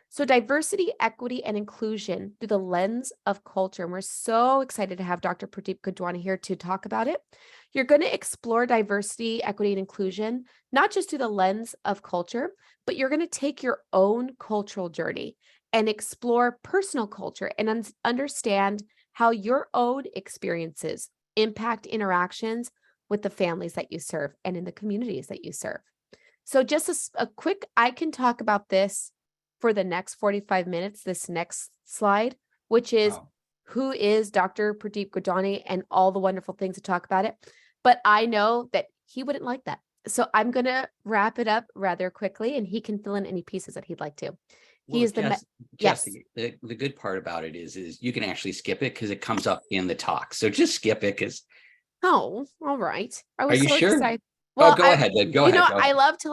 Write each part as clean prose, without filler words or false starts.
So diversity, equity, and inclusion through the lens of culture. And we're so excited to have Dr. Pradeep Gudwani here to talk about it. You're going to explore diversity, equity, and inclusion, not just through the lens of culture, but you're going to take your own cultural journey and explore personal culture and understand how your own experiences impact interactions with the families that you serve and in the communities that you serve. So just a quick, I can talk about this for the next 45 minutes, this next slide, which is who is Dr. Pradeep Gudwani and all the wonderful things to talk about it. But I know that he wouldn't like that. So I'm going to wrap it up rather quickly and he can fill in any pieces that he'd like to. Well, He is Jess, the good part about it is you can actually skip it because it comes up in the talk. So just skip it because. Oh, all right. I was Are you so sure? excited. Well, go ahead then. Go ahead. I love to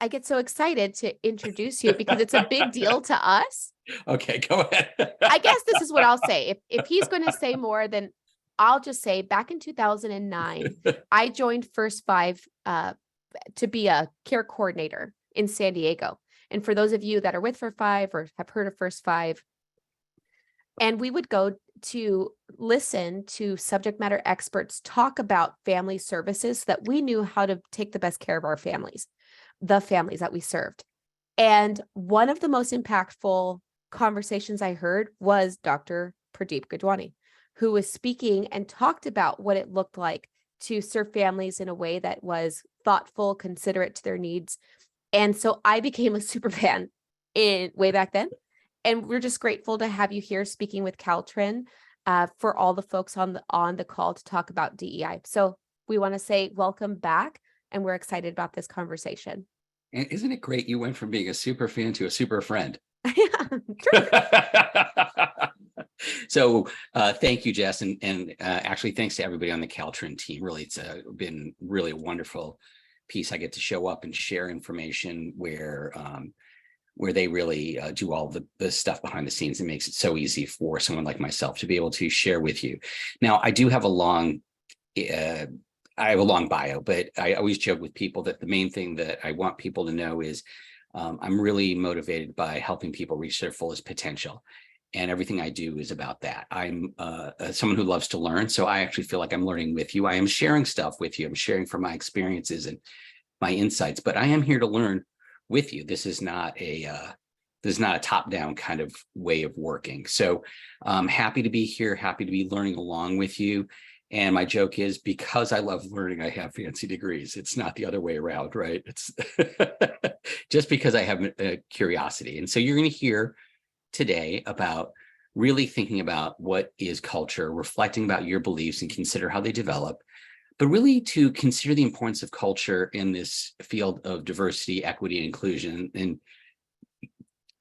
I get so excited to introduce you because it's a big deal to us. Okay, go ahead. I guess this is what I'll say. If he's going to say more, then I'll just say back in 2009, I joined First Five to be a care coordinator in San Diego. And for those of you that are with First Five or have heard of First Five, and we would go to listen to subject matter experts talk about family services so that we knew how to take the best care of our families, the families that we served. And one of the most impactful conversations I heard was Dr. Pradeep Gudwani, who was speaking and talked about what it looked like to serve families in a way that was thoughtful, considerate to their needs. And so I became a super fan way back then. And we're just grateful to have you here speaking with Caltrin for all the folks on the call to talk about DEI. So we want to say welcome back, and we're excited about this conversation. And isn't it great? You went from being a super fan to a super friend. Yeah, true. So thank you, Jess. And actually, thanks to everybody on the Caltrin team. Really, it's been really a wonderful piece. I get to show up and share information where they really do all the stuff behind the scenes. It makes it so easy for someone like myself to be able to share with you. Now, I do have a long bio, but I always joke with people that the main thing that I want people to know is I'm really motivated by helping people reach their fullest potential. And everything I do is about that. I'm someone who loves to learn. So I actually feel like I'm learning with you. I am sharing stuff with you. I'm sharing from my experiences and my insights, but I am here to learn with you. This is not a top-down kind of way of working. So I'm happy to be here, happy to be learning along with you. And my joke is, because I love learning, I have fancy degrees. It's not the other way around, right? It's just because I have a curiosity. And so you're going to hear today about really thinking about what is culture, reflecting about your beliefs and consider how they develop, but really to consider the importance of culture in this field of diversity, equity, and inclusion. And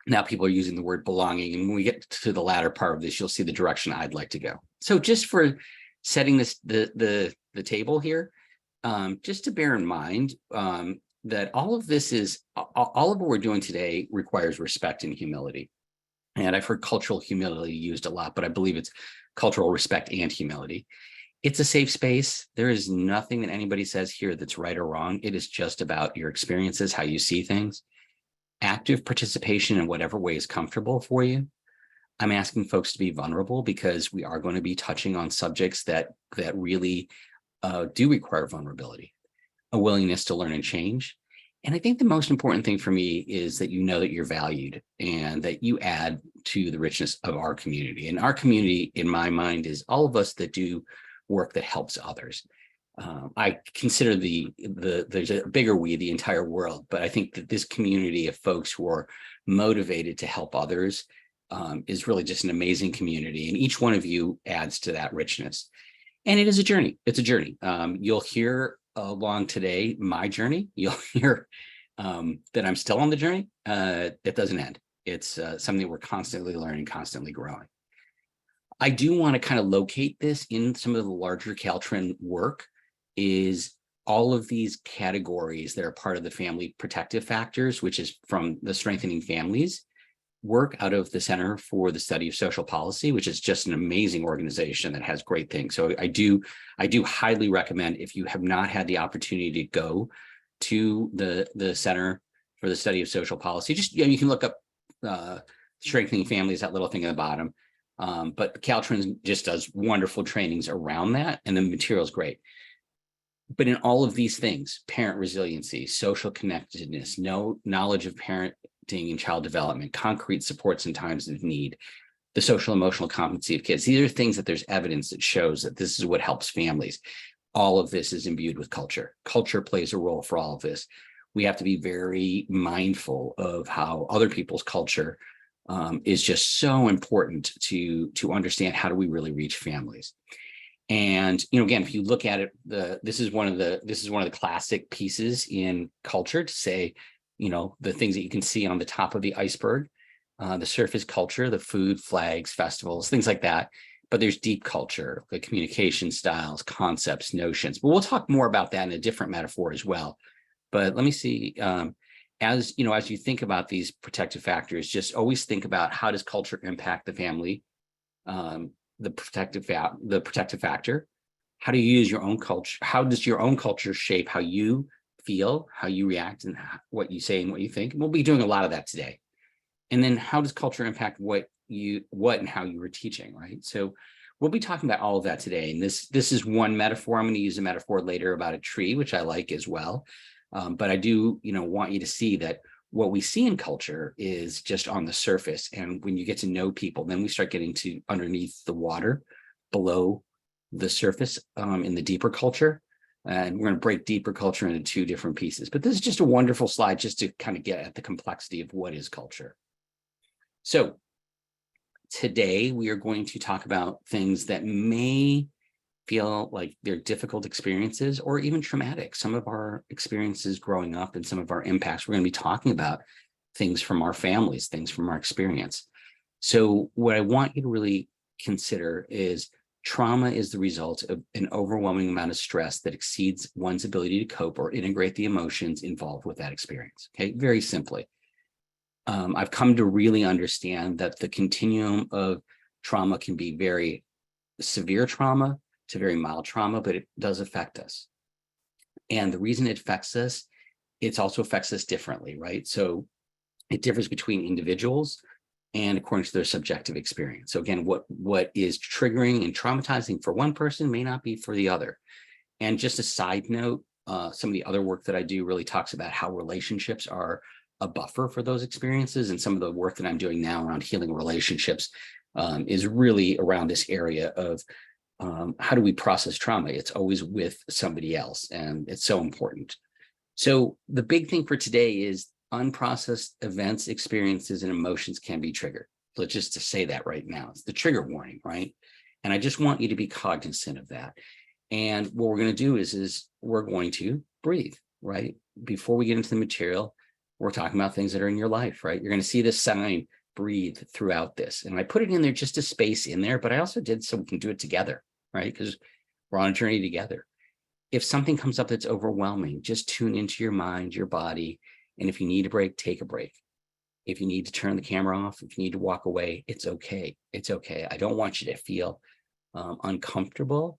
now people are using the word belonging. And when we get to the latter part of this, you'll see the direction I'd like to go. So just for setting this the table here, just to bear in mind that all of what we're doing today requires respect and humility. And I've heard cultural humility used a lot, but I believe it's cultural respect and humility. It's a safe space. There is nothing that anybody says here that's right or wrong. It is just about your experiences, how you see things, active participation in whatever way is comfortable for you. I'm asking folks to be vulnerable because we are going to be touching on subjects that really do require vulnerability, a willingness to learn and change. And I think the most important thing for me is that you know that you're valued and that you add to the richness of our community. And our community, in my mind, is all of us that do work that helps others. I consider there's a bigger we, the entire world, but I think that this community of folks who are motivated to help others is really just an amazing community. And each one of you adds to that richness. And it is a journey. It's a journey. You'll hear along today my journey. You'll hear that I'm still on the journey. It doesn't end. It's something that we're constantly learning, constantly growing. I do want to kind of locate this in some of the larger Caltrin work, is all of these categories that are part of the family protective factors, which is from the Strengthening Families work out of the Center for the Study of Social Policy, which is just an amazing organization that has great things. So I do highly recommend, if you have not had the opportunity to go to the Center for the Study of Social Policy, just, you can look up strengthening families, that little thing at the bottom. But Caltrans just does wonderful trainings around that, and the material is great. But in all of these things, parent resiliency, social connectedness, no knowledge of parenting and child development, concrete supports in times of need, the social emotional competency of kids. These are things that there's evidence that shows that this is what helps families. All of this is imbued with culture. Culture plays a role for all of this. We have to be very mindful of how other people's culture is just so important to understand how do we really reach families. And again, if you look at it, this is one of the classic pieces in culture to say, the things that you can see on the top of the iceberg. The surface culture, the food, flags, festivals, things like that. But there's deep culture, the communication styles, concepts, notions. But we'll talk more about that in a different metaphor as well. But let me see, as you think about these protective factors, just always think about how does culture impact the family, the protective factor. How do you use your own culture? How does your own culture shape how you feel, how you react, and what you say and what you think? And we'll be doing a lot of that today. And then how does culture impact what and how you were teaching, right? So we'll be talking about all of that today. And this is one metaphor. I'm going to use a metaphor later about a tree, which I like as well. But I do, want you to see that what we see in culture is just on the surface. And when you get to know people, then we start getting to underneath the water, below the surface, in the deeper culture. And we're going to break deeper culture into two different pieces. But this is just a wonderful slide just to kind of get at the complexity of what is culture. So today we are going to talk about things that may feel like they're difficult experiences or even traumatic. Some of our experiences growing up and some of our impacts, we're going to be talking about things from our families, things from our experience. So what I want you to really consider is trauma is the result of an overwhelming amount of stress that exceeds one's ability to cope or integrate the emotions involved with that experience. Okay, very simply. I've come to really understand that the continuum of trauma can be very severe trauma to very mild trauma, but it does affect us. And the reason it affects us, it also affects us differently, right? So it differs between individuals and according to their subjective experience. So again, what is triggering and traumatizing for one person may not be for the other. And just a side note, some of the other work that I do really talks about how relationships are a buffer for those experiences. And some of the work that I'm doing now around healing relationships is really around this area of how do we process trauma? It's always with somebody else, and it's so important. So the big thing for today is unprocessed events, experiences, and emotions can be triggered. Let's just to say that right now. It's the trigger warning, right? And I just want you to be cognizant of that. And what we're going to do is we're going to breathe, right? Before we get into the material, we're talking about things that are in your life, right? You're going to see this sign, breathe, throughout this. And I put it in there just a space in there, but I also did so we can do it together, right? Because we're on a journey together. If something comes up that's overwhelming, just tune into your mind, your body. And if you need a break, take a break. If you need to turn the camera off, if you need to walk away, it's okay. It's okay. I don't want you to feel uncomfortable.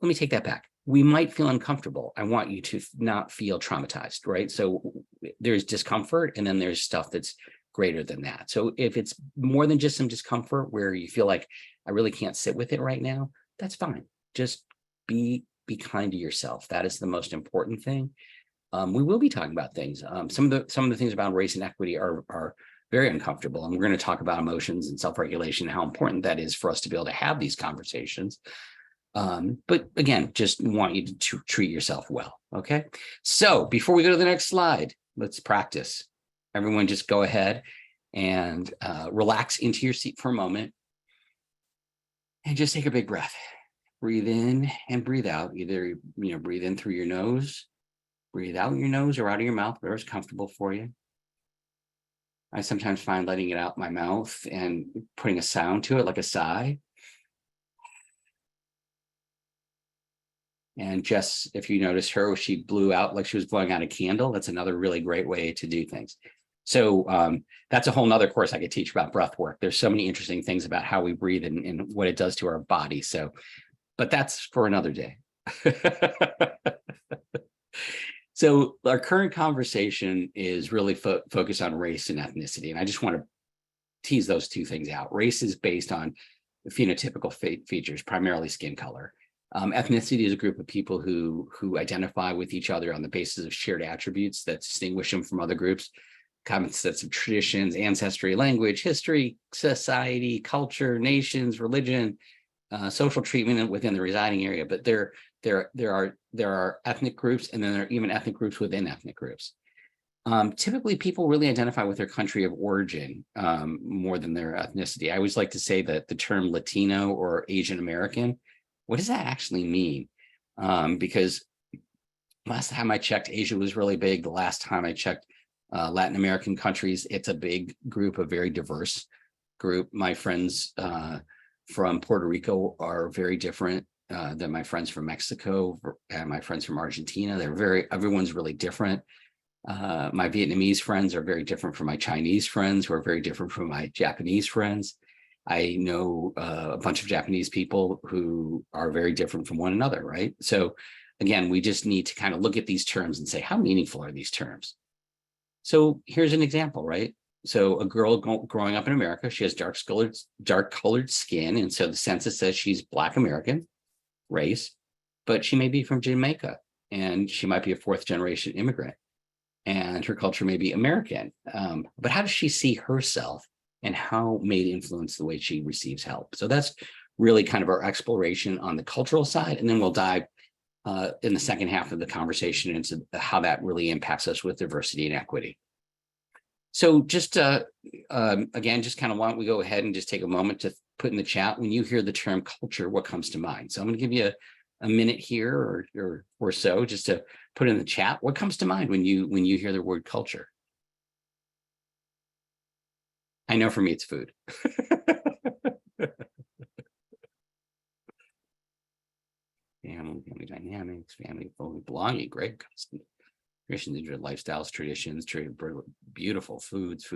Let me take that back. We might feel uncomfortable. I want you to not feel traumatized, right? So there's discomfort, and then there's stuff that's greater than that. So if it's more than just some discomfort where you feel like I really can't sit with it right now, that's fine. Just be kind to yourself. That is the most important thing. We will be talking about things. Some of the things about race and equity are very uncomfortable, and we're going to talk about emotions and self-regulation and how important that is for us to be able to have these conversations. But again, just want you to treat yourself well. Okay. So before we go to the next slide, let's practice. Everyone just go ahead and relax into your seat for a moment and just take a big breath. Breathe in and breathe out. Either, breathe in through your nose, breathe out your nose or out of your mouth, whatever's comfortable for you. I sometimes find letting it out my mouth and putting a sound to it, like a sigh. And Jess, if you notice her, she blew out like she was blowing out a candle. That's another really great way to do things. So that's a whole nother course I could teach about breath work. There's so many interesting things about how we breathe and what it does to our body. So, but that's for another day. So our current conversation is really focused on race and ethnicity. And I just want to tease those two things out. Race is based on phenotypical features, primarily skin color. Ethnicity is a group of people who identify with each other on the basis of shared attributes that distinguish them from other groups, common sets of traditions, ancestry, language, history, society, culture, nations, religion, social treatment within the residing area. But there are ethnic groups, and then there are even ethnic groups within ethnic groups. Typically, people really identify with their country of origin more than their ethnicity. I always like to say that the term Latino or Asian American, what does that actually mean? Because last time I checked, Asia was really big. The last time I checked Latin American countries, it's a big group, a very diverse group. My friends from Puerto Rico are very different than my friends from Mexico and my friends from Argentina. Everyone's really different. My Vietnamese friends are very different from my Chinese friends, who are very different from my Japanese friends. I know a bunch of Japanese people who are very different from one another, right? So again, we just need to kind of look at these terms and say, how meaningful are these terms? So here's an example, right? So a girl growing up in America, she has dark colored skin. And so the census says she's Black American race, but she may be from Jamaica and she might be a fourth generation immigrant and her culture may be American. But how does she see herself and how may it influence the way she receives help? So that's really kind of our exploration on the cultural side. And then we'll dive in the second half of the conversation into how that really impacts us with diversity and equity. So just again, just kind of why don't we go ahead and just take a moment to put in the chat, when you hear the term culture, what comes to mind? So I'm going to give you a minute here or so just to put in the chat. What comes to mind when you hear the word culture? I know for me, it's food. Family dynamics, family belonging, great. Traditions, lifestyles, traditions, beautiful foods.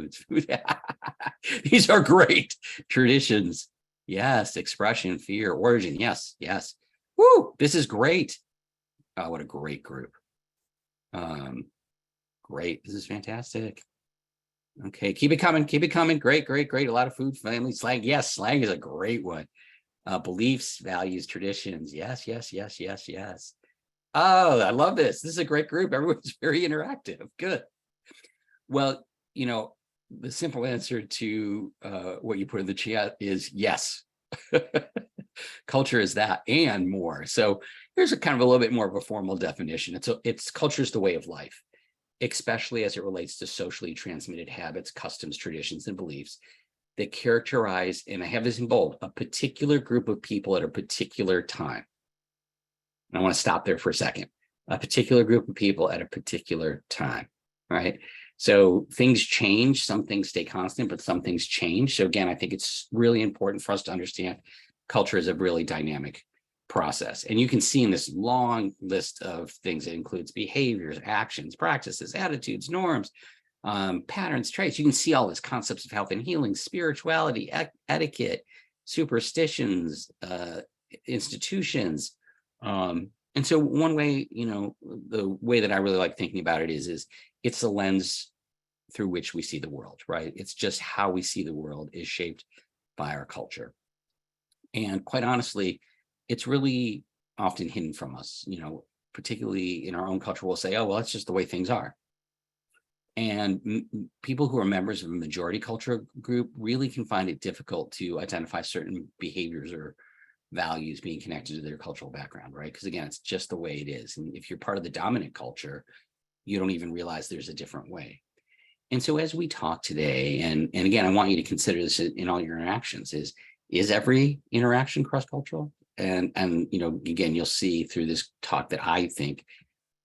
These are great traditions. Yes, expression, fear, origin. Yes. Woo, this is great. Oh, what a great group. Great. This is fantastic. Okay, keep it coming. Great. A lot of food, family, slang. Yes, slang is a great one. Beliefs, values, traditions. Yes. Oh, I love this. This is a great group. Everyone's very interactive. Good. Well, the simple answer to what you put in the chat is yes. Culture is that and more. So here's a kind of a little bit more of a formal definition. It's culture is the way of life, especially as it relates to socially transmitted habits, customs, traditions, and beliefs that characterize, and I have this in bold, a particular group of people at a particular time. And I want to stop there for a second. A particular group of people at a particular time, right? So things change, some things stay constant, but some things change. So again, I think it's really important for us to understand culture is a really dynamic process. And you can see in this long list of things, it includes behaviors, actions, practices, attitudes, norms, patterns, traits. You can see all these concepts of health and healing, spirituality, etiquette, superstitions, institutions. And so one way, the way that I really like thinking about it is it's the lens through which we see the world, right? It's just how we see the world is shaped by our culture. And quite honestly, it's really often hidden from us, particularly in our own culture, we'll say, oh, well, that's just the way things are. And people who are members of a majority culture group really can find it difficult to identify certain behaviors or values being connected to their cultural background, right? Because again, it's just the way it is. And if you're part of the dominant culture, you don't even realize there's a different way. And so as we talk today, and again, I want you to consider this in all your interactions, is every interaction cross-cultural? And again, you'll see through this talk that I think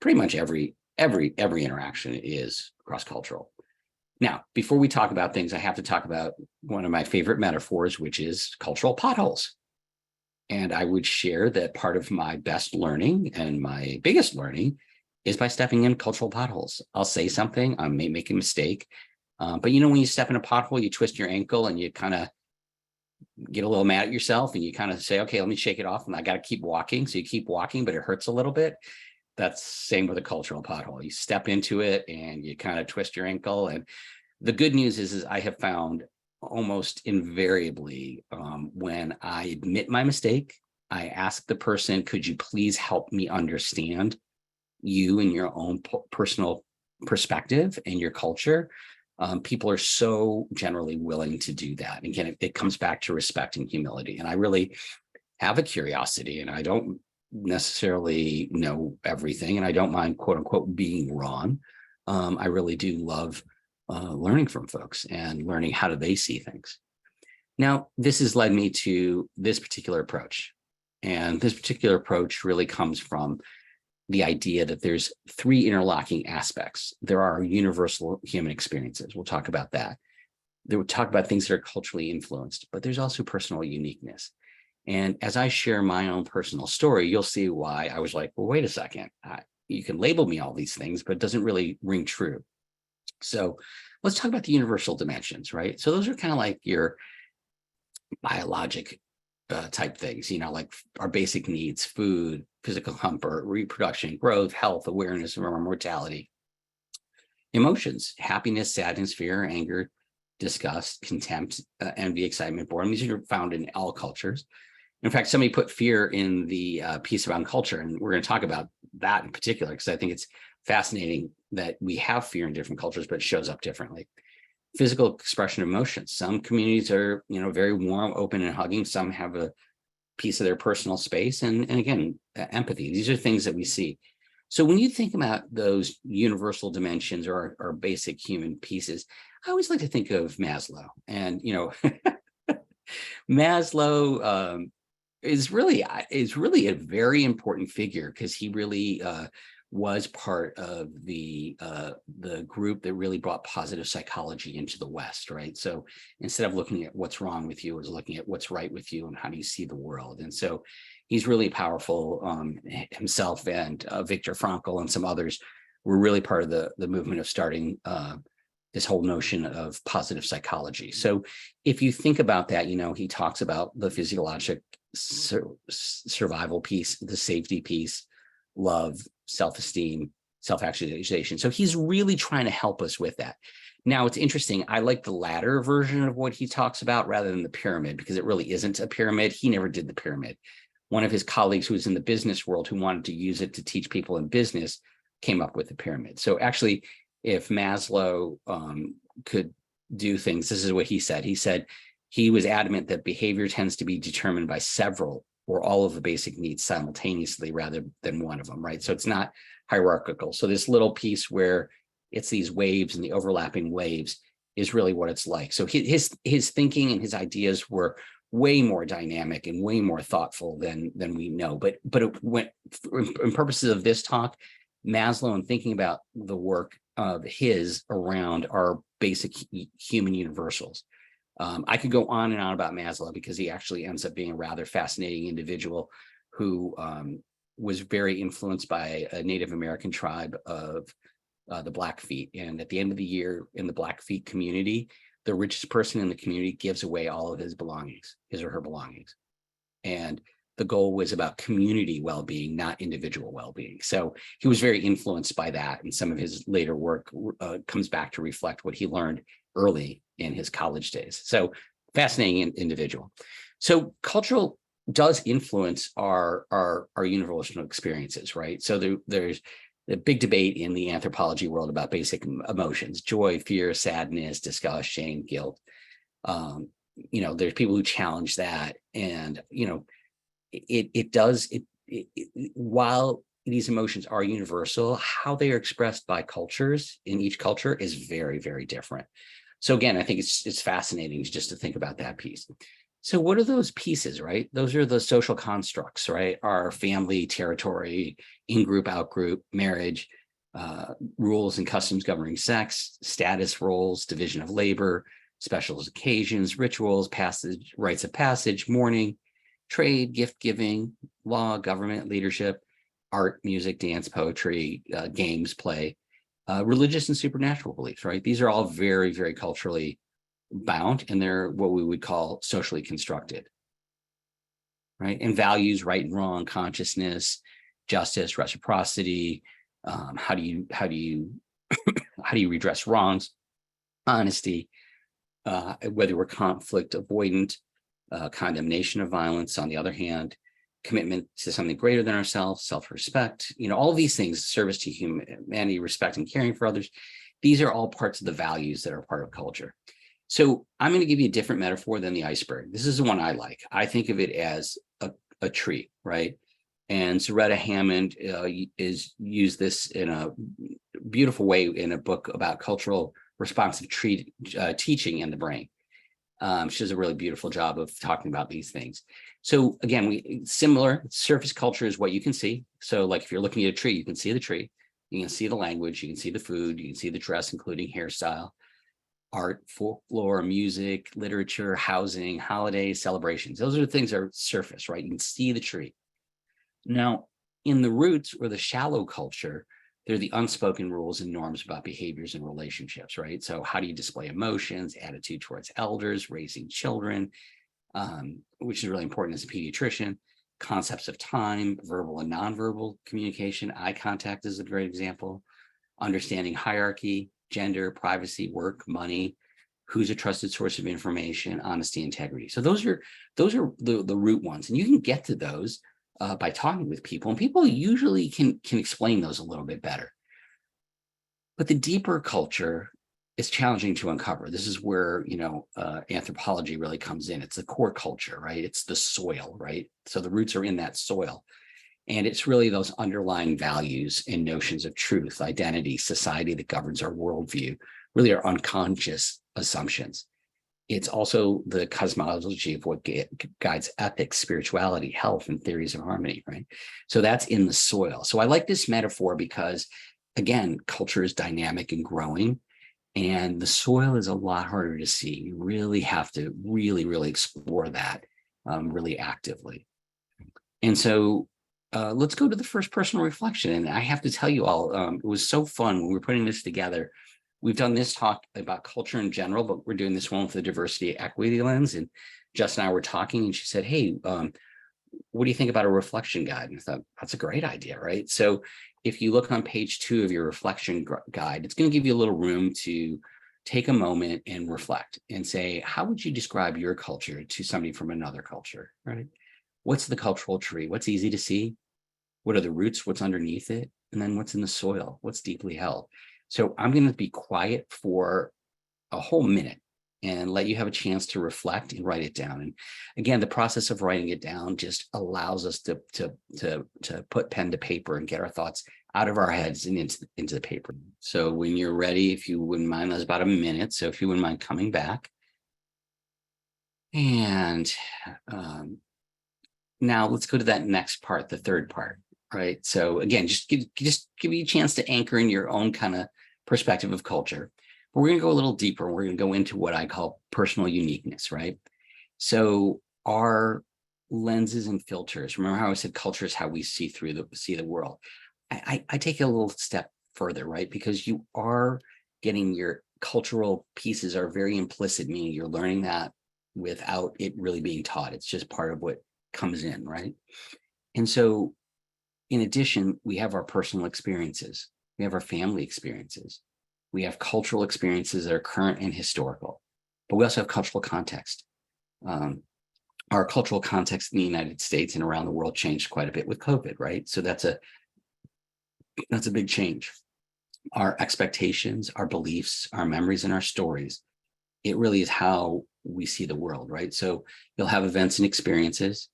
pretty much every interaction is cross-cultural. Now, before we talk about things, I have to talk about one of my favorite metaphors, which is cultural potholes. And I would share that part of my best learning and my biggest learning is by stepping in cultural potholes. I'll say something, I may make a mistake, but when you step in a pothole, you twist your ankle and you kind of get a little mad at yourself and you kind of say, okay, let me shake it off and I got to keep walking. So you keep walking, but it hurts a little bit. That's same with a cultural pothole. You step into it and you kind of twist your ankle. And the good news is I have found almost invariably when I admit my mistake, I ask the person, could you please help me understand you and your own personal perspective and your culture? People are so generally willing to do that. And again, it comes back to respect and humility. And I really have a curiosity, and I don't necessarily know everything, and I don't mind, quote unquote, being wrong. I really do love learning from folks and learning how do they see things. Now, this has led me to this particular approach. And this particular approach really comes from the idea that there's three interlocking aspects. There are universal human experiences. We'll talk about that. We'll talk about things that are culturally influenced, but there's also personal uniqueness. And as I share my own personal story, you'll see why I was like, well, wait a second. You can label me all these things, but it doesn't really ring true. So let's talk about the universal dimensions, right? So those are kind of like your biologic type things, like our basic needs: food, physical comfort, reproduction, growth, health, awareness of our mortality. Emotions: happiness, sadness, fear, anger, disgust, contempt, envy, excitement, boredom. These are found in all cultures. In fact, somebody put fear in the piece around culture, and we're going to talk about that in particular, because I think it's fascinating that we have fear in different cultures, but it shows up differently. Physical expression of emotions. Some communities are, very warm, open, and hugging. Some have a piece of their personal space. And again, empathy. These are things that we see. So when you think about those universal dimensions or basic human pieces, I always like to think of Maslow. And, Maslow is really a very important figure, because he really was part of the group that really brought positive psychology into the West, right? So instead of looking at what's wrong with you, it was looking at what's right with you and how do you see the world. And so he's really powerful. Himself and Viktor Frankl and some others were really part of the movement of starting this whole notion of positive psychology. So if you think about that, he talks about the physiologic survival piece, the safety piece, love, self-esteem, self-actualization. So he's really trying to help us with that. Now, it's interesting. I like the latter version of what he talks about rather than the pyramid, because it really isn't a pyramid. He never did the pyramid. One of his colleagues who was in the business world, who wanted to use it to teach people in business, came up with the pyramid. So actually, if Maslow could do things, this is what he said. He said he was adamant that behavior tends to be determined by several or all of the basic needs simultaneously rather than one of them, right? So it's not hierarchical. So this little piece where it's these waves and the overlapping waves is really what it's like. So his thinking and his ideas were way more dynamic and way more thoughtful than we know. But it went, in purposes of this talk, Maslow, and thinking about the work of his around our basic human universals. I could go on and on about Maslow, because he actually ends up being a rather fascinating individual who was very influenced by a Native American tribe of the Blackfeet. And at the end of the year in the Blackfeet community, the richest person in the community gives away all of his belongings, his or her belongings. And the goal was about community well-being, not individual well-being. So he was very influenced by that. And some of his later work comes back to reflect what he learned early in his college days. So fascinating individual. So cultural does influence our universal experiences, right? So there's the big debate in the anthropology world about basic emotions: joy, fear, sadness, disgust, shame, guilt. There's people who challenge that. And, while these emotions are universal, how they are expressed by cultures in each culture is very, very different. So again, I think it's fascinating just to think about that piece. So what are those pieces, right? Those are the social constructs, right? Our family, territory, in-group, out-group, marriage, rules and customs governing sex, status roles, division of labor, special occasions, rituals, passage, rites of passage, mourning, trade, gift giving, law, government, leadership, art, music, dance, poetry, games, play, religious and supernatural beliefs, right? These are all very, very culturally bound, and they're what we would call socially constructed, right? And values, right and wrong, consciousness, justice, reciprocity, how do you how do you redress wrongs, honesty, whether we're conflict avoidant, condemnation of violence, on the other hand, commitment to something greater than ourselves, self-respect, all these things, service to humanity, respect and caring for others. These are all parts of the values that are part of culture. So I'm going to give you a different metaphor than the iceberg. This is the one I like. I think of it as a tree, right? And Zaretta Hammond is used this in a beautiful way in a book about cultural responsive tree teaching in the brain. She does a really beautiful job of talking about these things. So again, similar surface culture is what you can see. So like if you're looking at a tree, you can see the tree, you can see the language, you can see the food, you can see the dress, including hairstyle, art, folklore, music, literature, housing, holidays, celebrations. Those are the things that are surface, right? You can see the tree. Now, in the roots or the shallow culture, they're the unspoken rules and norms about behaviors and relationships, right? So how do you display emotions, attitude towards elders, raising children, which is really important as a pediatrician, concepts of time, verbal and nonverbal communication, eye contact is a great example, understanding hierarchy, gender, privacy, work, money, who's a trusted source of information, honesty, integrity. So those are the root ones. And you can get to those by talking with people, and people usually can explain those a little bit better. But the deeper culture is challenging to uncover. This is where anthropology really comes in. It's the core culture, right? It's the soil, right? So the roots are in that soil, and it's really those underlying values and notions of truth, identity, society that governs our worldview, really our unconscious assumptions. It's also the cosmology of what guides ethics, spirituality, health, and theories of harmony, right? So that's in the soil. So I like this metaphor because, again, culture is dynamic and growing, and the soil is a lot harder to see. You really have to really explore that really actively. And so let's go to the first personal reflection. And I have to tell you all, it was so fun when we were putting this together. We've done this talk about culture in general, but we're doing this one with the diversity equity lens. And Jess and I were talking, and she said, hey, what do you think about a reflection guide? And I thought, that's a great idea, right? So if you look on page 2 of your reflection guide, it's going to give you a little room to take a moment and reflect and say, how would you describe your culture to somebody from another culture, right? What's the cultural tree? What's easy to see? What are the roots? What's underneath it? And then what's in the soil? What's deeply held? So I'm going to be quiet for a whole minute and let you have a chance to reflect and write it down. And again, the process of writing it down just allows us to put pen to paper and get our thoughts out of our heads and into the paper. So when you're ready, if you wouldn't mind, that's about a minute. So if you wouldn't mind coming back. And now let's go to that next part, the third part. Right. So again, just give you a chance to anchor in your own kind of perspective of culture. But we're going to go a little deeper. We're going to go into what I call personal uniqueness. Right. So our lenses and filters. Remember how I said culture is how we see the world. I take it a little step further, right? Because you are getting your cultural pieces are very implicit, meaning you're learning that without it really being taught. It's just part of what comes in, right? And so in addition, we have our personal experiences, we have our family experiences, we have cultural experiences that are current and historical, but we also have cultural context. Our cultural context in the United States and around the world changed quite a bit with COVID, right? So that's a big change. Our expectations, our beliefs, our memories, and our stories, it really is how we see the world, right? So you'll have events and experiences.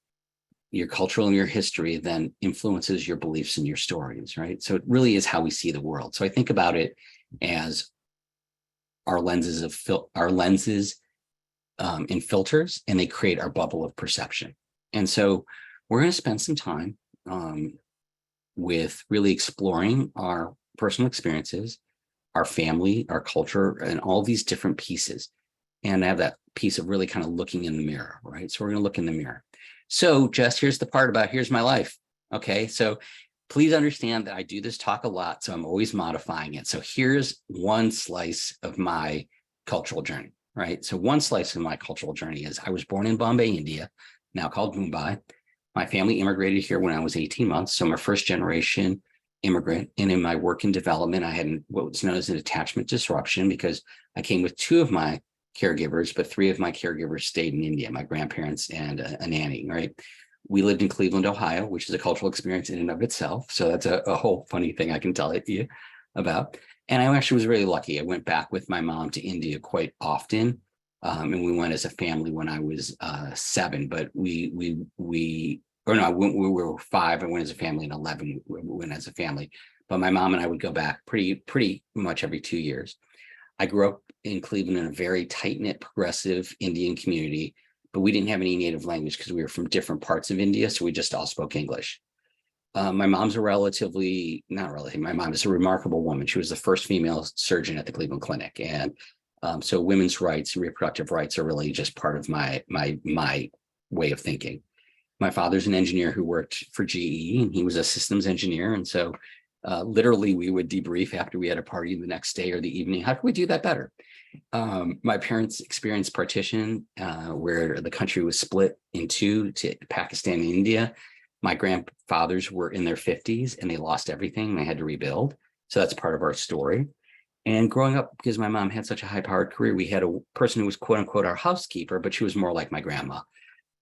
Your cultural and your history then influences your beliefs and your stories, right? So it really is how we see the world. So I think about it as our lenses and filters, and they create our bubble of perception. And so we're going to spend some time with really exploring our personal experiences, our family, our culture, and all these different pieces. And I have that piece of really kind of looking in the mirror, right? So we're going to look in the mirror. So Jess, here's the part about here's my life. Okay. So please understand that I do this talk a lot, so I'm always modifying it. So here's one slice of my cultural journey, right? So one slice of my cultural journey is I was born in Bombay, India, now called Mumbai. My family immigrated here when I was 18 months. So I'm a first generation immigrant. And in my work and development, I had what was known as an attachment disruption because I came with two of my caregivers, but three of my caregivers stayed in India, my grandparents and a nanny, right? We lived in Cleveland, Ohio, which is a cultural experience in and of itself. So that's a whole funny thing I can tell you about. And I actually was really lucky. I went back with my mom to India quite often. And we went as a family when I was 7, but or no, we were 5. I went as a family, and 11 we went as a family. But my mom and I would go back pretty much every 2 years. I grew up in Cleveland in a very tight-knit, progressive Indian community, but we didn't have any native language because we were from different parts of India, so we just all spoke English. My mom's my mom is a remarkable woman. She was the first female surgeon at the Cleveland Clinic. And so women's rights and reproductive rights are really just part of my way of thinking. My father's an engineer who worked for GE, and he was a systems engineer. And so literally we would debrief after we had a party the next day or the evening. How can we do that better? My parents experienced partition where the country was split in two to Pakistan and India. My grandfathers were in their 50s and they lost everything. They had to rebuild. So that's part of our story. And growing up, because my mom had such a high-powered career, we had a person who was quote unquote our housekeeper, but she was more like my grandma.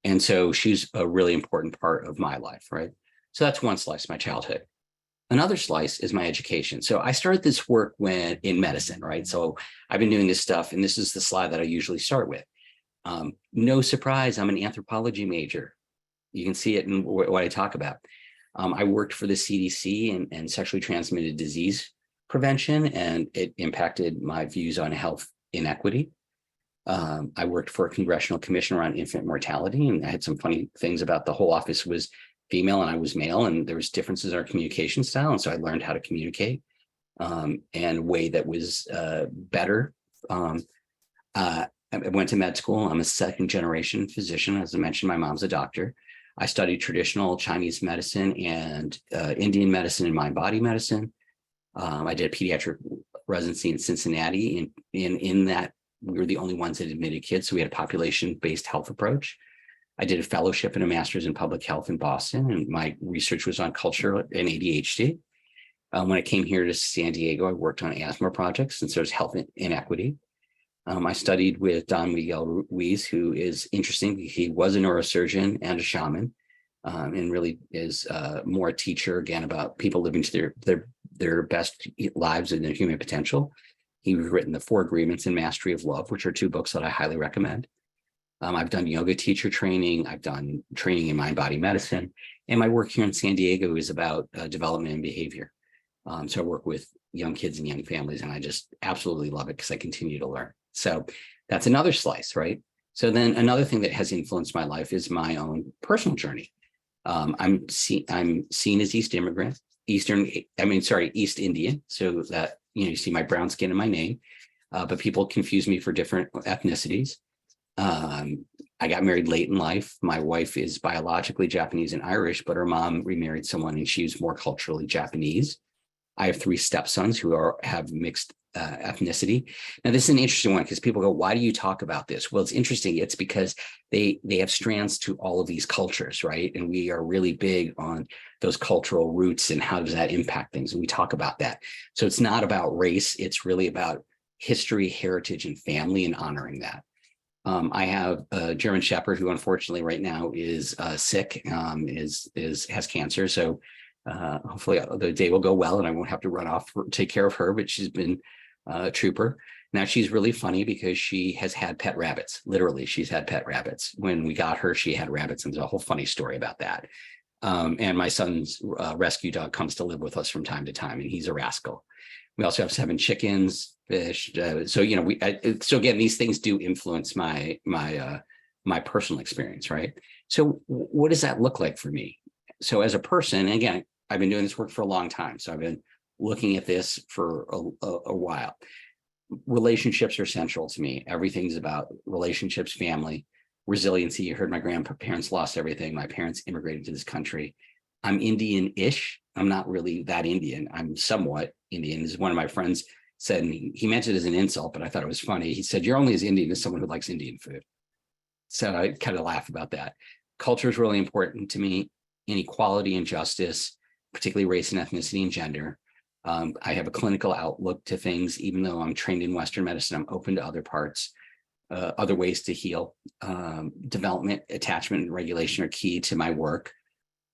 And so she's a really important part of my life, right? So that's one slice, my childhood. Another slice is my education. So I started this work in medicine, right? So I've been doing this stuff, and this is the slide that I usually start with. No surprise, I'm an anthropology major. You can see it in what I talk about. I worked for the CDC and sexually transmitted disease prevention, and it impacted my views on health inequity. I worked for a congressional commission around infant mortality, and I had some funny things about the whole office was female and I was male, and there was differences in our communication style. And so I learned how to communicate in a way that was better. I went to med school. I'm a second generation physician. As I mentioned, my mom's a doctor. I studied traditional Chinese medicine and Indian medicine and mind body medicine. I did a pediatric residency in Cincinnati. In that, we were the only ones that admitted kids, so we had a population-based health approach. I did a fellowship and a master's in public health in Boston, and my research was on culture and ADHD. When I came here to San Diego, I worked on asthma projects, and so there's health inequity. I studied with Don Miguel Ruiz, who is interesting. He was a neurosurgeon and a shaman, and really is more a teacher, again, about people living to their best lives and their human potential. He's written The 4 Agreements and Mastery of Love, which are 2 books that I highly recommend. I've done yoga teacher training. I've done training in mind body medicine. And my work here in San Diego is about development and behavior. So I work with young kids and young families, and I just absolutely love it because I continue to learn. So that's another slice, right? So then another thing that has influenced my life is my own personal journey. I'm seen as East Indian. So that, you see my brown skin in my name, but people confuse me for different ethnicities. I got married late in life. My wife is biologically Japanese and Irish, but her mom remarried someone and she was more culturally Japanese. I have 3 stepsons who have mixed ethnicity. Now, this is an interesting one because people go, why do you talk about this? Well, it's interesting. It's because they have strands to all of these cultures, right? And we are really big on those cultural roots and how does that impact things. And we talk about that. So it's not about race. It's really about history, heritage, and family, and honoring that. I have a German Shepherd who unfortunately right now is sick, has cancer. So hopefully the day will go well and I won't have to run off to take care of her, but she's been a trooper. Now she's really funny because she has had pet rabbits. Literally, she's had pet rabbits. When we got her, she had rabbits, and there's a whole funny story about that. And my son's rescue dog comes to live with us from time to time, and he's a rascal. We also have 7 chickens, fish. So again, these things do influence my personal experience, right? So what does that look like for me? So as a person, and again, I've been doing this work for a long time, so I've been looking at this for a while. Relationships are central to me. Everything's about relationships, family, resiliency. You heard my grandparents lost everything. My parents immigrated to this country. I'm Indian-ish. I'm not really that Indian. I'm somewhat Indian. As one of my friends said, and he meant it as an insult, but I thought it was funny. He said, "You're only as Indian as someone who likes Indian food." So I kind of laugh about that. Culture is really important to me. Inequality and justice, particularly race and ethnicity and gender. I have a clinical outlook to things, even though I'm trained in Western medicine, I'm open to other parts, other ways to heal. Development, attachment, and regulation are key to my work.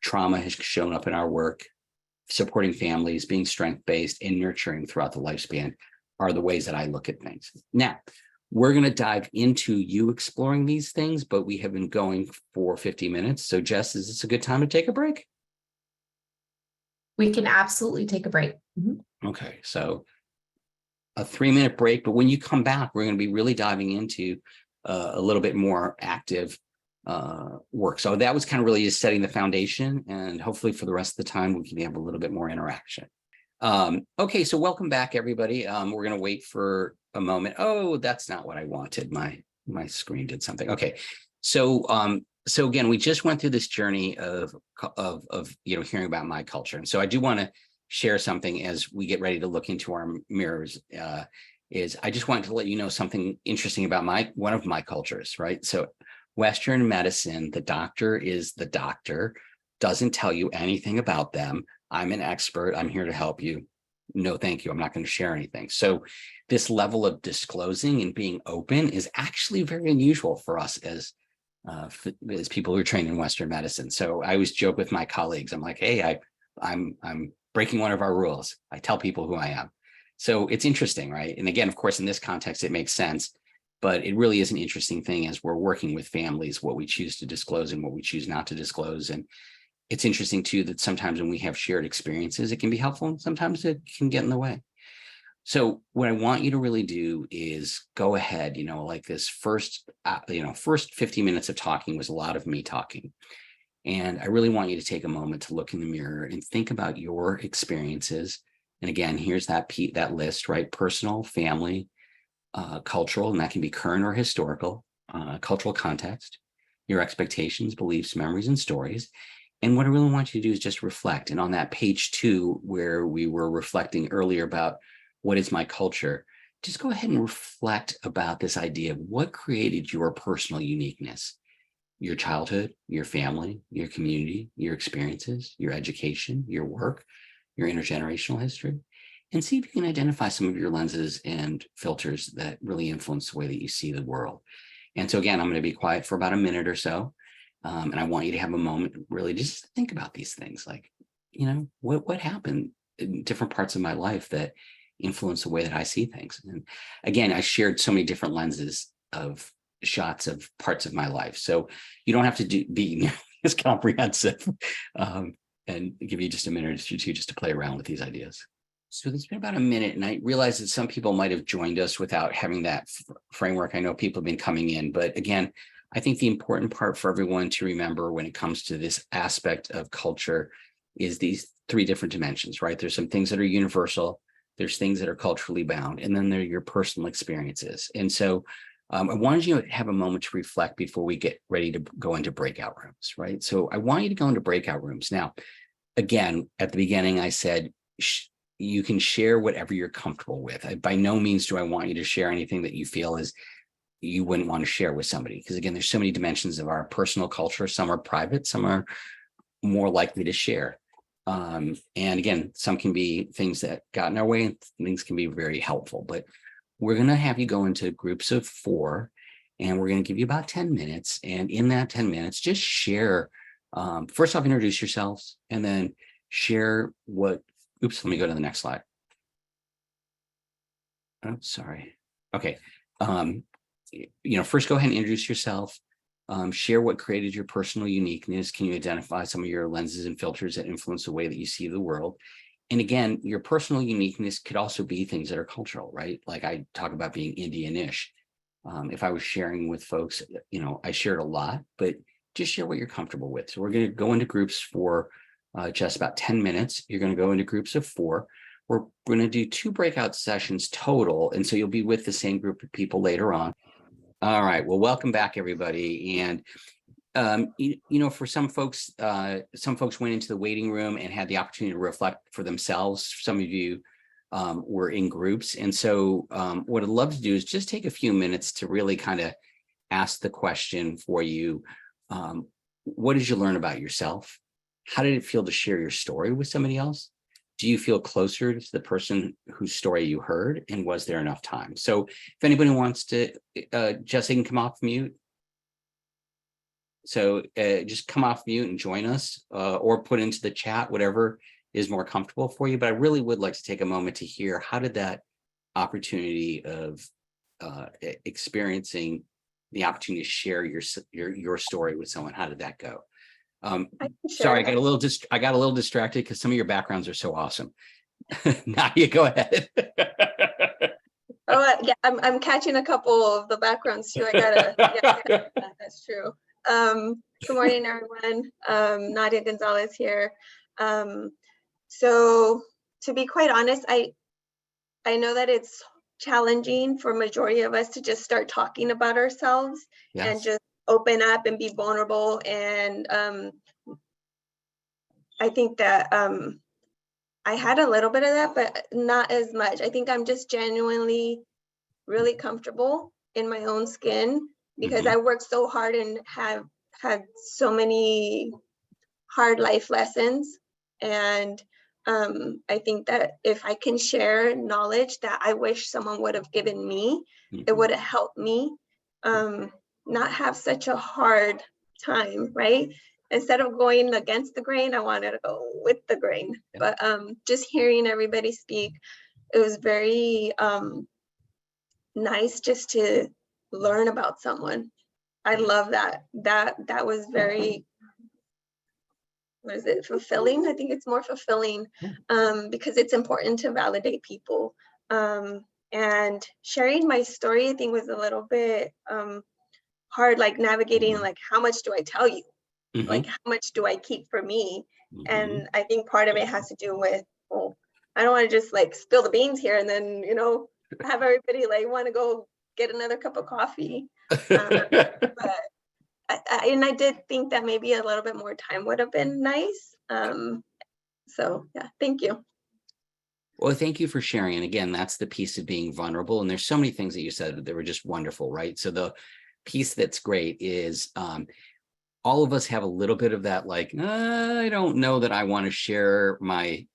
Trauma has shown up in our work. Supporting families, being strength-based, and nurturing throughout the lifespan are the ways that I look at things. Now, we're going to dive into you exploring these things, but we have been going for 50 minutes. So Jess, is this a good time to take a break? We can absolutely take a break. Okay, so a 3-minute break, but when you come back, we're going to be really diving into a little bit more active work. So that was kind of really just setting the foundation, and hopefully for the rest of the time, we can have a little bit more interaction. Okay, so welcome back, everybody. We're going to wait for a moment. Oh, that's not what I wanted. My screen did something. Okay, so so again, we just went through this journey of hearing about my culture, and so I do want to share something as we get ready to look into our mirrors. Is I just wanted to let you know something interesting about one of my cultures, right? So Western medicine, the doctor is the doctor, doesn't tell you anything about them. I'm an expert. I'm here to help you. No, thank you. I'm not going to share anything. So this level of disclosing and being open is actually very unusual for us as people who are trained in Western medicine. So I always joke with my colleagues. I'm like, hey, I'm breaking one of our rules. I tell people who I am. So it's interesting, right? And again, of course, in this context, it makes sense. But it really is an interesting thing as we're working with families, what we choose to disclose and what we choose not to disclose. And it's interesting, too, that sometimes when we have shared experiences, it can be helpful, and sometimes it can get in the way. So what I want you to really do is go ahead, like this first 50 minutes of talking was a lot of me talking. And I really want you to take a moment to look in the mirror and think about your experiences. And again, here's that list, right? Personal, family, cultural, and that can be current or historical, cultural context, your expectations, beliefs, memories, and stories. And what I really want you to do is just reflect. And on that page 2, where we were reflecting earlier about what is my culture, just go ahead and reflect about this idea of what created your personal uniqueness, your childhood, your family, your community, your experiences, your education, your work, your intergenerational history, and see if you can identify some of your lenses and filters that really influence the way that you see the world. And so again, I'm going to be quiet for about a minute or so. And I want you to have a moment really just to think about these things, like, what happened in different parts of my life that influence the way that I see things. And again, I shared so many different lenses of shots of parts of my life. So you don't have to be as comprehensive, and give you just a minute or two just to play around with these ideas. So it's been about a minute, and I realize that some people might have joined us without having that framework. I know people have been coming in, but again, I think the important part for everyone to remember when it comes to this aspect of culture is these 3 different dimensions, right? There's some things that are universal, there's things that are culturally bound, and then there are your personal experiences. And so I wanted you to have a moment to reflect before we get ready to go into breakout rooms, right? So I want you to go into breakout rooms. Now, again, at the beginning, I said, you can share whatever you're comfortable with. By no means do I want you to share anything that you feel is you wouldn't want to share with somebody. Because again, there's so many dimensions of our personal culture. Some are private, some are more likely to share. And again, some can be things that got in our way, and things can be very helpful. But we're going to have you go into groups of 4, and we're going to give you about 10 minutes. And in that 10 minutes, just share. First off, introduce yourselves, and then share what. Oops, let me go to the next slide. Oh, sorry. Okay. First go ahead and introduce yourself. Share what created your personal uniqueness. Can you identify some of your lenses and filters that influence the way that you see the world? And again, your personal uniqueness could also be things that are cultural, right? Like I talk about being Indian-ish. If I was sharing with folks, I shared a lot, but just share what you're comfortable with. So we're going to go into groups for just about 10 minutes. You're going to go into groups of 4. We're going to do 2 breakout sessions total. And so you'll be with the same group of people later on. All right. Well, welcome back, everybody. And, for some folks went into the waiting room and had the opportunity to reflect for themselves. Some of you were in groups. And so what I'd love to do is just take a few minutes to really kind of ask the question for you. what did you learn about yourself? How did it feel to share your story with somebody else? Do you feel closer to the person whose story you heard? And was there enough time? So if anybody wants to, Jessica can come off mute. So just come off mute and join us, or put into the chat, whatever is more comfortable for you. But I really would like to take a moment to hear, how did that opportunity of experiencing the opportunity to share your story with someone, how did that go? I can Sorry, share. I got a little distracted because some of your backgrounds are so awesome. Now you go ahead. Yeah, I'm catching a couple of the backgrounds too. I gotta, yeah, that's true. Good morning, everyone. Nadia Gonzalez here. So to be quite honest, I know that it's challenging for majority of us to just start talking about ourselves and Yes. just open up and be vulnerable. And I think that I had a little bit of that, but not as much. I think I'm just genuinely really comfortable in my own skin because Mhm. I worked so hard and have had so many hard life lessons. And I think that if I can share knowledge that I wish someone would have given me, it Mhm. would have helped me not have such a hard time, right? Instead of going against the grain, I wanted to go with the grain. Yeah. But just hearing everybody speak, it was very nice just to learn about someone. I love that. That was very, what is it, fulfilling? I think it's more fulfilling because it's important to validate people. And sharing my story, I think, was a little bit hard, like navigating, like, how much do I tell you? Like, Mhm. how much do I keep for me? Mhm. And I think part of it has to do with, well, I don't want to just like spill the beans here and then, have everybody like want to go get another cup of coffee. But and I did think that maybe a little bit more time would have been nice. So yeah, thank you. Well, thank you for sharing. And again, that's the piece of being vulnerable. And there's so many things that you said that were just wonderful, right? So the piece that's great is all of us have a little bit of that, like, I don't know that I want to share my,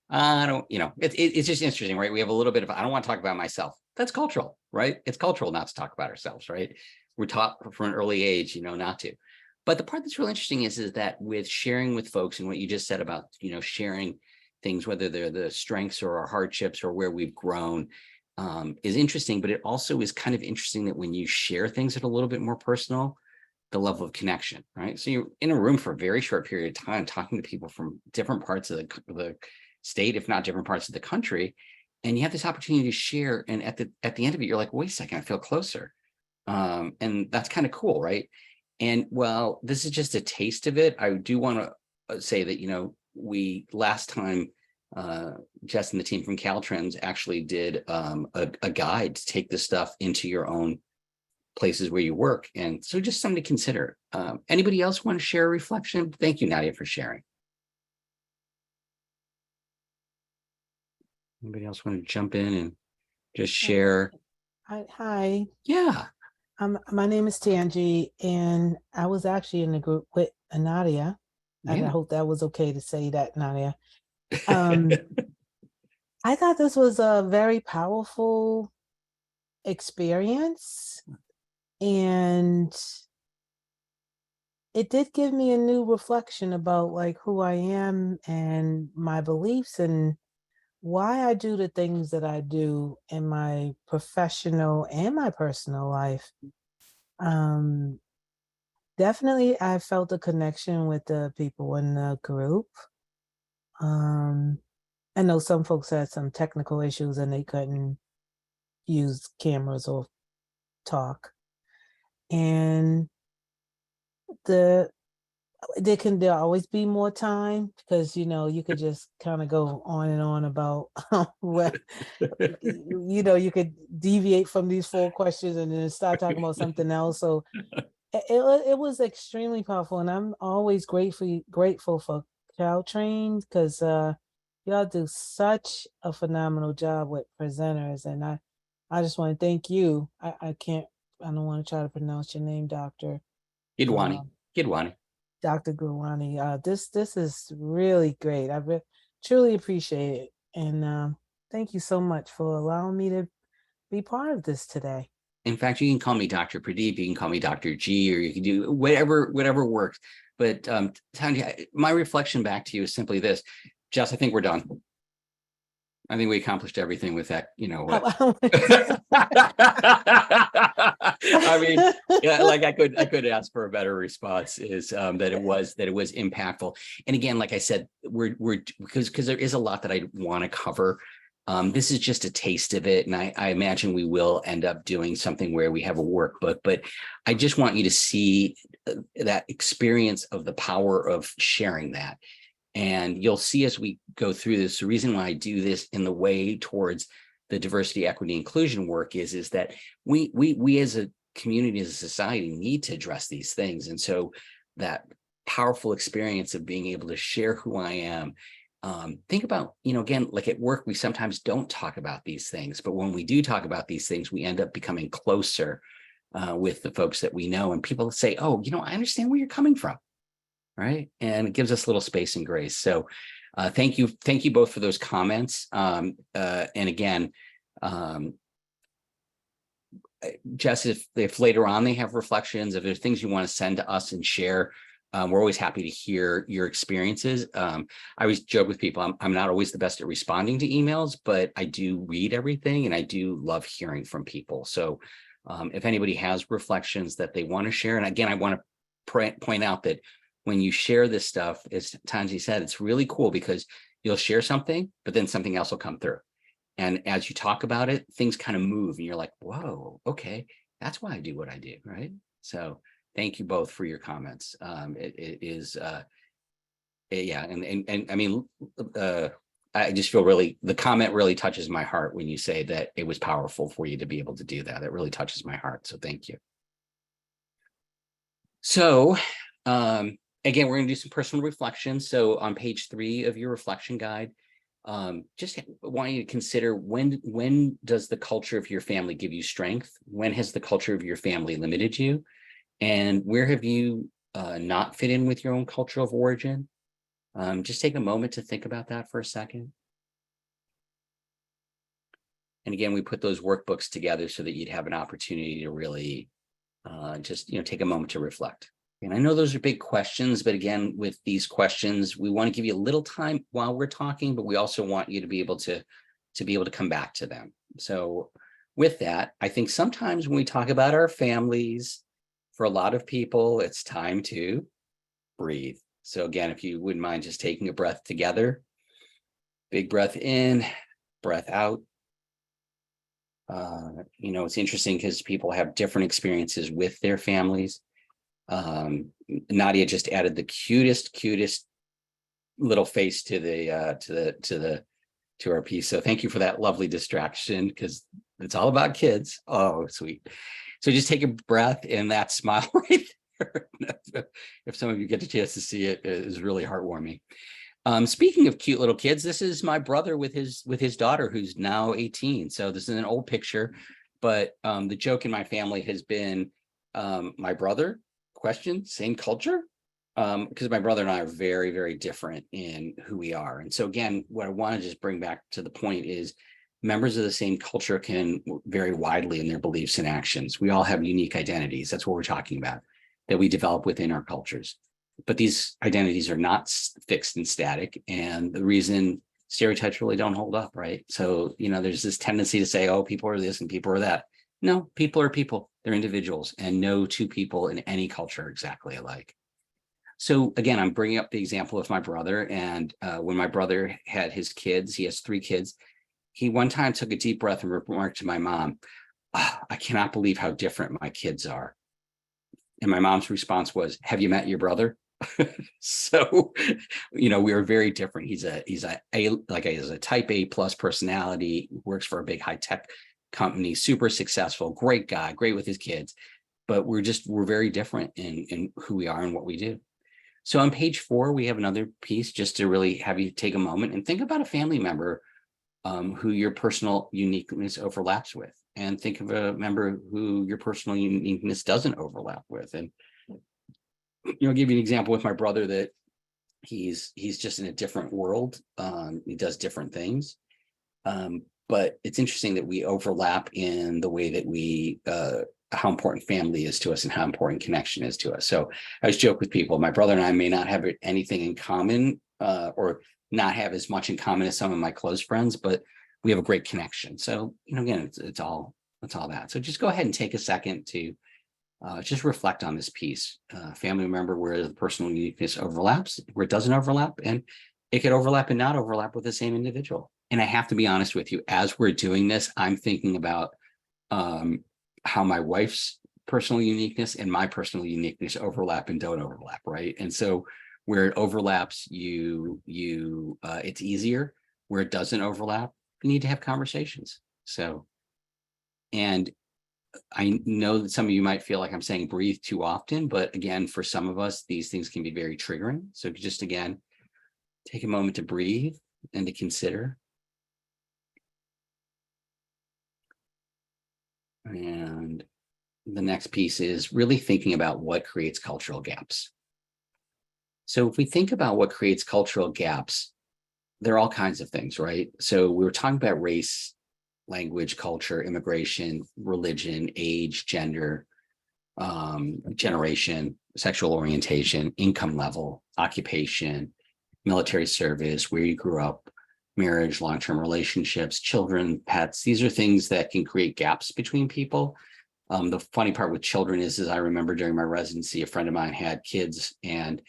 I don't, it's just interesting, right? We have a little bit of, I don't want to talk about myself. That's cultural, right? It's cultural not to talk about ourselves, right? We're taught from an early age, not to. But the part that's really interesting is that with sharing with folks, and what you just said about, sharing things, whether they're the strengths or our hardships or where we've grown, is interesting. But it also is kind of interesting that when you share things that are a little bit more personal, the level of connection, right? So you're in a room for a very short period of time talking to people from different parts of the state, if not different parts of the country, and you have this opportunity to share. And at the end of it, you're like, wait a second, I feel closer, and that's kind of cool, right? And well, this is just a taste of it. I do want to say that we last time. Jess and the team from Caltrans actually did a guide to take this stuff into your own places where you work. And so just something to consider. Anybody else want to share a reflection? Thank you, Nadia, for sharing. Anybody else want to jump in and just share? Hi. Yeah. My name is Tangi, and I was actually in the group with Nadia. And I Yeah. hope that was okay to say that, Nadia. I thought this was a very powerful experience, and it did give me a new reflection about like who I am and my beliefs and why I do the things that I do in my professional and my personal life. Definitely, I felt a connection with the people in the group. Um, I know some folks had some technical issues and they couldn't use cameras or talk. And the there'll always be more time because you could just kind of go on and on about what you could deviate from these 4 questions and then start talking about something else. So it was extremely powerful, and I'm always grateful for Caltrain because y'all do such a phenomenal job with presenters, and I just want to thank you. I don't want to try to pronounce your name, Doctor. Kidwani. Um, Kidwani. Dr. Gurwani. This is really great. Truly appreciate it. And thank you so much for allowing me to be part of this today. In fact, you can call me Dr. Pradeep, you can call me Dr. G, or you can do whatever works. But Tanya, my reflection back to you is simply this. Jess, I think we're done. I think we accomplished everything with that, you know what. I mean, yeah, like I could ask for a better response, is that it was impactful. And again, like I said, we're because there is a lot that I want to cover. This is just a taste of it. And I imagine we will end up doing something where we have a workbook, but I just want you to see that experience of the power of sharing that. And you'll see as we go through this, the reason why I do this in the way towards the diversity, equity, inclusion work is that we as a community, as a society, need to address these things. And so that powerful experience of being able to share who I am, think about, you know, again, like at work, we sometimes don't talk about these things, but when we do talk about these things, we end up becoming closer with the folks that we know. And people say, oh, you know, I understand where you're coming from. Right. And it gives us a little space and grace. So thank you both for those comments. And again, Jess, if later on they have reflections, if there's things you want to send to us and share, we're always happy to hear your experiences. I always joke with people, I'm not always the best at responding to emails, but I do read everything and I do love hearing from people. So if anybody has reflections that they want to share, and again, I want to point out that when you share this stuff, as Tanji said, it's really cool because you'll share something, but then something else will come through. And as you talk about it, things kind of move and you're like, whoa, okay, that's why I do what I do, right? So thank you both for your comments. It is, yeah, and I mean, I just feel really, the comment really touches my heart when you say that it was powerful for you to be able to do that. It really touches my heart. So thank you. So, again, we're going to do some personal reflections. So on page 3 of your reflection guide, just want you to consider when does the culture of your family give you strength? When has the culture of your family limited you? And where have you not fit in with your own culture of origin? Just take a moment to think about that for a second. And again, we put those workbooks together so that you'd have an opportunity to really just, you know, take a moment to reflect. And I know those are big questions, but again, with these questions, we want to give you a little time while we're talking, but we also want you to be able to come back to them. So with that, I think sometimes when we talk about our families, for a lot of people, it's time to breathe. So again, if you wouldn't mind just taking a breath together, big breath in, breath out. You know, it's interesting because people have different experiences with their families. Nadia just added the cutest little face to our piece. So thank you for that lovely distraction, because it's all about kids. Oh, sweet. So just take a breath, and that smile right there. If some of you get a chance to see it, it is really heartwarming. Speaking of cute little kids, this is my brother with his daughter, who's now 18. So this is an old picture, but the joke in my family has been my brother question, same culture, because my brother and I are very, very different in who we are. And so again, what I want to just bring back to the point is members of the same culture can vary widely in their beliefs and actions. We all have unique identities. That's what we're talking about, that we develop within our cultures. But these identities are not fixed and static. And the reason stereotypes really don't hold up, right? So, you know, there's this tendency to say, oh, people are this and people are that. No, people are people. They're individuals, and no two people in any culture are exactly alike. So again, I'm bringing up the example of my brother. And when my brother had his kids, he has 3 kids. He one time took a deep breath and remarked to my mom, I cannot believe how different my kids are. And my mom's response was, have you met your brother? So, you know, we are very different. He's a type A plus personality, works for a big high tech company, super successful, great guy, great with his kids, but we're very different in who we are and what we do. So on page 4, we have another piece just to really have you take a moment and think about a family member who your personal uniqueness overlaps with, and think of a member who your personal uniqueness doesn't overlap with. And I'll give you an example with my brother that he's just in a different world. He does different things. But it's interesting that we overlap in the way that we, how important family is to us and how important connection is to us. So I always joke with people, my brother and I may not have anything in common, or not have as much in common as some of my close friends, but we have a great connection. So, again, it's all that. So just go ahead and take a second to just reflect on this piece. Family member where the personal uniqueness overlaps, where it doesn't overlap, and it could overlap and not overlap with the same individual. And I have to be honest with you, as we're doing this, I'm thinking about how my wife's personal uniqueness and my personal uniqueness overlap and don't overlap, right? And so where it overlaps, it's easier. Where it doesn't overlap, you need to have conversations. So, and I know that some of you might feel like I'm saying breathe too often, but again, for some of us, these things can be very triggering. So just again, take a moment to breathe and to consider. And the next piece is really thinking about what creates cultural gaps. So if we think about what creates cultural gaps, there are all kinds of things, right? So we were talking about race, language, culture, immigration, religion, age, gender, generation, sexual orientation, income level, occupation, military service, where you grew up, marriage, long-term relationships, children, pets. These are things that can create gaps between people. The funny part with children is I remember during my residency, a friend of mine had kids and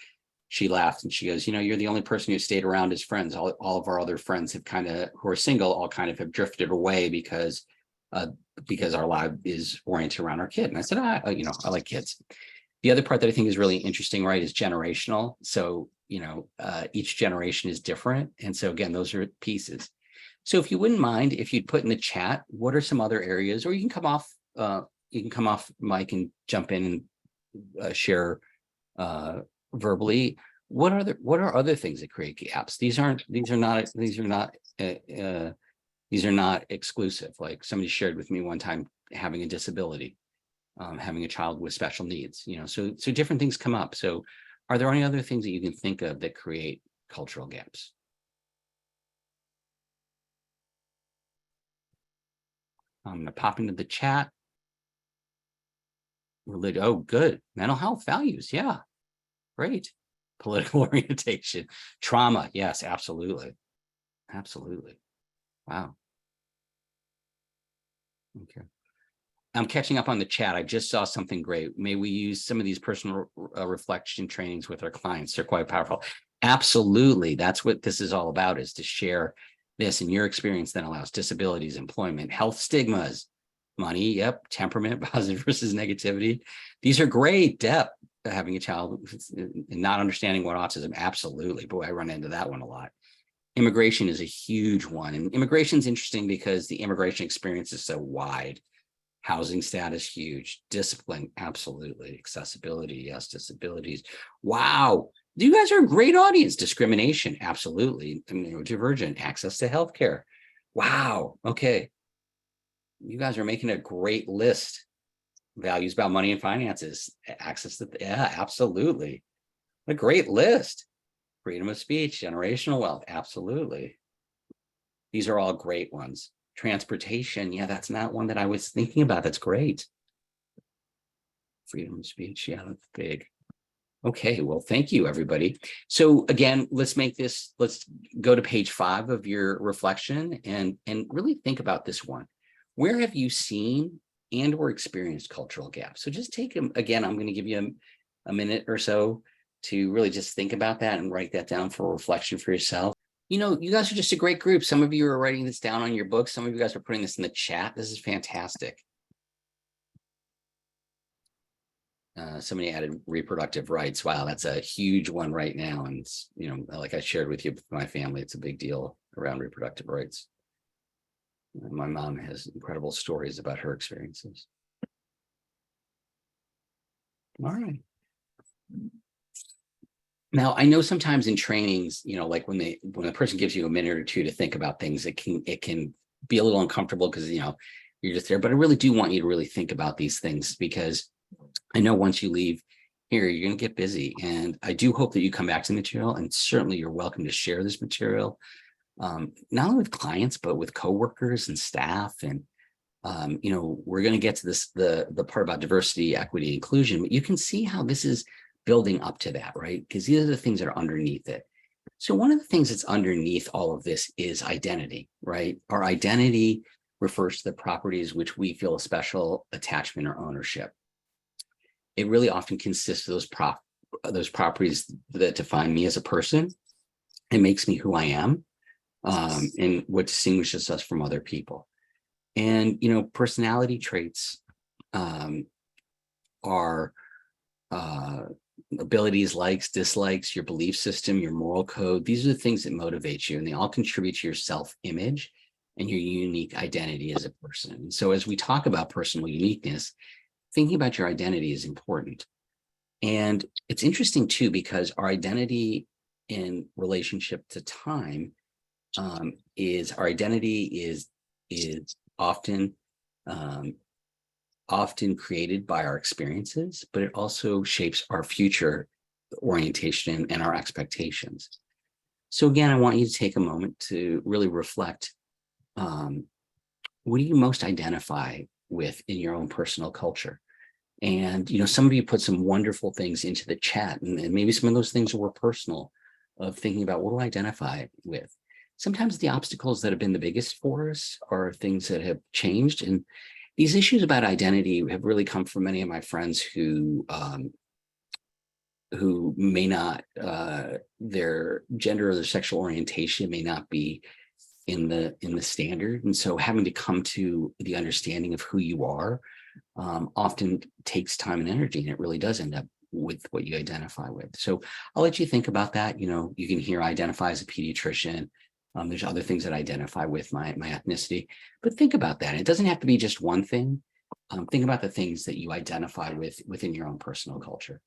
she laughed and she goes, you're the only person who stayed around as friends. All of our other friends have who are single, all kind of have drifted away because our life is oriented around our kid. And I said, I like kids. The other part that I think is really interesting, right, is generational. So, each generation is different. And so again, those are pieces. So if you wouldn't mind, if you'd put in the chat, what are some other areas, or you can come off mic and jump in and share verbally. What are other things that create gaps? These are not exclusive. Like somebody shared with me one time, having a disability, having a child with special needs, so different things come up. So are there any other things that you can think of that create cultural gaps? I'm going to pop into the chat. Oh, good. Mental health, values. Yeah. Great. Political orientation, trauma. Yes, absolutely. Absolutely. Wow. Okay. I'm catching up on the chat. I just saw something great. May we use some of these personal reflection trainings with our clients? They're quite powerful. Absolutely. That's what this is all about, is to share this, and your experience then allows disabilities, employment, health stigmas, money. Yep. Temperament, positive versus negativity. These are great. Depth, having a child and not understanding what autism. Absolutely. Boy, I run into that one a lot. Immigration is a huge one. And immigration is interesting because the immigration experience is so wide. Housing status, huge. Discipline, absolutely. Accessibility, yes. Disabilities. Wow. You guys are a great audience. Discrimination, absolutely. Neurodivergent, access to healthcare. Wow. Okay. You guys are making a great list. Values about money and finances. Access to, yeah, absolutely. A great list. Freedom of speech, generational wealth, absolutely. These are all great ones. Transportation, yeah, that's not one that I was thinking about. That's great. Freedom of speech, yeah, that's big. Okay, well, thank you, everybody. So again, let's go to page 5 of your reflection and really think about this one. Where have you seen and or experienced cultural gaps? So just take them, again, I'm going to give you a minute or so to really just think about that and write that down for reflection for yourself. You guys are just a great group. Some of you are writing this down on your books. Some of you guys are putting this in the chat. This is fantastic. Somebody added reproductive rights. Wow, that's a huge one right now. And it's, like I shared with you, with my family, it's a big deal around reproductive rights. My mom has incredible stories about her experiences. All right. Now, I know sometimes in trainings, like when a person gives you a minute or two to think about things, it can be a little uncomfortable because, you're just there. But I really do want you to really think about these things, because I know once you leave here, you're going to get busy. And I do hope that you come back to the material, and certainly you're welcome to share this material, not only with clients, but with coworkers and staff. And, we're going to get to this, the part about diversity, equity, inclusion, but you can see how this is building up to that, right? Because these are the things that are underneath it. So one of the things that's underneath all of this is identity, right? Our identity refers to the properties which we feel a special attachment or ownership. It really often consists of those properties that define me as a person. It makes me who I am, and what distinguishes us from other people. And, personality traits are abilities, likes, dislikes, your belief system, your moral code. These are the things that motivate you, and they all contribute to your self-image and your unique identity as a person. And so as we talk about personal uniqueness, thinking about your identity is important. And it's interesting too, because our identity in relationship to time is often created by our experiences, but it also shapes our future orientation and our expectations. So again, I want you to take a moment to really reflect. What do you most identify with in your own personal culture? And, some of you put some wonderful things into the chat, and maybe some of those things were personal, of thinking about what do I identify with. Sometimes the obstacles that have been the biggest for us are things that have changed. And these issues about identity have really come from many of my friends who may not, their gender or their sexual orientation may not be in the standard. And so having to come to the understanding of who you are often takes time and energy, and it really does end up with what you identify with. So I'll let you think about that. You can hear I identify as a pediatrician. There's other things that I identify with my ethnicity, but think about that. It doesn't have to be just one thing. Think about the things that you identify with within your own personal culture.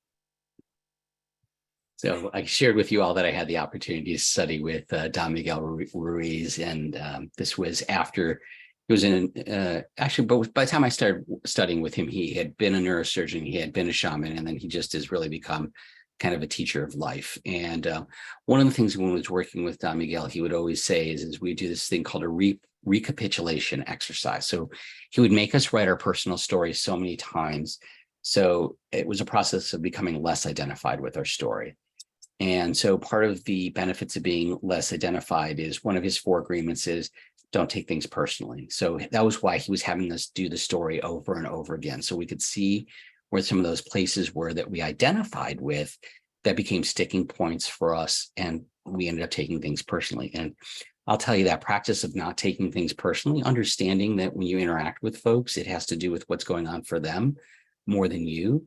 So I shared with you all that I had the opportunity to study with Don Miguel Ruiz, and this was after he was but by the time I started studying with him, he had been a neurosurgeon, he had been a shaman, and then he just has really become kind of a teacher of life. And one of the things when I was working with Don Miguel, he would always say is we do this thing called a recapitulation exercise. So he would make us write our personal stories so many times. So it was a process of becoming less identified with our story. And so part of the benefits of being less identified is one of his 4 agreements is don't take things personally. So that was why he was having us do the story over and over again. So we could see where some of those places were that we identified with that became sticking points for us. And we ended up taking things personally. And I'll tell you that practice of not taking things personally, understanding that when you interact with folks, it has to do with what's going on for them more than you,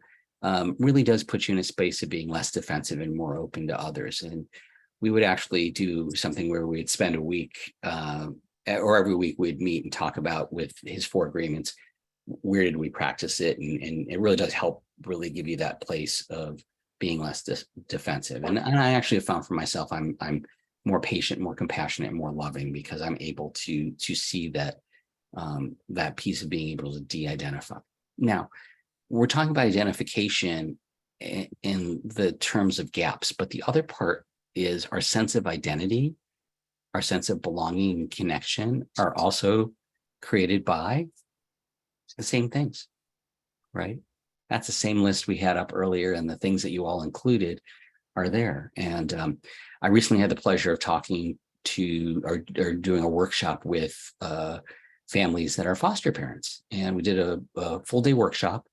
really does put you in a space of being less defensive and more open to others. And we would actually do something where we'd spend a week or every week we'd meet and talk about with his 4 agreements, where did we practice it? And it really does help really give you that place of being less defensive. And I actually have found for myself, I'm more patient, more compassionate, more loving, because I'm able to see that that piece of being able to de-identify. Now, we're talking about identification in the terms of gaps, but the other part is our sense of identity, our sense of belonging and connection are also created by the same things, right? That's the same list we had up earlier, and the things that you all included are there. And I recently had the pleasure of talking to or doing a workshop with families that are foster parents, and we did a full day workshop.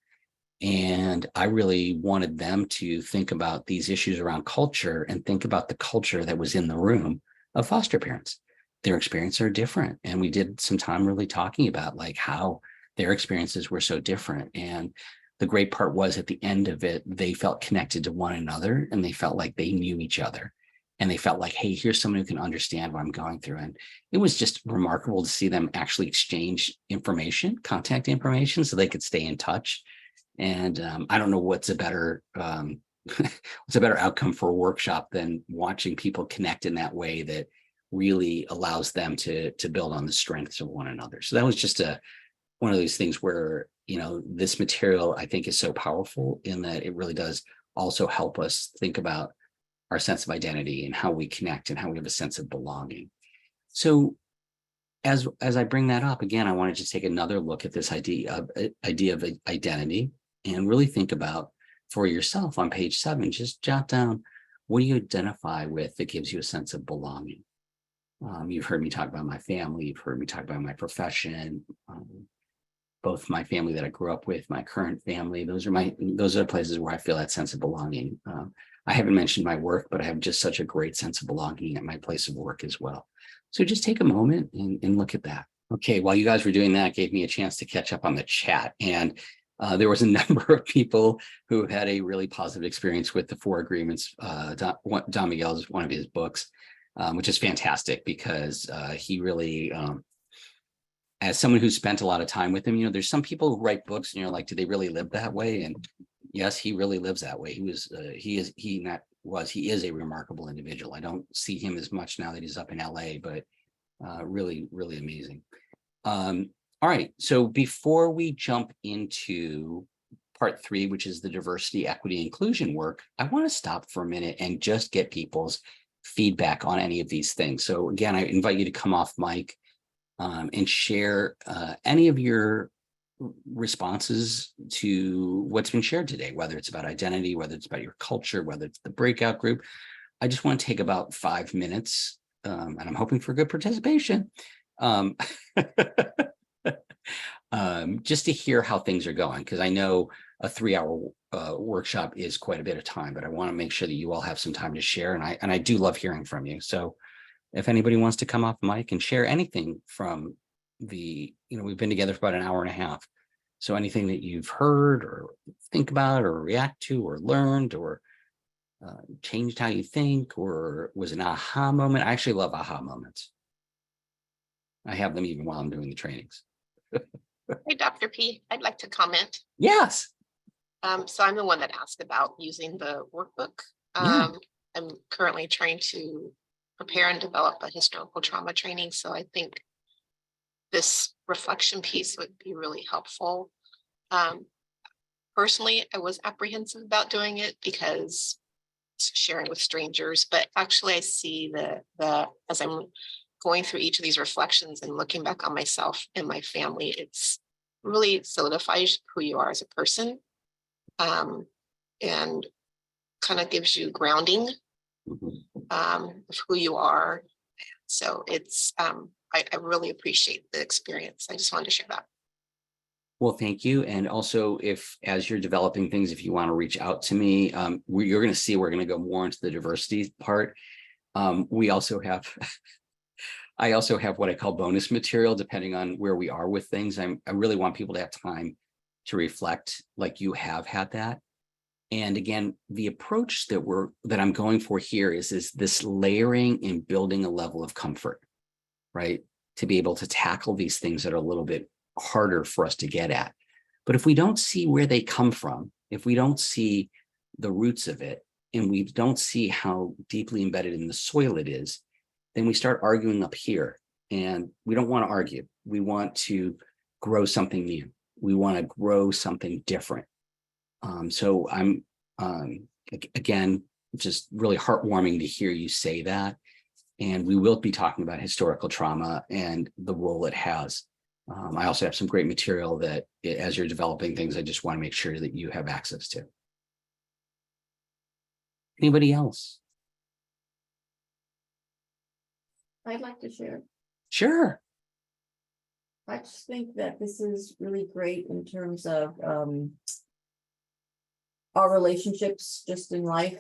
And I really wanted them to think about these issues around culture and think about the culture that was in the room of foster parents. Their experiences are different. And we did some time really talking about like how their experiences were so different. And the great part was at the end of it, they felt connected to one another, and they felt like they knew each other. And they felt like, hey, here's someone who can understand what I'm going through. And it was just remarkable to see them actually exchange information, contact information, so they could stay in touch. And I don't know what's a better outcome for a workshop than watching people connect in that way that really allows them to build on the strengths of one another. So that was just one of these things where, this material I think is so powerful in that it really does also help us think about our sense of identity and how we connect and how we have a sense of belonging. So as I bring that up again, I want to just take another look at this idea of identity and really think about for yourself on page 7, just jot down, what do you identify with that gives you a sense of belonging? You've heard me talk about my family, you've heard me talk about my profession, both my family that I grew up with, my current family. Those are places where I feel that sense of belonging. I haven't mentioned my work, but I have just such a great sense of belonging at my place of work as well. So just take a moment and look at that. Okay, while you guys were doing that, it gave me a chance to catch up on the chat. And there was a number of people who had a really positive experience with the 4 agreements. Don Miguel is one of his books, which is fantastic because he really, as someone who spent a lot of time with him, you know, there's some people who write books and you're like, do they really live that way? And yes, he really lives that way. He is a remarkable individual. I don't see him as much now that he's up in LA, but really, really amazing. All right, so before we jump into part 3, which is the diversity, equity, inclusion work, I want to stop for a minute and just get people's feedback on any of these things. So again, I invite you to come off mic and share any of your responses to what's been shared today, whether it's about identity, whether it's about your culture, whether it's the breakout group. I just want to take about 5 minutes, and I'm hoping for good participation, just to hear how things are going, because I know a 3-hour workshop is quite a bit of time, but I want to make sure that you all have some time to share, and I do love hearing from you. So if anybody wants to come off mic and share anything from we've been together for about an hour and a half. So anything that you've heard or think about or react to or learned or changed how you think or was an aha moment. I actually love aha moments. I have them even while I'm doing the trainings. Hey, Dr. P, I'd like to comment. Yes. So I'm the one that asked about using the workbook. Yeah. I'm currently trying to prepare and develop a historical trauma training. So I think this reflection piece would be really helpful. Personally, I was apprehensive about doing it because sharing with strangers, but actually I see the as I'm going through each of these reflections and looking back on myself and my family, it's really solidifies who you are as a person, and kind of gives you grounding of who you are. So it's I really appreciate the experience. I just wanted to share that. Well, thank you. And also, if as you're developing things, if you want to reach out to me, you're going to see we're going to go more into the diversity part. We also have, I also have what I call bonus material, depending on where we are with things. I really want people to have time to reflect, like you have had that. And again, the approach that I'm going for here is this layering and building a level of comfort, right? To be able to tackle these things that are a little bit harder for us to get at. But if we don't see where they come from, if we don't see the roots of it, and we don't see how deeply embedded in the soil it is, then we start arguing up here. And we don't want to argue. We want to grow something new. We want to grow something different. So I'm, again, just really heartwarming to hear you say that. And we will be talking about historical trauma and the role it has. I also have some great material that as you're developing things, I just want to make sure that you have access to. Anybody else? I'd like to share. Sure. I just think that this is really great in terms of our relationships just in life.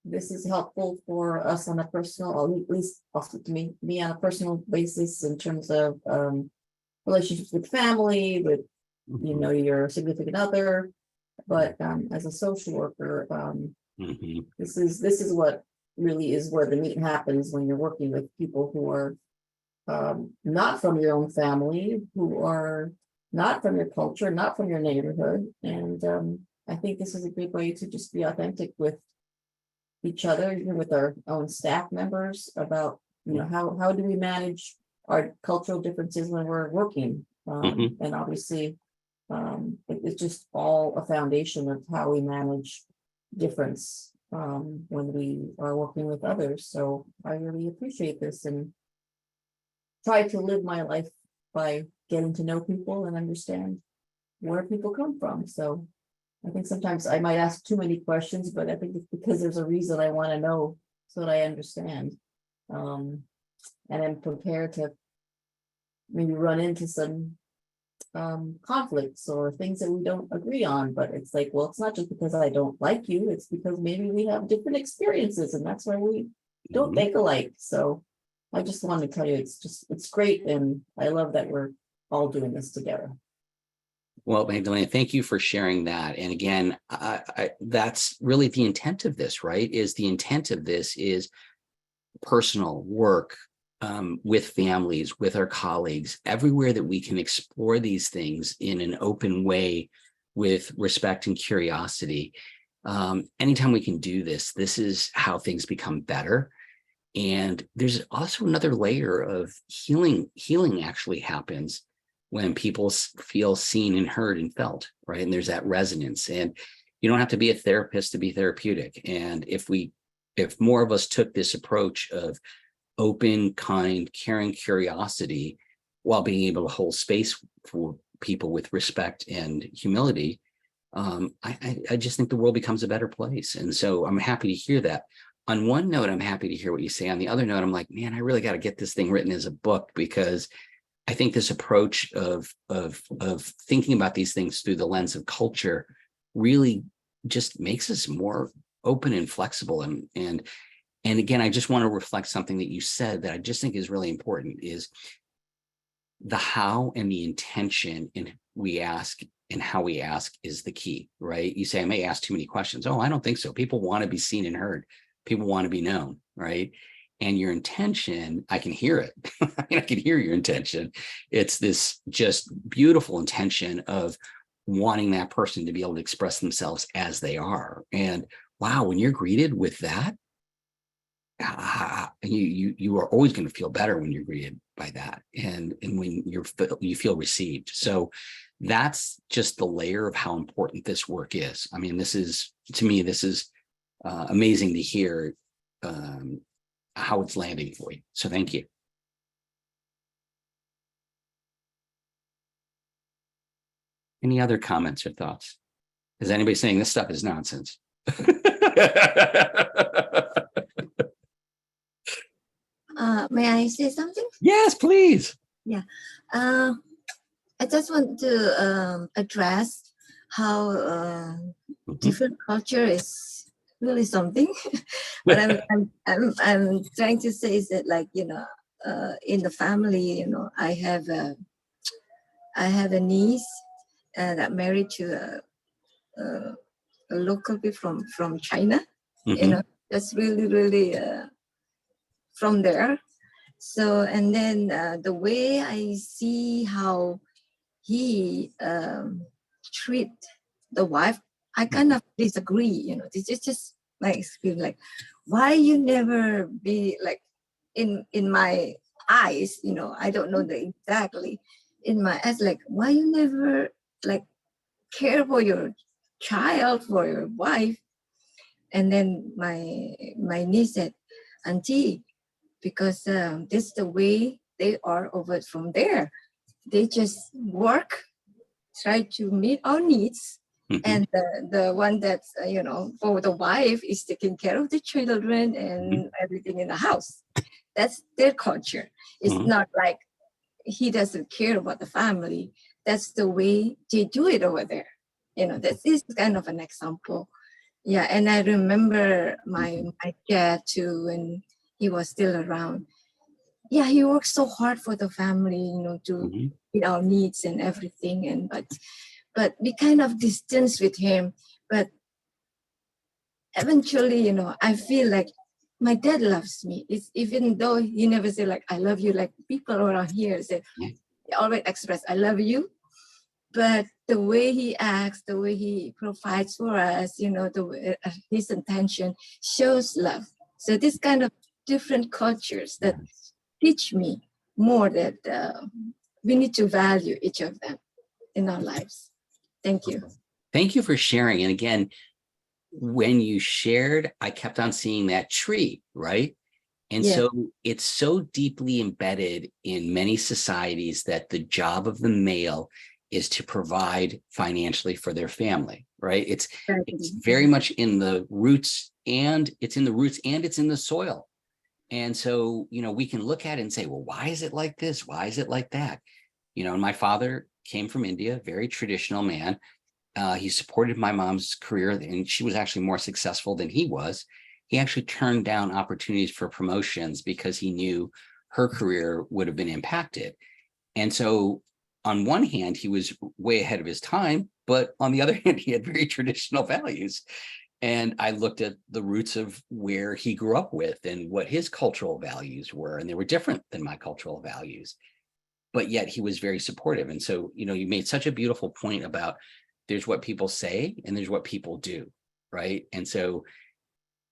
This is helpful for us on a personal, or at least also to me on a personal basis in terms of relationships with family, with your significant other. But as a social worker, this is what really is where the meat happens when you're working with people who are not from your own family, who are not from your culture, not from your neighborhood. And I think this is a good way to just be authentic with each other, even with our own staff members, about how do we manage our cultural differences when we're working. And obviously it's just all a foundation of how we manage difference when we are working with others. So I really appreciate this and try to live my life by getting to know people and understand where people come from. So I think sometimes I might ask too many questions, but I think it's because there's a reason I want to know so that I understand. And I'm prepared to maybe run into some conflicts or things that we don't agree on, but it's like, well, it's not just because I don't like you, it's because maybe we have different experiences and that's why we don't Mhm. think alike. So I just wanted to tell you, it's great, and I love that we're all doing this together. Well, Magdalena, thank you for sharing that. And again, that's really the intent of this, right? The intent of this is personal work, with families, with our colleagues, everywhere that we can explore these things in an open way with respect and curiosity. Anytime we can do this, this is how things become better. And there's also another layer of healing. Healing actually happens when people feel seen and heard and felt, right? And there's that resonance. And you don't have to be a therapist to be therapeutic. And if more of us took this approach of open, kind, caring curiosity while being able to hold space for people with respect and humility, I just think the world becomes a better place. And so I'm happy to hear that. On one note, I'm happy to hear what you say. On the other note, I'm like, man, I really got to get this thing written as a book, because I think this approach of thinking about these things through the lens of culture really just makes us more open and flexible. And again, I just want to reflect something that you said that I just think is really important, is the how and the intention in we ask and how we ask is the key, right? You say, I may ask too many questions. Oh, I don't think so. People want to be seen and heard. People want to be known, right? And your intention, I can hear it. I can hear your intention. It's this just beautiful intention of wanting that person to be able to express themselves as they are. And wow, when you're greeted with that, you are always going to feel better when you're greeted by that, and when you feel received. So that's just the layer of how important this work is. I mean, this is, to me, this is amazing to hear how it's landing for you. So thank you. Any other comments or thoughts? Is anybody saying this stuff is nonsense? May I say something? Yes, please. I just want to address how different culture is really something. But I'm trying to say is that, like, in the family, I have a niece that married to a local people from China. Mhm. That's really from there. So, and then the way I see how he treat the wife, I kind of disagree. This is just my experience. Like, why you never be like in my eyes? I don't know the exactly in my eyes. Like, why you never like care for your child, for your wife? And then my niece said, Auntie, because this is the way they are over from there. They just work, try to meet our needs. Mhm. And the one that's, for the wife is taking care of the children and everything in the house. That's their culture. It's Mhm. not like he doesn't care about the family. That's the way they do it over there. This is kind of an example. Yeah, and I remember my dad too, when he was still around. Yeah, he works so hard for the family, to Mhm. meet our needs and everything. And but we kind of distance with him. But eventually, I feel like my dad loves me. It's even though he never say like I love you, like people around here say, they always express I love you. But the way he acts, the way he provides for us, the way, his intention shows love. So this kind of different cultures that teach me more that we need to value each of them in our lives. Thank you. Thank you for sharing. And again, when you shared, I kept on seeing that tree, right? And Yeah. so it's so deeply embedded in many societies that the job of the male is to provide financially for their family, right? It's very much in the roots, and it's in the roots, and it's in the soil. And so, we can look at it and say, well, why is it like this? Why is it like that? And my father came from India, very traditional man. He supported my mom's career, and she was actually more successful than he was. He actually turned down opportunities for promotions because he knew her career would have been impacted. And so on one hand, he was way ahead of his time, but on the other hand, he had very traditional values. And I looked at the roots of where he grew up with and what his cultural values were, and they were different than my cultural values, but yet he was very supportive. And so, you made such a beautiful point about there's what people say and there's what people do, right? And so,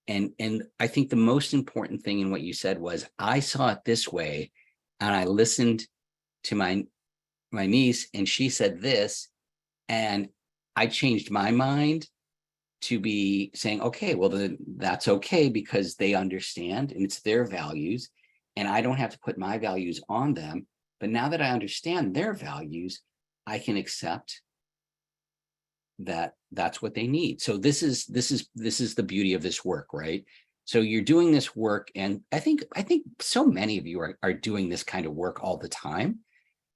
and I think the most important thing in what you said was, I saw it this way, and I listened to my niece, and she said this, and I changed my mind to be saying, okay, well, then that's okay, because they understand and it's their values, and I don't have to put my values on them. But now that I understand their values, I can accept that that's what they need. So this is the beauty of this work, right? So you're doing this work, and I think so many of you are doing this kind of work all the time.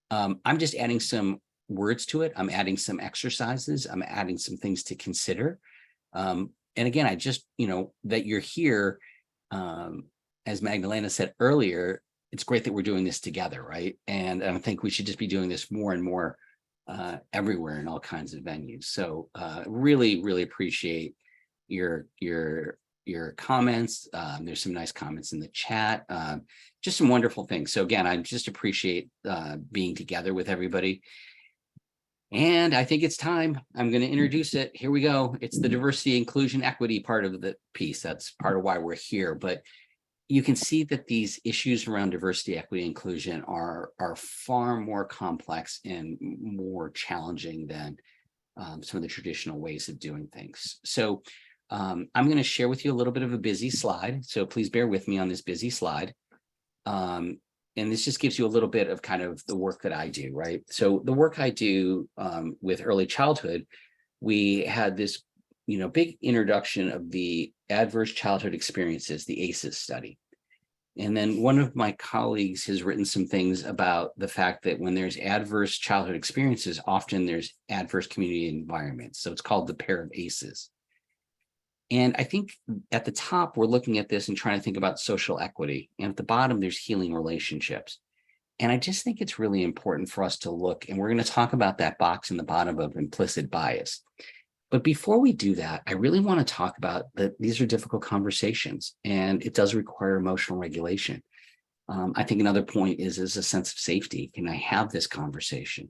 I'm just adding some words to it. I'm adding some exercises. I'm adding some things to consider. And again, I just, that you're here, as Magdalena said earlier, it's great that we're doing this together, right? And I think we should just be doing this more and more everywhere in all kinds of venues. So really, really appreciate your comments. There's some nice comments in the chat. Just some wonderful things. So again, I just appreciate being together with everybody. And I think it's time. I'm going to introduce it. Here we go. It's the diversity, inclusion, equity part of the piece. That's part of why we're here. But you can see that these issues around diversity, equity, inclusion are far more complex and more challenging than some of the traditional ways of doing things. So I'm going to share with you a little bit of a busy slide. So please bear with me on this busy slide. And this just gives you a little bit of kind of the work that I do, right? So the work I do with early childhood, we had this, big introduction of the adverse childhood experiences, the ACEs study. And then one of my colleagues has written some things about the fact that when there's adverse childhood experiences, often there's adverse community environments. So it's called the pair of ACEs. And I think at the top, we're looking at this and trying to think about social equity. And at the bottom, there's healing relationships. And I just think it's really important for us to look, and we're going to talk about that box in the bottom of implicit bias. But before we do that, I really want to talk about that these are difficult conversations, and it does require emotional regulation. I think another point is a sense of safety. Can I have this conversation?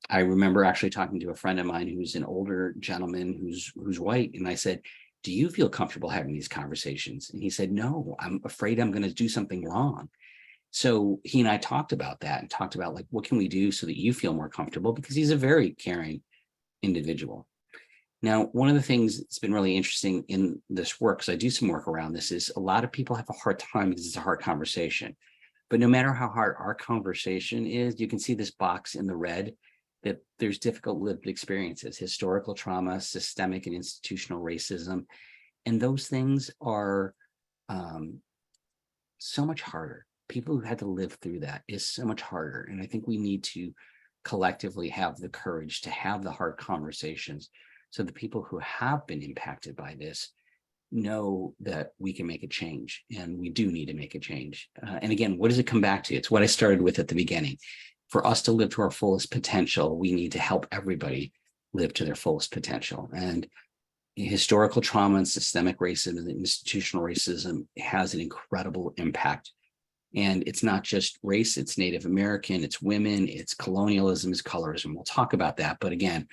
I remember actually talking to a friend of mine who's an older gentleman who's white. And I said, do you feel comfortable having these conversations? And he said, no, I'm afraid I'm going to do something wrong. So he and I talked about that and talked about, like, what can we do so that you feel more comfortable? Because he's a very caring individual. Now, one of the things that's been really interesting in this work, because I do some work around this, is a lot of people have a hard time because it's a hard conversation. But no matter how hard our conversation is, you can see this box in the red that there's difficult lived experiences, historical trauma, systemic and institutional racism. And those things are so much harder. People who had to live through that is so much harder. And I think we need to collectively have the courage to have the hard conversations so the people who have been impacted by this know that we can make a change, and we do need to make a change. And again, what does it come back to? It's what I started with at the beginning. For us to live to our fullest potential, we need to help everybody live to their fullest potential. And historical trauma and systemic racism and institutional racism has an incredible impact. And it's not just race, it's Native American, it's women, it's colonialism, it's colorism. We'll talk about that. But again,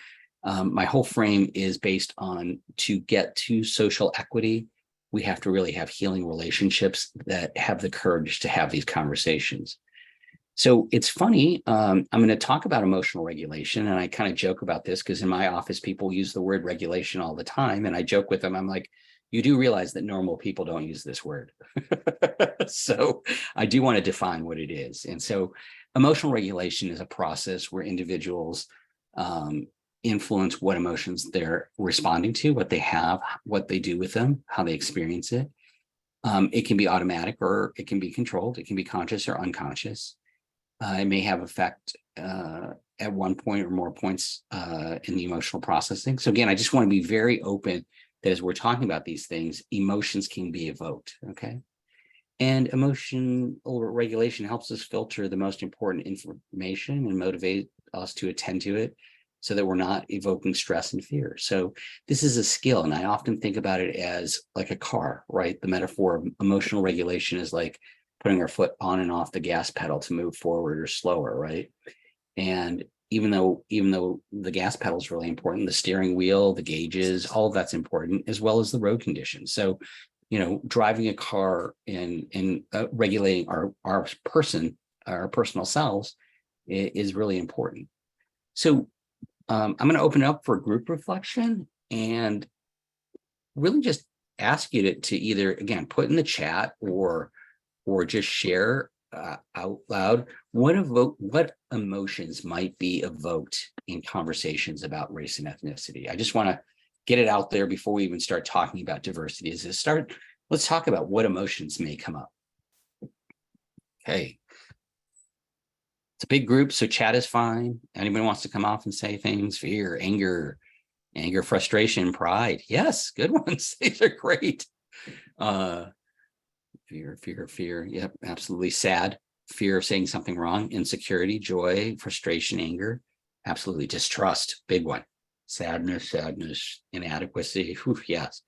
my whole frame is based on, to get to social equity, we have to really have healing relationships that have the courage to have these conversations. So it's funny. I'm going to talk about emotional regulation, and I kind of joke about this because in my office, people use the word regulation all the time. And I joke with them. I'm like, you do realize that normal people don't use this word. So I do want to define what it is. And so emotional regulation is a process where individuals influence what emotions they're responding to, what they have, what they do with them, how they experience it. It can be automatic or it can be controlled. It can be conscious or unconscious. It may have effect at one point or more points in the emotional processing. So again, I just want to be very open that as we're talking about these things, emotions can be evoked, okay? And emotional regulation helps us filter the most important information and motivate us to attend to it so that we're not evoking stress and fear. So this is a skill, and I often think about it as like a car, right? The metaphor of emotional regulation is like putting our foot on and off the gas pedal to move forward or slower, right? And even though the gas pedal is really important, the steering wheel, the gauges, all of that's important, as well as the road conditions. So, you know, driving a car and regulating our personal selves is really important. So I'm going to open it up for group reflection and really just ask you to either, again, put in the chat or just share out loud what emotions might be evoked in conversations about race and ethnicity. I just want to get it out there before we even start talking about diversity. Let's talk about what emotions may come up. Okay. It's a big group, so chat is fine. Anybody wants to come off and say things? Fear, anger, frustration, pride. Yes, good ones. These are great. Fear. Yep, absolutely. Sad. Fear of saying something wrong. Insecurity, joy, frustration, anger. Absolutely. Distrust. Big one. Sadness, inadequacy. Whew, yes.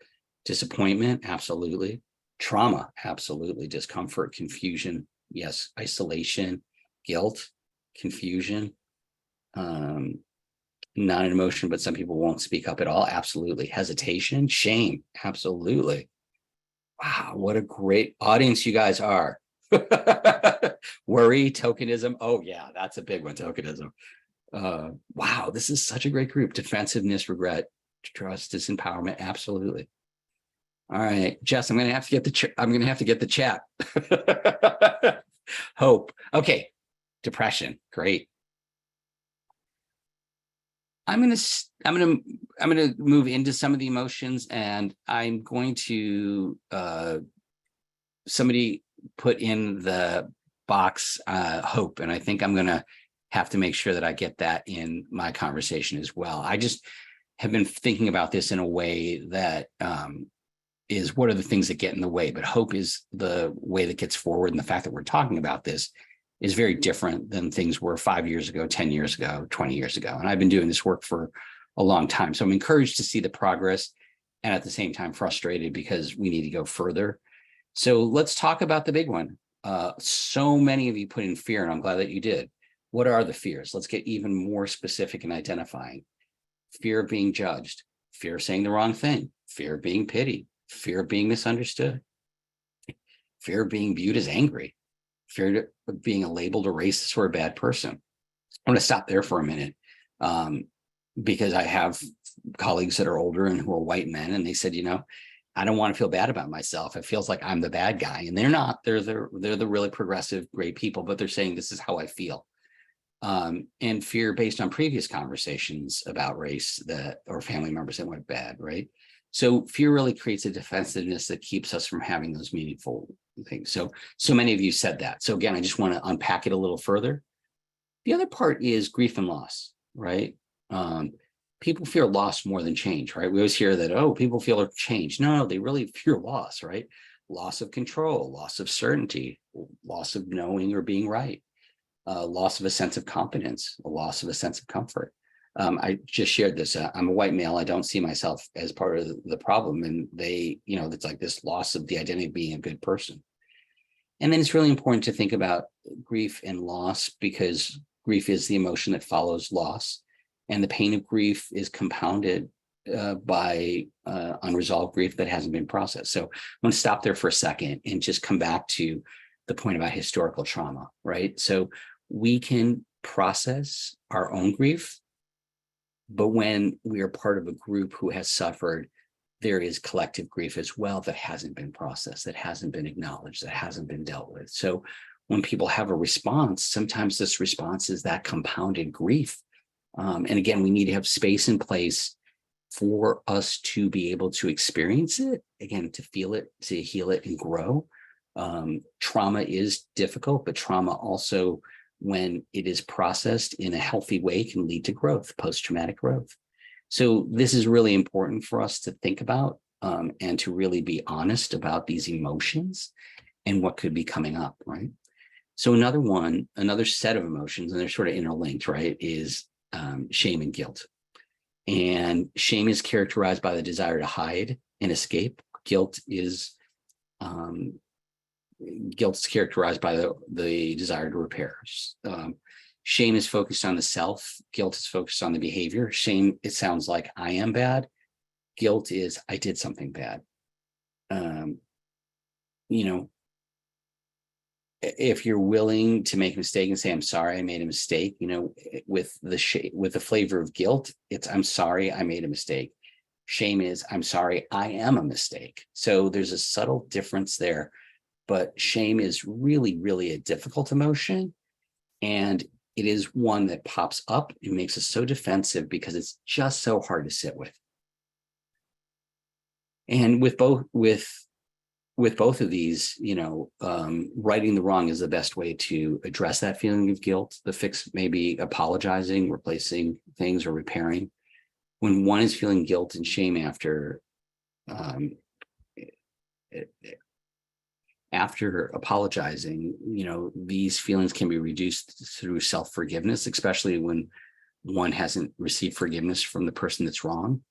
Disappointment. Absolutely. Trauma. Absolutely. Discomfort, confusion. Yes. Isolation, guilt, confusion. Not an emotion, but some people won't speak up at all. Absolutely. Hesitation, shame. Absolutely. Wow, what a great audience you guys are. Worry, tokenism. Oh, yeah, that's a big one, tokenism. Wow, this is such a great group. Defensiveness, regret, trust, disempowerment. Absolutely. All right, Jess, I'm going to have to get the chat. Hope. Okay, depression. Great. I'm going to move into some of the emotions, and I'm going to somebody put in the box hope, and I think I'm going to have to make sure that I get that in my conversation as well. I just have been thinking about this in a way that is what are the things that get in the way, but hope is the way that gets forward, and the fact that we're talking about this is very different than things were 5 years ago, 10 years ago, 20 years ago. And I've been doing this work for a long time. So I'm encouraged to see the progress and at the same time frustrated because we need to go further. So let's talk about the big one. So many of you put in fear, and I'm glad that you did. What are the fears? Let's get even more specific in identifying. Fear of being judged, fear of saying the wrong thing, fear of being pitied, fear of being misunderstood, fear of being viewed as angry, fear of being labeled a racist or a bad person. I'm going to stop there for a minute because I have colleagues that are older and who are white men, and they said, you know, I don't want to feel bad about myself. It feels like I'm the bad guy, and they're not. They're the really progressive, great people, but they're saying this is how I feel. And fear based on previous conversations about race or family members that went bad, right? So fear really creates a defensiveness that keeps us from having those meaningful things. So many of you said that. So again, I just want to unpack it a little further. The other part is grief and loss, right? People fear loss more than change, right? We always hear that, oh, people feel change. No, they really fear loss, right? Loss of control, loss of certainty, loss of knowing or being right, loss of a sense of competence, a loss of a sense of comfort. I just shared this. I'm a white male. I don't see myself as part of the problem. And it's like this loss of the identity of being a good person. And then it's really important to think about grief and loss, because grief is the emotion that follows loss. And the pain of grief is compounded by unresolved grief that hasn't been processed. So I'm going to stop there for a second and just come back to the point about historical trauma, right? So we can process our own grief, but when we are part of a group who has suffered, there is collective grief as well that hasn't been processed, that hasn't been acknowledged, that hasn't been dealt with. So when people have a response, sometimes this response is that compounded grief. And again, we need to have space in place for us to be able to experience it, again, to feel it, to heal it and grow. Trauma is difficult, but trauma also, when it is processed in a healthy way, can lead to growth, post-traumatic growth. So this is really important for us to think about and to really be honest about these emotions and what could be coming up, right? So another set of emotions, and they're sort of interlinked, right, is shame and guilt. And shame is characterized by the desire to hide and escape. Guilt is characterized by the desire to repair. Shame is focused on the self. Guilt is focused on the behavior. Shame, it sounds like I am bad. Guilt is I did something bad. You know, if you're willing to make a mistake and say, I'm sorry, I made a mistake, you know, with the flavor of guilt, it's I'm sorry, I made a mistake. Shame is I'm sorry, I am a mistake. So there's a subtle difference there, but shame is really, really a difficult emotion. And it is one that pops up and makes us so defensive because it's just so hard to sit with. And with both of these, you know, righting the wrong is the best way to address that feeling of guilt. The fix may be apologizing, replacing things, or repairing. When one is feeling guilt and shame after apologizing, you know, these feelings can be reduced through self-forgiveness, especially when one hasn't received forgiveness from the person that's wrong.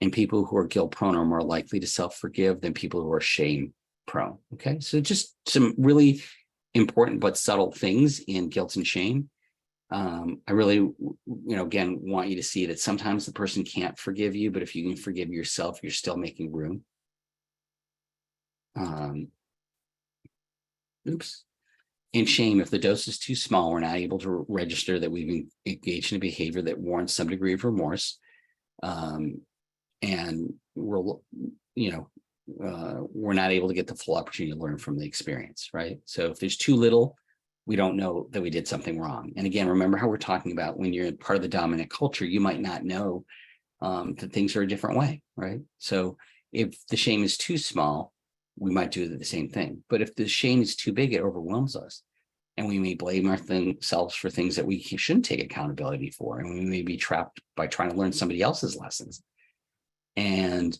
And people who are guilt prone are more likely to self-forgive than people who are shame prone. Okay, so just some really important but subtle things in guilt and shame. I really, you know, again, want you to see that sometimes the person can't forgive you, but if you can forgive yourself, you're still making room. And shame, if the dose is too small, we're not able to register that we've engaged in a behavior that warrants some degree of remorse. And we're, you know, we're not able to get the full opportunity to learn from the experience, right? So if there's too little, we don't know that we did something wrong. And again, remember how we're talking about when you're part of the dominant culture, you might not know that things are a different way, right? So if the shame is too small, we might do the same thing. But if the shame is too big, it overwhelms us. And we may blame ourselves for things that we shouldn't take accountability for. And we may be trapped by trying to learn somebody else's lessons. And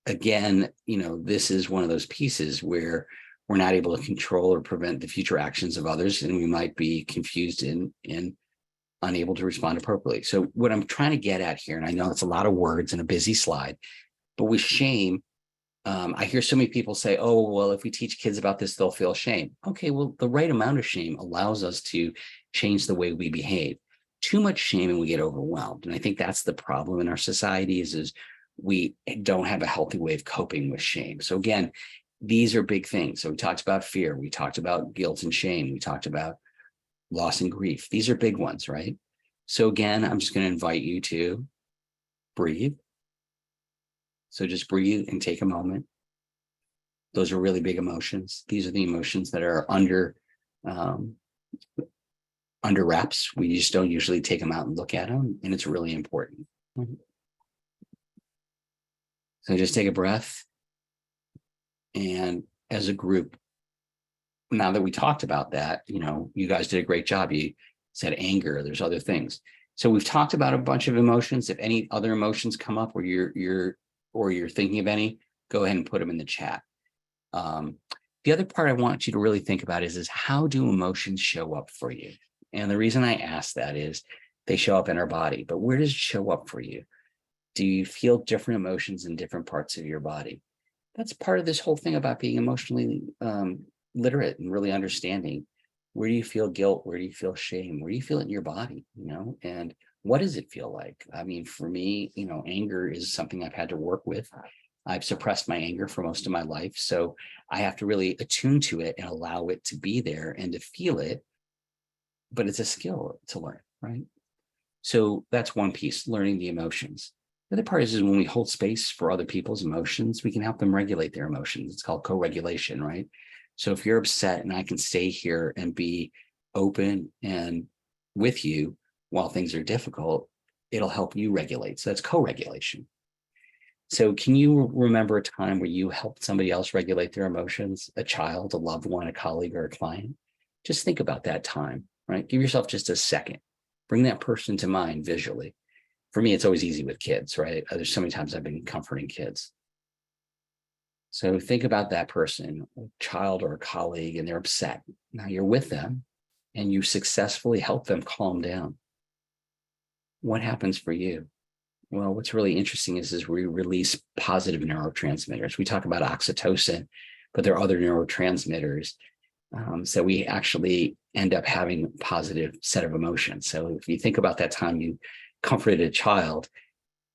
again, you know, this is one of those pieces where we're not able to control or prevent the future actions of others, and we might be confused and unable to respond appropriately. So what I'm trying to get at here, and I know it's a lot of words and a busy slide, but with shame, I hear so many people say, oh, well, if we teach kids about this, they'll feel shame. Okay, well, the right amount of shame allows us to change the way we behave. Too much shame and we get overwhelmed. And I think that's the problem in our society is we don't have a healthy way of coping with shame. So again, these are big things. So we talked about fear. We talked about guilt and shame. We talked about loss and grief. These are big ones, right? So again, I'm just going to invite you to breathe. So just breathe and take a moment. Those are really big emotions. These are the emotions that are under wraps. We just don't usually take them out and look at them, and it's really important. So just take a breath. And as a group, now that we talked about that, you know, you guys did a great job. You said anger, there's other things. So we've talked about a bunch of emotions. If any other emotions come up or you're thinking of any, go ahead and put them in the chat. The other part I want you to really think about is how do emotions show up for you? And the reason I ask that is they show up in our body, but where does it show up for you? Do you feel different emotions in different parts of your body? That's part of this whole thing about being emotionally literate and really understanding. Where do you feel guilt? Where do you feel shame? Where do you feel it in your body? You know, and what does it feel like? I mean, for me, you know, anger is something I've had to work with. I've suppressed my anger for most of my life. So I have to really attune to it and allow it to be there and to feel it but it's a skill to learn, right? So that's one piece, learning the emotions. The other part is when we hold space for other people's emotions, we can help them regulate their emotions. It's called co-regulation, right? So if you're upset and I can stay here and be open and with you while things are difficult, it'll help you regulate. So that's co-regulation. So can you remember a time where you helped somebody else regulate their emotions, a child, a loved one, a colleague, or a client? Just think about that time, right? Give yourself just a second. Bring that person to mind visually. For me, it's always easy with kids, right? There's so many times I've been comforting kids. So think about that person, a child or a colleague, and they're upset. Now you're with them and you successfully help them calm down. What happens for you? Well, what's really interesting is we release positive neurotransmitters. We talk about oxytocin, but there are other neurotransmitters. So we actually end up having a positive set of emotions. So if you think about that time you comforted a child,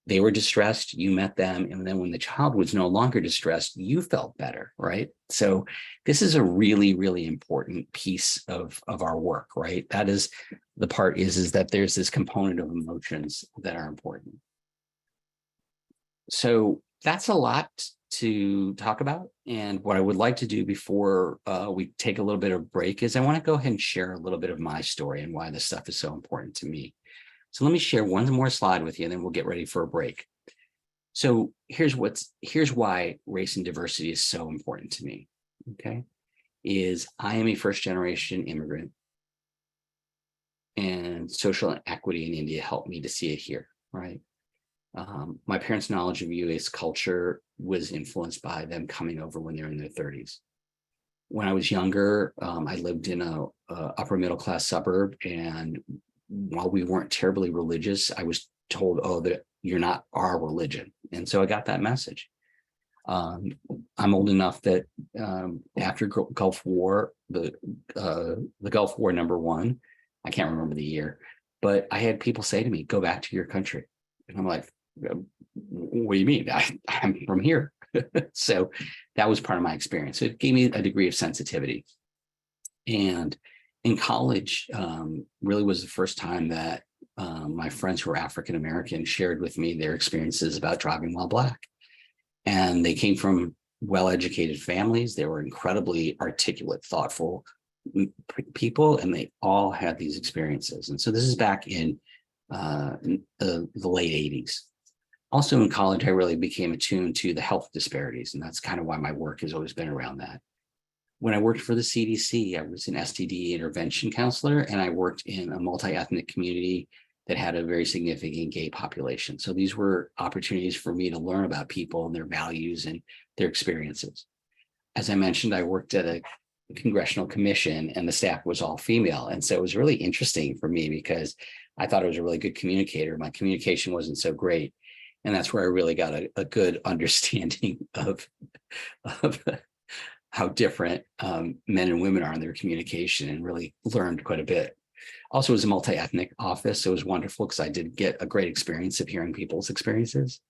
they were distressed, you met them, and then when the child was no longer distressed, you felt better, right? So this is a really, really important piece of our work, right? That is the part is that there's this component of emotions that are important. So that's a lot to talk about. And what I would like to do before we take a little bit of break is I want to go ahead and share a little bit of my story and why this stuff is so important to me. So let me share one more slide with you and then we'll get ready for a break. So here's why race and diversity is so important to me. Okay. Is I am a first generation immigrant and social equity in India helped me to see it here, right? My parents' knowledge of US culture was influenced by them coming over when they're in their 30s. When I was younger, I lived in a upper middle class suburb, and while we weren't terribly religious, I was told, "Oh, that you're not our religion," and so I got that message. I'm old enough that after Gulf War, the Gulf War #1, I can't remember the year, but I had people say to me, "Go back to your country," and I'm like, what do you mean? I'm from here. So that was part of my experience. It gave me a degree of sensitivity. And in college, really was the first time that my friends who were African-American shared with me their experiences about driving while Black. And they came from well-educated families. They were incredibly articulate, thoughtful people, and they all had these experiences. And so this is back in the late 80s. Also in college, I really became attuned to the health disparities, and that's kind of why my work has always been around that. When I worked for the CDC, I was an STD intervention counselor, and I worked in a multi-ethnic community that had a very significant gay population. So these were opportunities for me to learn about people and their values and their experiences. As I mentioned, I worked at a congressional commission and the staff was all female. And so it was really interesting for me because I thought I was a really good communicator. My communication wasn't so great. And that's where I really got a good understanding of how different men and women are in their communication, and really learned quite a bit. Also, it was a multi-ethnic office. So it was wonderful because I did get a great experience of hearing people's experiences.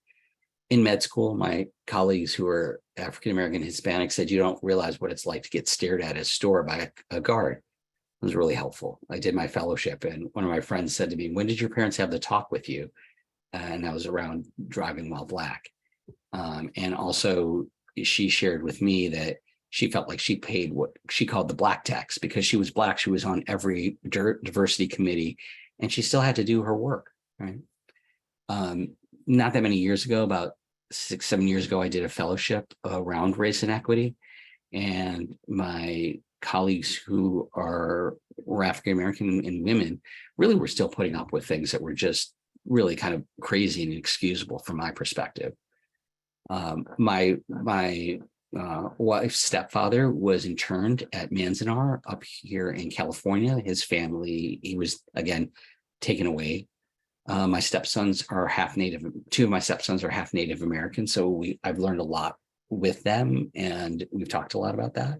In med school, my colleagues who are African-American, Hispanic said, you don't realize what it's like to get stared at a store by a guard. It was really helpful. I did my fellowship, and one of my friends said to me, when did your parents have the talk with you? And that was around driving while Black. And also she shared with me that she felt like she paid what she called the Black tax because she was Black. She was on every diversity committee and she still had to do her work, right? Not that many years ago, about 6-7 years ago, I did a fellowship around race and equity. And my colleagues who were African-American and women really were still putting up with things that were just really kind of crazy and inexcusable from my perspective. My wife's stepfather was interned at Manzanar up here in California. His family, he was again taken away. My stepsons are half Native. 2 of my stepsons are half Native American, so I've learned a lot with them, and we've talked a lot about that.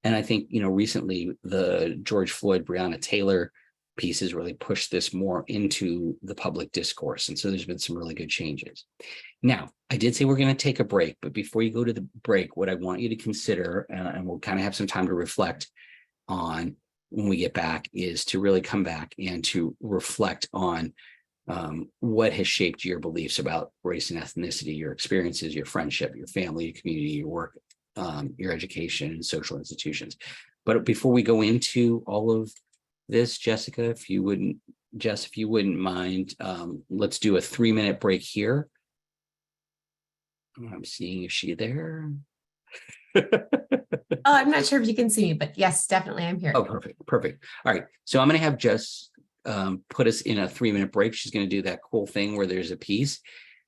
And I think recently the George Floyd, Breonna Taylor pieces really pushed this more into the public discourse. And so there's been some really good changes. Now, I did say we're going to take a break, but before you go to the break, what I want you to consider, and we'll kind of have some time to reflect on, when we get back is to really come back and to reflect on what has shaped your beliefs about race and ethnicity, your experiences, your friendship, your family, your community, your work, your education and social institutions. But before we go into all of this, Jessica, if you wouldn't mind, let's do a 3-minute break here. I'm seeing if she's there. I'm not sure if you can see me, but yes, definitely I'm here. Oh, perfect. All right. So I'm going to have Jess put us in a 3-minute break. She's going to do that cool thing where there's a piece.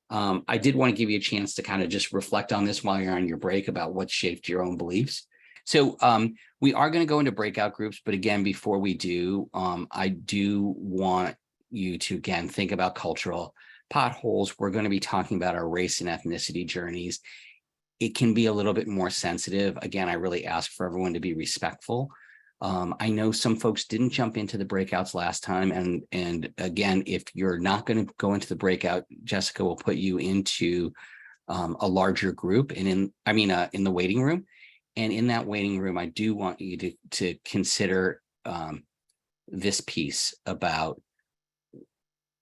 I did want to give you a chance to kind of just reflect on this while you're on your break about what shaped your own beliefs. So we are going to go into breakout groups, but again, before we do, I do want you to, again, think about cultural potholes. We're going to be talking about our race and ethnicity journeys. It can be a little bit more sensitive. Again, I really ask for everyone to be respectful. I know some folks didn't jump into the breakouts last time. And again, if you're not going to go into the breakout, Jessica will put you into a larger group and in the waiting room. And in that waiting room, I do want you to consider this piece about,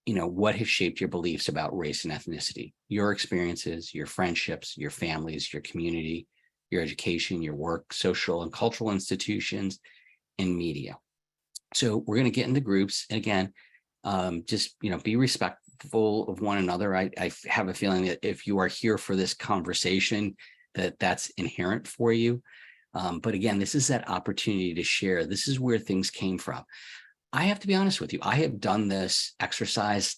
what has shaped your beliefs about race and ethnicity, your experiences, your friendships, your families, your community, your education, your work, social and cultural institutions, and media. So we're going to get into groups. And again, just, be respectful of one another. I have a feeling that if you are here for this conversation, that's inherent for you. But again, this is that opportunity to share. This is where things came from. I have to be honest with you. I have done this exercise.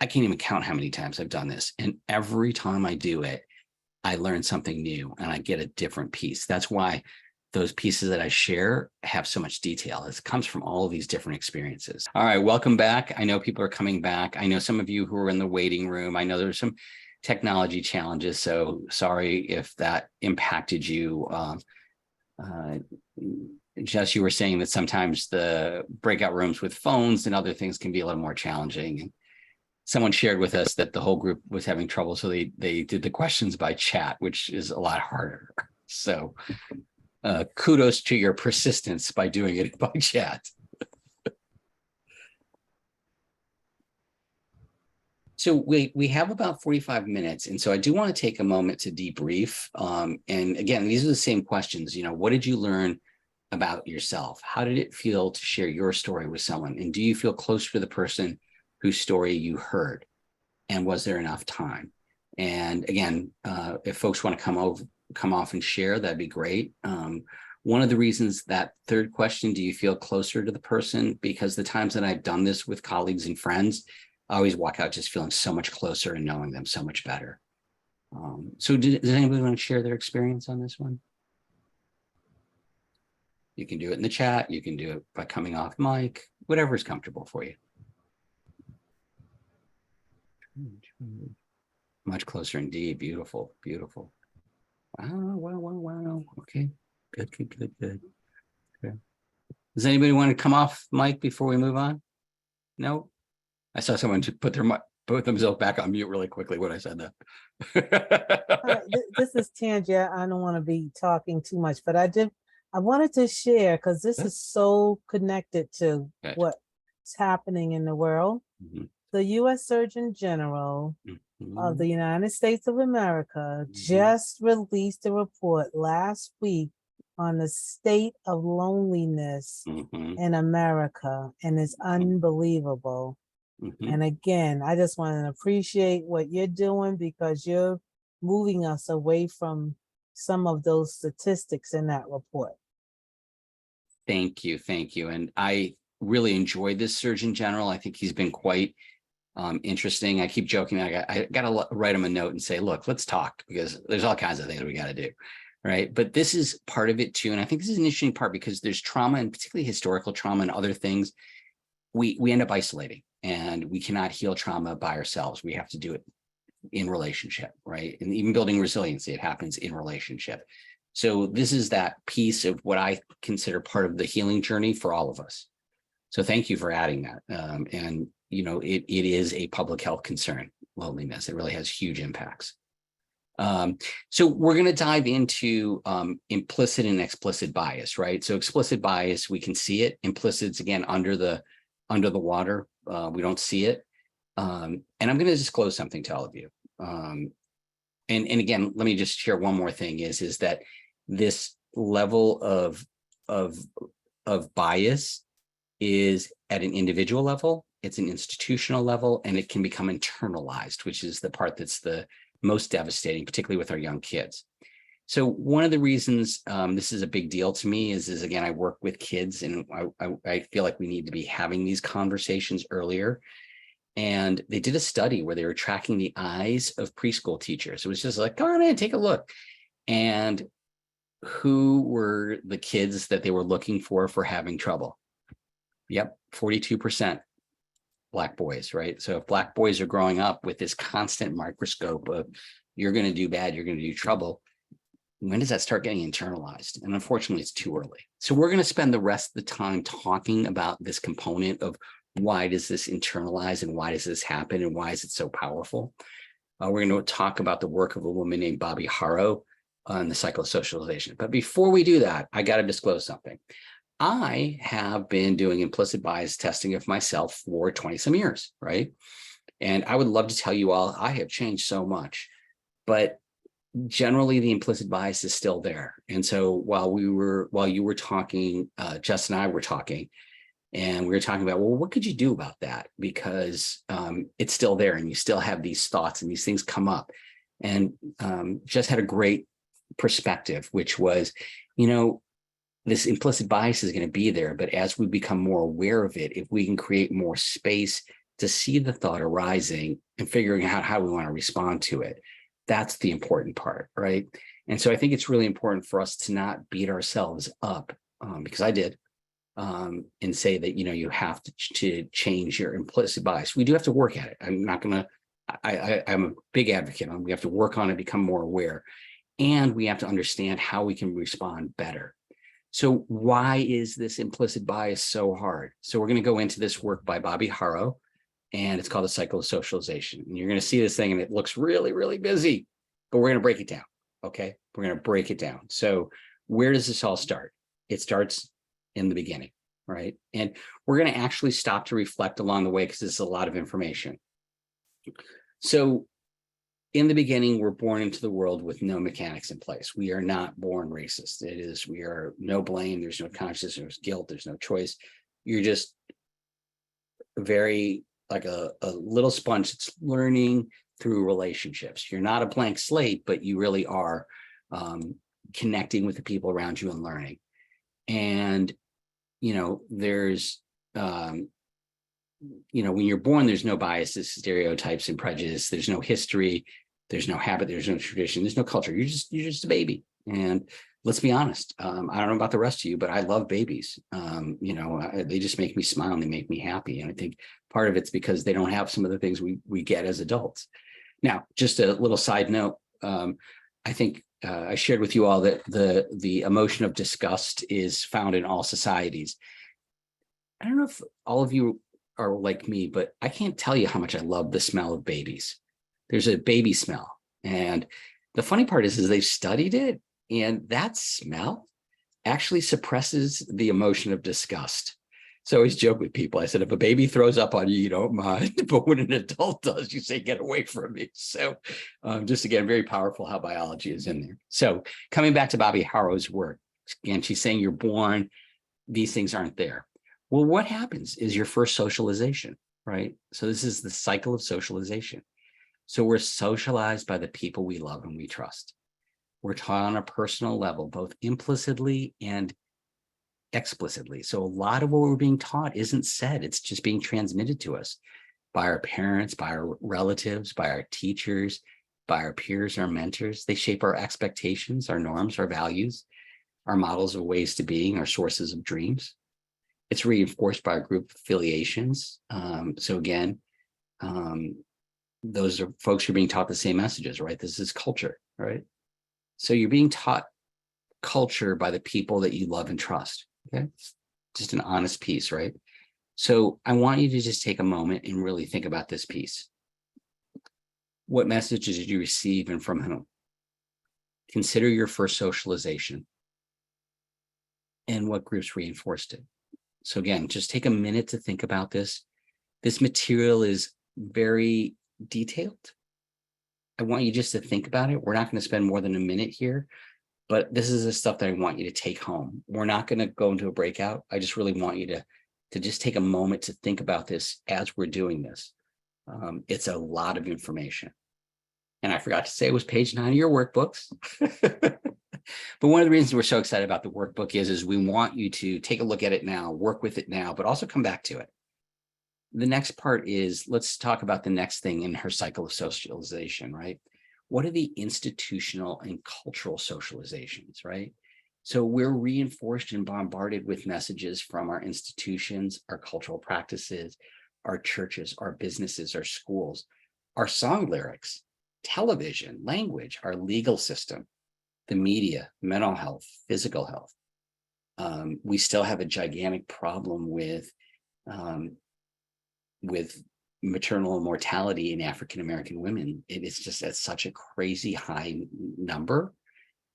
I can't even count how many times I've done this. And every time I do it, I learn something new and I get a different piece. That's why those pieces that I share have so much detail. It comes from all of these different experiences. All right, welcome back. I know people are coming back. I know some of you who are in the waiting room. I know there's some technology challenges, so sorry if that impacted you. Jess, you were saying that sometimes the breakout rooms with phones and other things can be a little more challenging. And someone shared with us that the whole group was having trouble, so they did the questions by chat, which is a lot harder. So kudos to your persistence by doing it by chat. So we have about 45 minutes. And so I do want to take a moment to debrief. And again, these are the same questions. What did you learn about yourself? How did it feel to share your story with someone? And do you feel closer to the person whose story you heard? And was there enough time? And again, if folks want to come off and share, that'd be great. One of the reasons, that third question, do you feel closer to the person? Because the times that I've done this with colleagues and friends, I always walk out just feeling so much closer and knowing them so much better. So does anybody want to share their experience on this one? You can do it in the chat. You can do it by coming off mic, whatever is comfortable for you. Much closer indeed. Beautiful, beautiful. Wow. Okay, good. Okay. Does anybody want to come off mic before we move on? No? I saw someone put themselves back on mute really quickly when I said that. This is Tangia. I don't want to be talking too much, but I wanted to share because this is so connected to what's happening in the world. Mm-hmm. The U.S. Surgeon General of the United States of America just released a report last week on the state of loneliness in America, and it's unbelievable. And again, I just want to appreciate what you're doing because you're moving us away from some of those statistics in that report. Thank you. And I really enjoyed this Surgeon General. I think he's been quite interesting. I keep joking. I got to write him a note and say, look, let's talk, because there's all kinds of things we got to do. Right. But this is part of it too. And I think this is an interesting part because there's trauma, and particularly historical trauma and other things. We end up isolating, and we cannot heal trauma by ourselves. We have to do it in relationship, right? And even building resiliency, it happens in relationship. So this is that piece of what I consider part of the healing journey for all of us. So thank you for adding that. And, it is a public health concern, loneliness. It really has huge impacts. So we're going to dive into implicit and explicit bias, right? So explicit bias, we can see it. Implicit's again under the water. We don't see it. And I'm going to disclose something to all of you. And again, let me just share one more thing is that this level of bias is at an individual level, it's an institutional level, and it can become internalized, which is the part that's the most devastating, particularly with our young kids. So one of the reasons this is a big deal to me is again, I work with kids, and I feel like we need to be having these conversations earlier. And they did a study where they were tracking the eyes of preschool teachers. It was just like, come on in, take a look. And who were the kids that they were looking for having trouble? Yep, 42% Black boys, right? So if Black boys are growing up with this constant microscope of you're going to do bad, you're going to do trouble, when does that start getting internalized? And unfortunately, it's too early. So we're going to spend the rest of the time talking about this component of why does this internalize and why does this happen and why is it so powerful? We're going to talk about the work of a woman named Bobby Harrow on the Cycle of Socialization. But before we do that, I got to disclose something. I have been doing implicit bias testing of myself for 20 some years, right? And I would love to tell you all, I have changed so much, but generally the implicit bias is still there. And so while you were talking, Jess and I were talking, and we were talking about, well, what could you do about that? Because it's still there and you still have these thoughts and these things come up. And Jess had a great perspective, which was, this implicit bias is going to be there, but as we become more aware of it, if we can create more space to see the thought arising and figuring out how we want to respond to it, that's the important part, right? And so I think it's really important for us to not beat ourselves up, because I did, and say that, you have to change your implicit bias. We do have to work at it. I'm not going to, I'm a big advocate on, we have to work on it, become more aware, and we have to understand how we can respond better. So why is this implicit bias so hard? So we're going to go into this work by Bobby Harrow, and it's called the Cycle of Socialization. And you're going to see this thing and it looks really, really busy, but we're going to break it down. Okay. We're going to break it down. So where does this all start? It starts in the beginning, right? And we're going to actually stop to reflect along the way because this is a lot of information. So in the beginning, we're born into the world with no mechanics in place. We are not born racist. We are no blame. There's no conscience, there's guilt, there's no choice. You're just very like a little sponge that's learning through relationships. You're not a blank slate, but you really are connecting with the people around you and learning. And, there's, when you're born, there's no biases, stereotypes, and prejudice. There's no history. There's no habit. There's no tradition. There's no culture. You're just a baby. And let's be honest. I don't know about the rest of you, but I love babies. They just make me smile and they make me happy. And I think part of it's because they don't have some of the things we get as adults. Now, just a little side note. I think I shared with you all that the emotion of disgust is found in all societies. I don't know if all of you are like me, but I can't tell you how much I love the smell of babies. There's a baby smell. And the funny part is they've studied it, and that smell actually suppresses the emotion of disgust. So I always joke with people. I said, if a baby throws up on you, you don't mind, but when an adult does, you say, get away from me. So just again, very powerful how biology is in there. So coming back to Bobby Harrow's work, again, she's saying you're born, these things aren't there. Well, what happens is your first socialization, right? So this is the cycle of socialization. So we're socialized by the people we love and we trust. We're taught on a personal level, both implicitly and explicitly. So a lot of what we're being taught isn't said, it's just being transmitted to us by our parents, by our relatives, by our teachers, by our peers, our mentors. They shape our expectations, our norms, our values, our models of ways to being, our sources of dreams. It's reinforced by our group affiliations. So again, those are folks who are being taught the same messages, right? This is culture, right? So you're being taught culture by the people that you love and trust, okay? Just an honest piece, right? So I want you to just take a moment and really think about this piece. What messages did you receive and from whom? Consider your first socialization and what groups reinforced it. So again, just take a minute to think about this. This material is very detailed. I want you just to think about it. We're not going to spend more than a minute here, but this is the stuff that I want you to take home. We're not going to go into a breakout. I just really want you to just take a moment to think about this as we're doing this. It's a lot of information. And I forgot to say it was page 9 of your workbooks. But one of the reasons we're so excited about the workbook is we want you to take a look at it now, work with it now, but also come back to it. The next part is, let's talk about the next thing in her cycle of socialization, right? What are the institutional and cultural socializations, right? So we're reinforced and bombarded with messages from our institutions, our cultural practices, our churches, our businesses, our schools, our song lyrics, television, language, our legal system, the media, mental health, physical health. We still have a gigantic problem with maternal mortality in African-American women. It is just at such a crazy high number,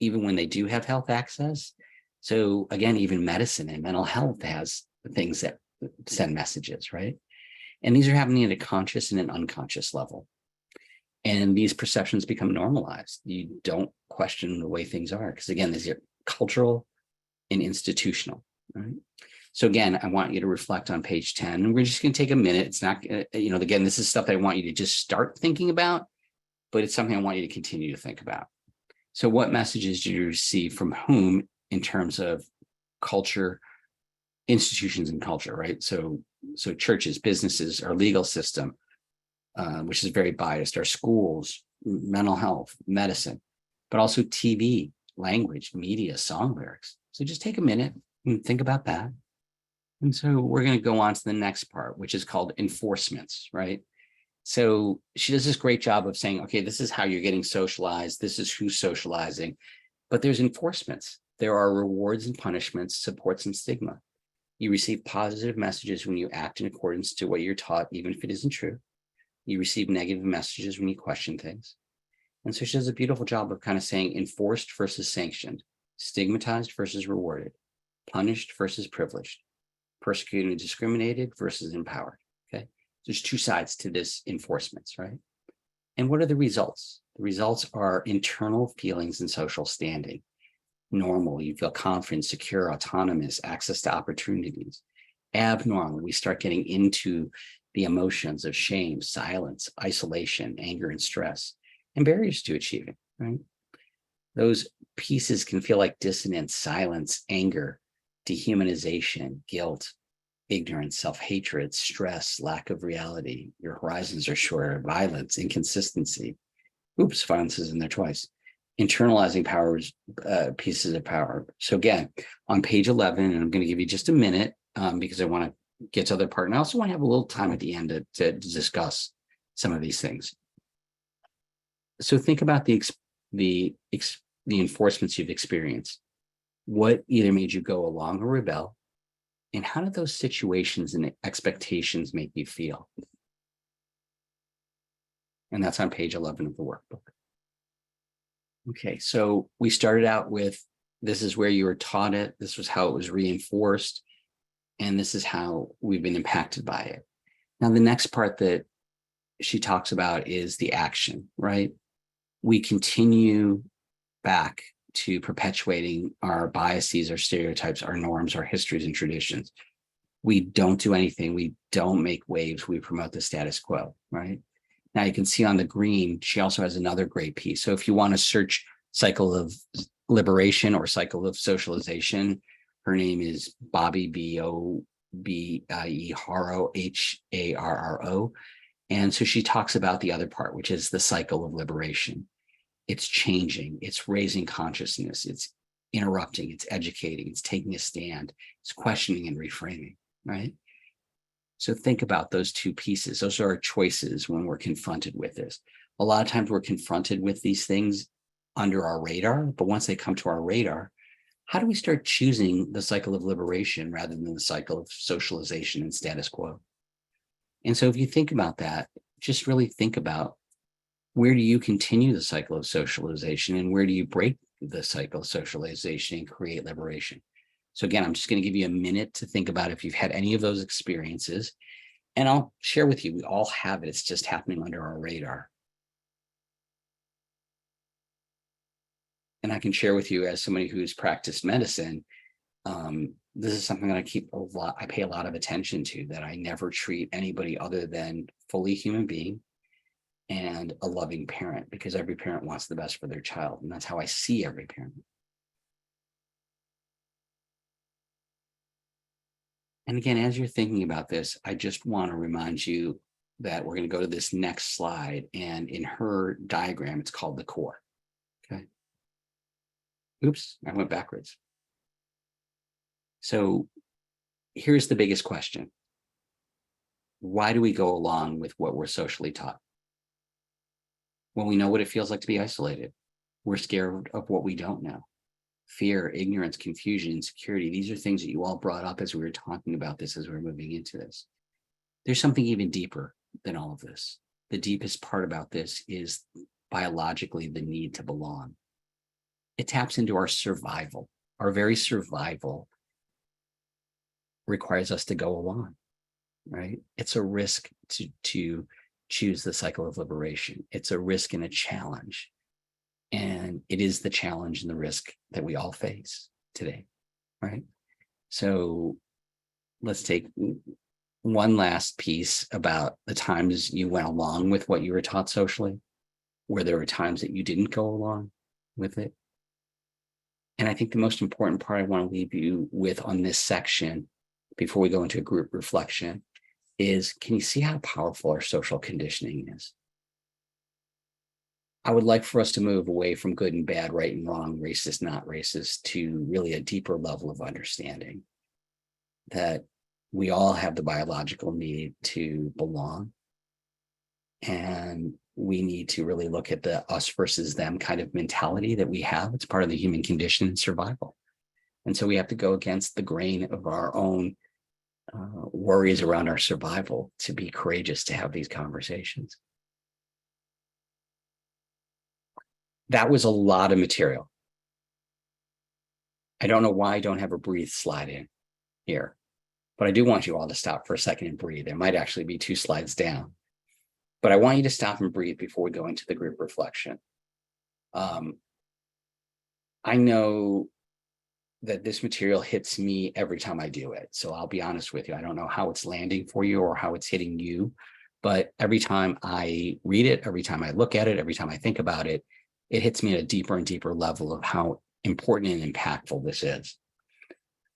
even when they do have health access. So again, even medicine and mental health has things that send messages, right? And these are happening at a conscious and an unconscious level. And these perceptions become normalized. You don't question the way things are, because again, these are cultural and institutional, right? So again, I want you to reflect on page 10, and we're just going to take a minute. It's not, again, this is stuff that I want you to just start thinking about, but it's something I want you to continue to think about. So what messages did you receive from whom in terms of culture, institutions and culture, right? So churches, businesses, our legal system, which is very biased, our schools, mental health, medicine, but also TV, language, media, song lyrics. So just take a minute and think about that. And so we're going to go on to the next part, which is called enforcements, right? So she does this great job of saying, okay, this is how you're getting socialized. This is who's socializing, but there's enforcements. There are rewards and punishments, supports and stigma. You receive positive messages when you act in accordance to what you're taught, even if it isn't true. You receive negative messages when you question things. And so she does a beautiful job of kind of saying enforced versus sanctioned, stigmatized versus rewarded, punished versus privileged, persecuted and discriminated versus empowered. Okay. There's two sides to this enforcements, right? And what are the results? The results are internal feelings and social standing. Normal, you feel confident, secure, autonomous, access to opportunities. Abnormal, we start getting into the emotions of shame, silence, isolation, anger, and stress, and barriers to achieving, right? Those pieces can feel like dissonance, silence, anger, dehumanization, guilt, ignorance, self-hatred, stress, lack of reality. Your horizons are shorter, violence, inconsistency. Oops, violence is in there twice. Internalizing powers, pieces of power. So again, on page 11, and I'm going to give you just a minute because I want to get to the other part. And I also want to have a little time at the end to discuss some of these things. So think about the enforcements you've experienced. What either made you go along or rebel? And how did those situations and expectations make you feel? And that's on page 11 of the workbook. Okay, so we started out with, this is where you were taught it. This was how it was reinforced. And this is how we've been impacted by it. Now, the next part that she talks about is the action, right? We continue back to perpetuating our biases, our stereotypes, our norms, our histories and traditions. We don't do anything. We don't make waves. We promote the status quo, right? Now you can see on the green, she also has another great piece. So if you want to search Cycle of Liberation or Cycle of Socialization, her name is Bobby, B-O-B-I-E, Harro, H-A-R-R-O. And so she talks about the other part, which is the cycle of liberation. It's changing, it's raising consciousness, it's interrupting, it's educating, it's taking a stand, it's questioning and reframing, right? So think about those two pieces. Those are our choices when we're confronted with this. A lot of times we're confronted with these things under our radar, but once they come to our radar, how do we start choosing the cycle of liberation rather than the cycle of socialization and status quo? And so if you think about that, just really think about, where do you continue the cycle of socialization and where do you break the cycle of socialization and create liberation. So again, I'm just going to give you a minute to think about if you've had any of those experiences, and I'll share with you, we all have it. It's just happening under our radar. And I can share with you, as somebody who's practiced medicine, this is something that I pay a lot of attention to, that I never treat anybody other than fully human being and a loving parent, because every parent wants the best for their child. And that's how I see every parent. And again, as you're thinking about this, I just want to remind you that we're going to go to this next slide. And in her diagram, it's called the core. Okay. Oops, I went backwards. So here's the biggest question. Why do we go along with what we're socially taught? Well, we know what it feels like to be isolated. We're scared of what we don't know. Fear, ignorance, confusion, insecurity. These are things that you all brought up as we were talking about this, as we were moving into this. There's something even deeper than all of this. The deepest part about this is biologically the need to belong. It taps into our survival. Our very survival requires us to go along, right? It's a risk to choose the cycle of liberation. It's a risk and a challenge. And it is the challenge and the risk that we all face today, right? So let's take one last piece about the times you went along with what you were taught socially, where there were times that you didn't go along with it. And I think the most important part I want to leave you with on this section, before we go into a group reflection, is, can you see how powerful our social conditioning is? I would like for us to move away from good and bad, right and wrong, racist, not racist, to really a deeper level of understanding that we all have the biological need to belong. And we need to really look at the us versus them kind of mentality that we have. It's part of the human condition and survival. And so we have to go against the grain of our own worries around our survival to be courageous to have these conversations. That was a lot of material. I don't know why I don't have a breathe slide in here, but I do want you all to stop for a second and breathe. There might actually be 2 slides down, but I want you to stop and breathe before we go into the group reflection. I know that this material hits me every time I do it. So I'll be honest with you. I don't know how it's landing for you or how it's hitting you, but every time I read it, every time I look at it, every time I think about it, it hits me at a deeper and deeper level of how important and impactful this is.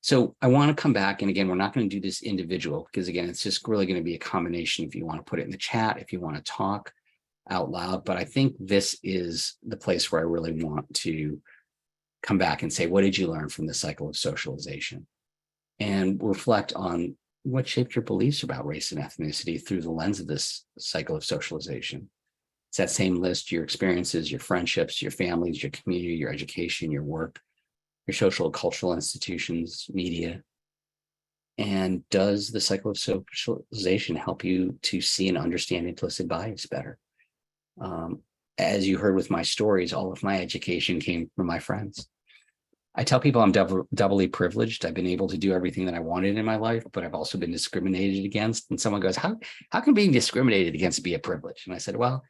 So I want to come back, and again, we're not going to do this individual, because again, it's just really going to be a combination. If you want to put it in the chat, if you want to talk out loud, but I think this is the place where I really want to come back and say, what did you learn from the cycle of socialization? And reflect on what shaped your beliefs about race and ethnicity through the lens of this cycle of socialization. It's that same list: your experiences, your friendships, your families, your community, your education, your work, your social and cultural institutions, media. And does the cycle of socialization help you to see and understand implicit bias better? As you heard with my stories, all of my education came from my friends. I tell people I'm doubly privileged. I've been able to do everything that I wanted in my life, but I've also been discriminated against. And someone goes, how can being discriminated against be a privilege? And I said, well,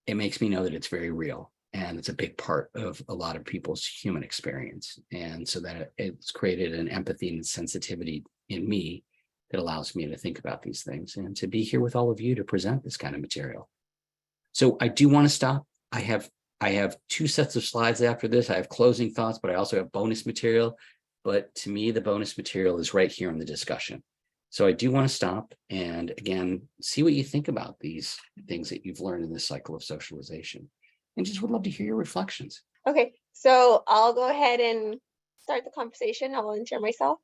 it makes me know that it's very real. And it's a big part of a lot of people's human experience. And so that it's created an empathy and sensitivity in me that allows me to think about these things and to be here with all of you to present this kind of material. So I do want to stop. I have 2 sets of slides after this. I have closing thoughts, but I also have bonus material. But to me, the bonus material is right here in the discussion. So I do want to stop and again, see what you think about these things that you've learned in this cycle of socialization. And just would love to hear your reflections. Okay, so I'll go ahead and start the conversation. I'll volunteer myself.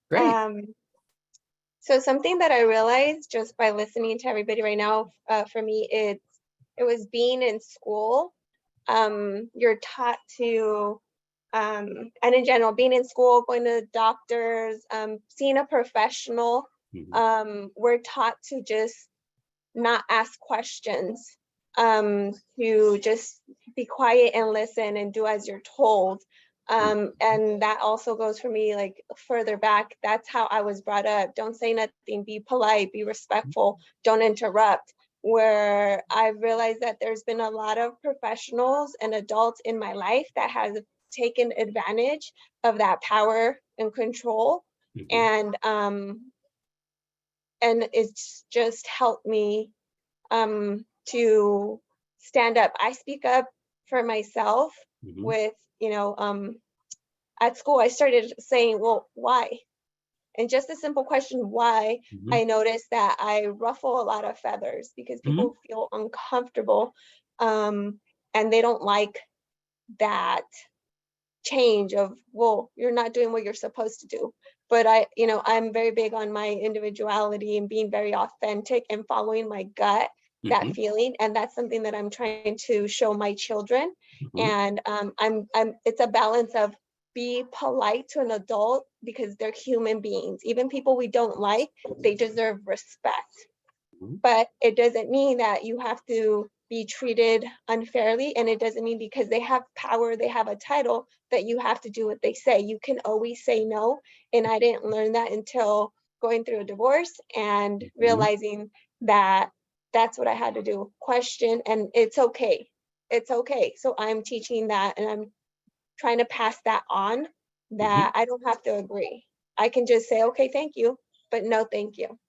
Great. So something that I realized just by listening to everybody right now, for me, it was being in school. You're taught to, and in general, being in school, going to doctors, seeing a professional, we're taught to just not ask questions. to just be quiet and listen and do as you're told. And that also goes for me, like further back, that's how I was brought up. Don't say nothing, be polite, be respectful, don't interrupt. Where I've realized that there's been a lot of professionals and adults in my life that has taken advantage of that power and control. Mhm. And it's just helped me to stand up. I speak up for myself Mhm. with, at school, I started saying, well, why? And just a simple question, why, Mhm. I noticed that I ruffle a lot of feathers because Mhm. people feel uncomfortable, and they don't like that change of, well, you're not doing what you're supposed to do. But I'm very big on my individuality and being very authentic and following my gut, that Mhm. feeling. And that's something that I'm trying to show my children. Mhm. And it's a balance of be polite to an adult because they're human beings. Even people we don't like, they deserve respect. Mhm. But it doesn't mean that you have to be treated unfairly. And it doesn't mean because they have power, they have a title, that you have to do what they say. You can always say no. And I didn't learn that until going through a divorce and Mhm. realizing that that's what I had to do. Question, and it's okay. It's okay. So I'm teaching that, and I'm trying to pass that on, Mhm. that I don't have to agree. I can just say, okay, thank you, but no, thank you.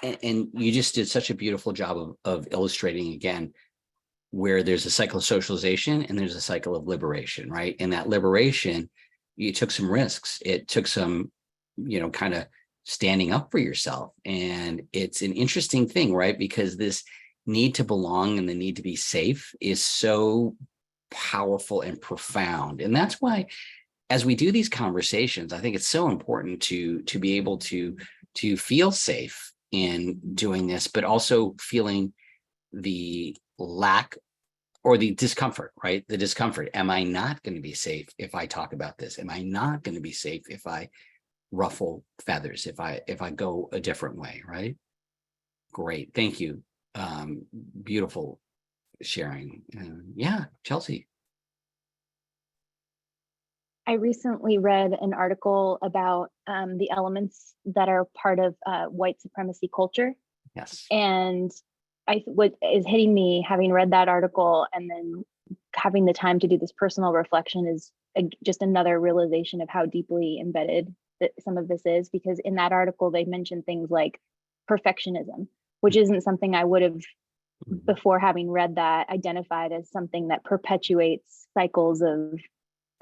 And you just did such a beautiful job of illustrating again where there's a cycle of socialization and there's a cycle of liberation, right? And that liberation, you took some risks. It took some, kind of standing up for yourself. And it's an interesting thing, right? Because this need to belong and the need to be safe is so powerful and profound. And that's why as we do these conversations, I think it's so important to be able to feel safe in doing this, but also feeling the lack or the discomfort, right? The discomfort. Am I not going to be safe if I talk about this? Am I not going to be safe if I ruffle feathers, if I go a different way, right? Great. Thank you. Beautiful sharing. Yeah, Chelsea. I recently read an article about the elements that are part of white supremacy culture. Yes. And what is hitting me, having read that article and then having the time to do this personal reflection, is just another realization of how deeply embedded some of this is. Because in that article, they mentioned things like perfectionism, which isn't something I would have, before having read that, identified as something that perpetuates cycles of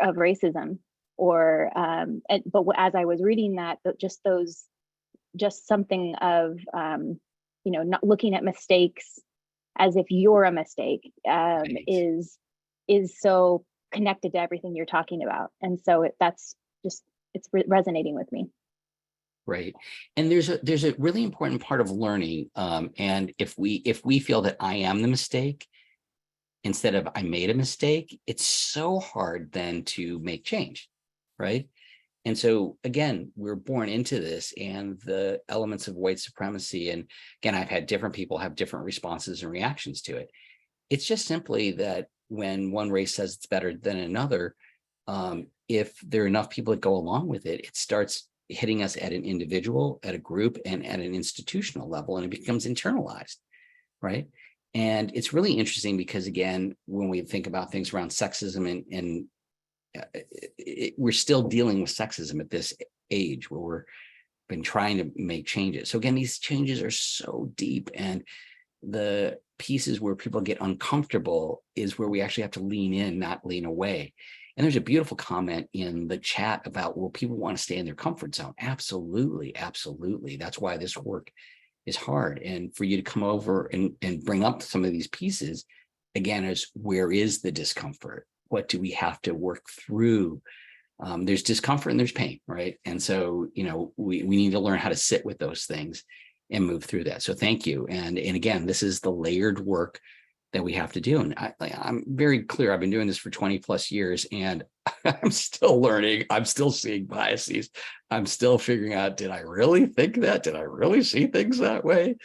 racism. Or but as I was reading that, just something of not looking at mistakes as if you're a mistake, Right. is so connected to everything you're talking about. And so that's just, it's resonating with me. Right. And there's a really important part of learning. And if we feel that I am the mistake instead of I made a mistake, it's so hard then to make change. Right. And so again, we're born into this and the elements of white supremacy. And again, I've had different people have different responses and reactions to it. It's just simply that when one race says it's better than another, if there are enough people that go along with it, it starts hitting us at an individual, at a group, and at an institutional level, and it becomes internalized, right? And it's really interesting because, again, when we think about things around sexism and we're still dealing with sexism at this age where we're been trying to make changes. So again, these changes are so deep, and the pieces where people get uncomfortable is where we actually have to lean in, not lean away. And there's a beautiful comment in the chat about, well, people want to stay in their comfort zone. Absolutely, absolutely. That's why this work is hard. And for you to come over and bring up some of these pieces, again, is where is the discomfort? What do we have to work through? There's discomfort and there's pain, right? And so, we need to learn how to sit with those things and move through that. So thank you. And again, this is the layered work that we have to do. And I'm very clear. I've been doing this for 20 plus years and I'm still learning. I'm still seeing biases. I'm still figuring out, did I really think that? Did I really see things that way?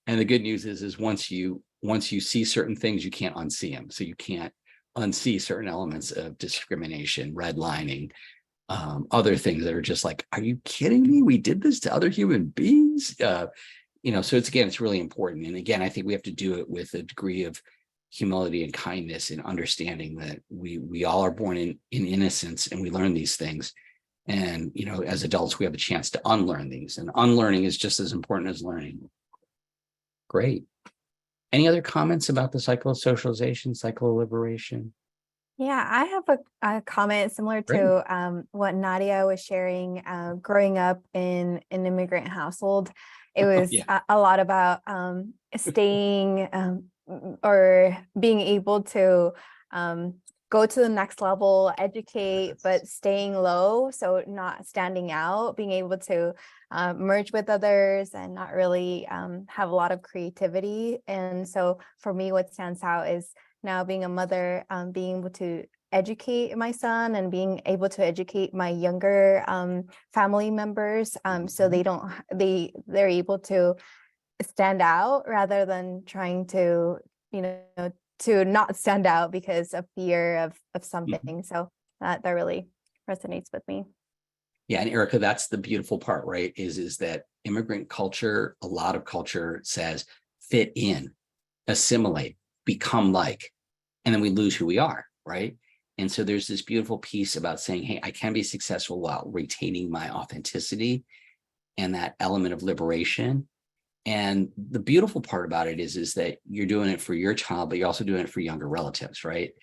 And the good news is once you once you see certain things, you can't unsee them. So you can't unsee certain elements of discrimination, redlining, other things that are just like, are you kidding me? We did this to other human beings. So it's really important. And again, I think we have to do it with a degree of humility and kindness and understanding that we all are born in innocence and we learn these things. And, as adults, we have a chance to unlearn these, and unlearning is just as important as learning. Great. Any other comments about the cycle of socialization, cycle of liberation? Yeah, I have a comment similar to what Nadia was sharing. Growing up in an immigrant household, it was a lot about staying or being able to go to the next level, educate, but staying low, so not standing out, being able to merge with others and not really have a lot of creativity. And so for me, what stands out is now being a mother, being able to educate my son and being able to educate my younger family members, so they're able to stand out rather than trying to to not stand out because of fear of something. So that really resonates with me. Yeah, and Erica, that's the beautiful part, right? Is that immigrant culture, a lot of culture says fit in, assimilate, become like, and then we lose who we are, right? And so there's this beautiful piece about saying, hey, I can be successful while retaining my authenticity and that element of liberation. And the beautiful part about it is that you're doing it for your child, but you're also doing it for younger relatives, right?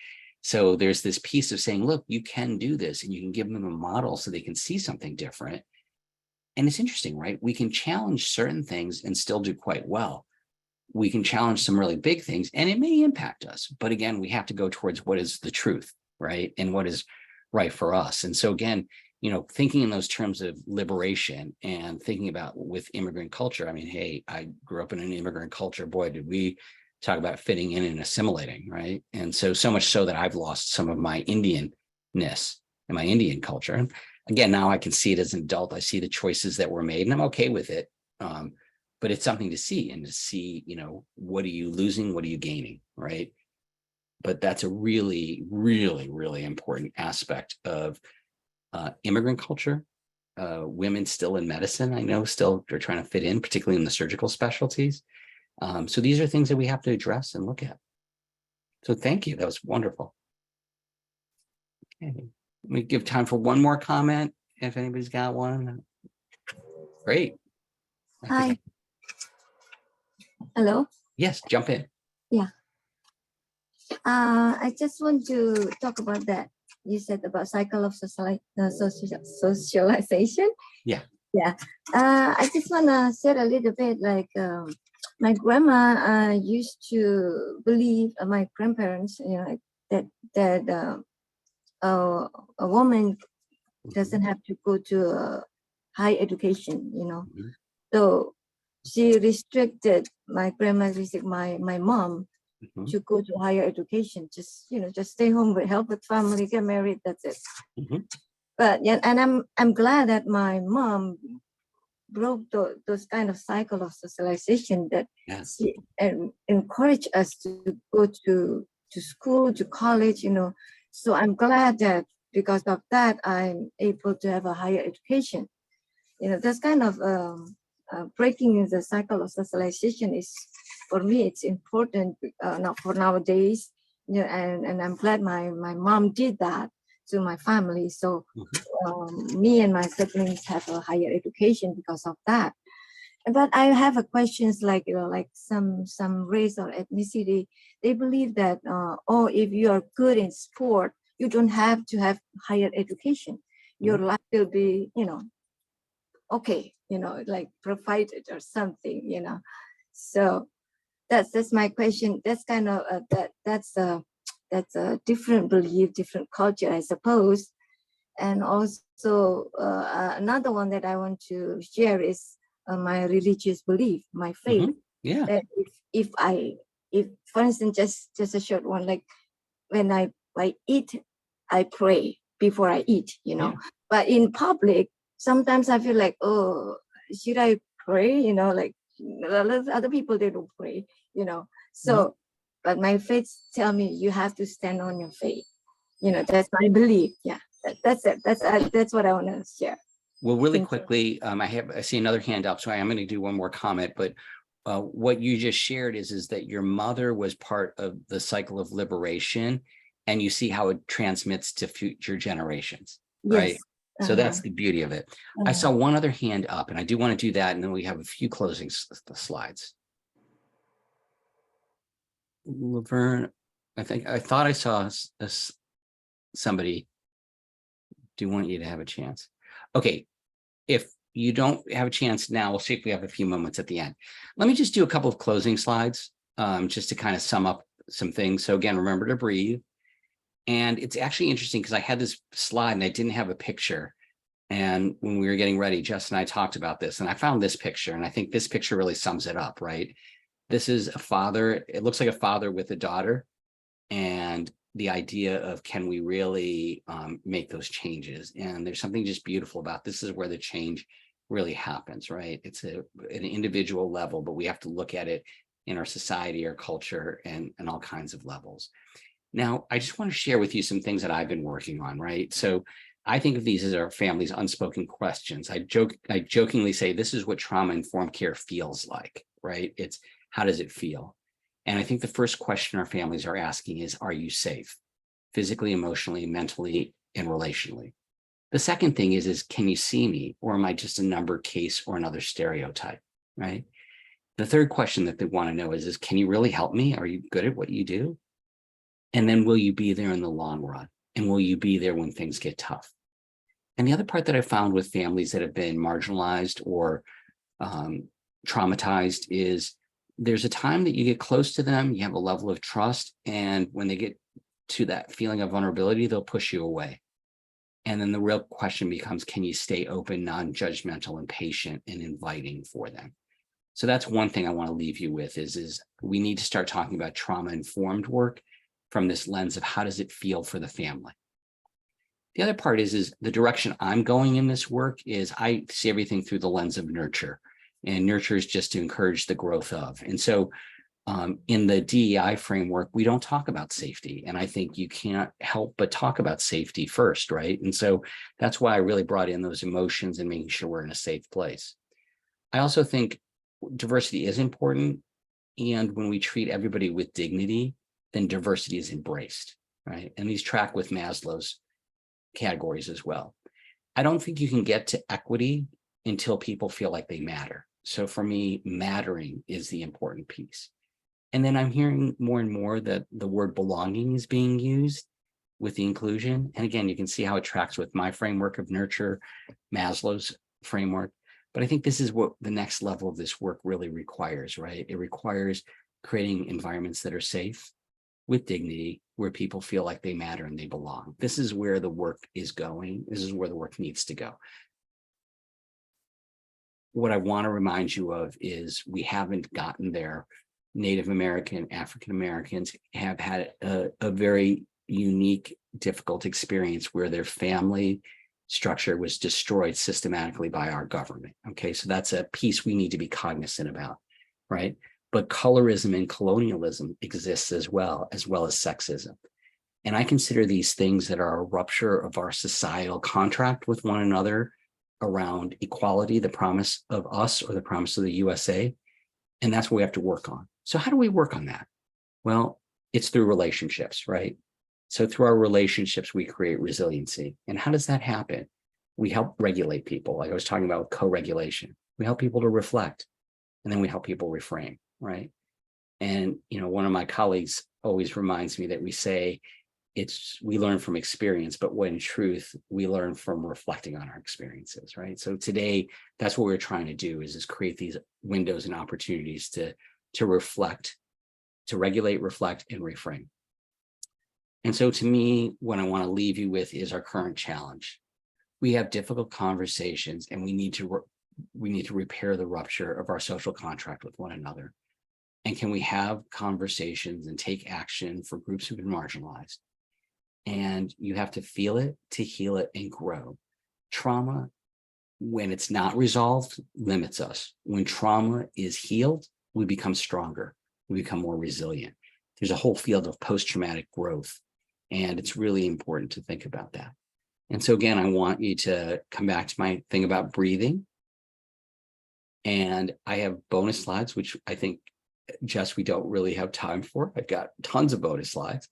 So there's this piece of saying, look, you can do this, and you can give them a model so they can see something different. And it's interesting, right? We can challenge certain things and still do quite well. We can challenge some really big things and it may impact us. But again, we have to go towards what is the truth, right? And what is right for us. And so again, thinking in those terms of liberation and thinking about with immigrant culture, I mean, hey, I grew up in an immigrant culture. Boy, did we talk about fitting in and assimilating, right? And so much so that I've lost some of my Indianness and my Indian culture. And again, now I can see it as an adult. I see the choices that were made and I'm okay with it. But it's something to see and to see, what are you losing? What are you gaining, right? But that's a really, really, really important aspect of immigrant culture. Women still in medicine, I know, still they're trying to fit in, particularly in the surgical specialties. So these are things that we have to address and look at. So thank you. That was wonderful. Okay. Let me give time for one more comment if anybody's got one. Great. Hi. Hello. Yes, jump in. Yeah. I just want to talk about that. You said about cycle of socialization. Yeah. Yeah. I just want to share a little bit like my grandma used to believe, my grandparents, that a woman doesn't have to go to high education, So she restricted my mom to go to higher education. Just stay home, with help with family, get married. That's it. But yeah, and I'm glad that my mom broke those kind of cycle of socialization that she encouraged us to go to school, to college. So I'm glad that because of that I'm able to have a higher education. That's kind of breaking the cycle of socialization is, for me, it's important now for nowadays. And I'm glad my mom did that to my family. So me and my siblings have a higher education because of that. But I have a questions like some race or ethnicity. They believe that if you are good in sport, you don't have to have higher education. Your life will be okay, like provided or something, So that's my question. That's kind of that's a different belief, different culture, I suppose. And also another one that I want to share is my religious belief, my faith. Yeah. That if for instance, just a short one, like when I eat, I pray before I eat, But in public, sometimes I feel like, oh, should I pray? Like other people, they don't pray, So, but my faith tell me you have to stand on your faith. You know, that's my belief. Yeah, that's it. That's what I want to share. Well, really Thank you. quickly, I see another hand up, so I am going to do one more comment, but what you just shared is that your mother was part of the cycle of liberation, and you see how it transmits to future generations, right? Yes. So that's the beauty of it. I saw one other hand up, and I do want to do that, and then we have a few closing slides. Laverne, I thought I saw somebody. Do want you to have a chance. Okay, if you don't have a chance now, we'll see if we have a few moments at the end. Let me just do a couple of closing slides, just to kind of sum up some things. So again, remember to breathe. And it's actually interesting because I had this slide and I didn't have a picture. And when we were getting ready, Jess and I talked about this, and I found this picture, and I think this picture really sums it up, right? This is a father. It looks like a father with a daughter, and the idea of, can we really make those changes? And there's something just beautiful about this is where the change really happens, right? It's an individual level, but we have to look at it in our society, our culture, and all kinds of levels. Now, I just want to share with you some things that I've been working on, right? So I think of these as our family's unspoken questions. I jokingly say, this is what trauma-informed care feels like, right? It's, how does it feel? And I think the first question our families are asking is, are you safe? Physically, emotionally, mentally, and relationally. The second thing is can you see me? Or am I just a number, case, or another stereotype, right? The third question that they want to know is can you really help me? Are you good at what you do? And then will you be there in the long run? And will you be there when things get tough? And the other part that I found with families that have been marginalized or traumatized is there's a time that you get close to them, you have a level of trust, and when they get to that feeling of vulnerability, they'll push you away. And then the real question becomes, can you stay open, non-judgmental, and patient and inviting for them? So that's one thing I want to leave you with is we need to start talking about trauma-informed work from this lens of how does it feel for the family. The other part is the direction I'm going in this work is I see everything through the lens of nurture. And nurture is just to encourage the growth of. And so in the DEI framework, we don't talk about safety. And I think you can't help but talk about safety first, right? And so that's why I really brought in those emotions and making sure we're in a safe place. I also think diversity is important. And when we treat everybody with dignity, then diversity is embraced, right? And these track with Maslow's categories as well. I don't think you can get to equity until people feel like they matter. So for me, mattering is the important piece. And then I'm hearing more and more that the word belonging is being used with the inclusion. And again, you can see how it tracks with my framework of nurture, Maslow's framework. But I think this is what the next level of this work really requires, right? It requires creating environments that are safe with dignity, where people feel like they matter and they belong. This is where the work is going. This is where the work needs to go. What I want to remind you of is we haven't gotten there. Native American, African Americans have had a very unique, difficult experience where their family structure was destroyed systematically by our government. Okay, so that's a piece we need to be cognizant about, right? But colorism and colonialism exists as well as sexism. And I consider these things that are a rupture of our societal contract with one another around equality, the promise of us or the promise of the USA. And that's what we have to work on. So how do we work on that? Well, it's through relationships, right? So through our relationships, we create resiliency. And how does that happen? We help regulate people. Like I was talking about co-regulation. We help people to reflect, and then we help people reframe, right? And, one of my colleagues always reminds me that we say, we learn from experience, but when in truth, we learn from reflecting on our experiences, right? So today, that's what we're trying to do is create these windows and opportunities to reflect, to regulate, reflect, and reframe. And so to me, what I want to leave you with is our current challenge. We have difficult conversations, and we need to repair the rupture of our social contract with one another. And can we have conversations and take action for groups who've been marginalized? And you have to feel it to heal it and grow. Trauma, when it's not resolved, limits us. When trauma is healed, we become stronger. we become more resilient. There's a whole field of post-traumatic growth, and it's really important to think about that. And so again, I want you to come back to my thing about breathing. And I have bonus slides, which I think, Jess, we don't really have time for. I've got tons of bonus slides.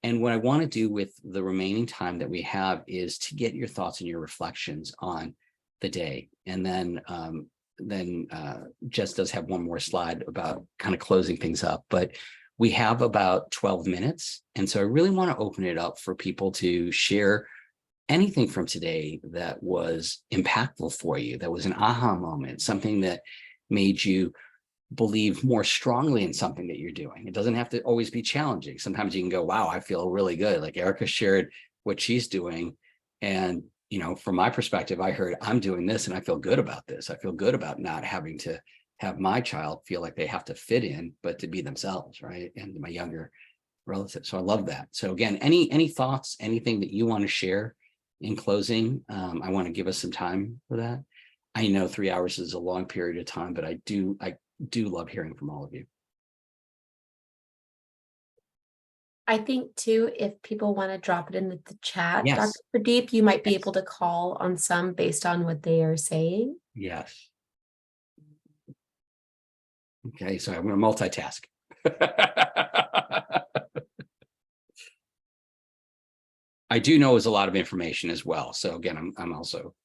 And what I want to do with the remaining time that we have is to get your thoughts and your reflections on the day. And then Jess does have one more slide about kind of closing things up, but we have about 12 minutes. And so I really want to open it up for people to share anything from today that was impactful for you, that was an aha moment, something that made you believe more strongly in something that you're doing. It doesn't have to always be challenging. Sometimes you can go, wow, I feel really good. Like Erica shared what she's doing. And, you know, from my perspective, I heard I'm doing this and I feel good about this. I feel good about not having to have my child feel like they have to fit in, but to be themselves, right? And my younger relatives. So I love that. So again, any thoughts, anything that you want to share in closing? I want to give us some time for that. I know 3 hours is a long period of time, but I do love hearing from all of you. I think too, if people want to drop it into the chat, Yes. Dr. Pradeep, you might be Yes. able to call on some based on what they are saying. Yes. Okay, so I'm going to multitask. I do know it's a lot of information as well. So again, I'm also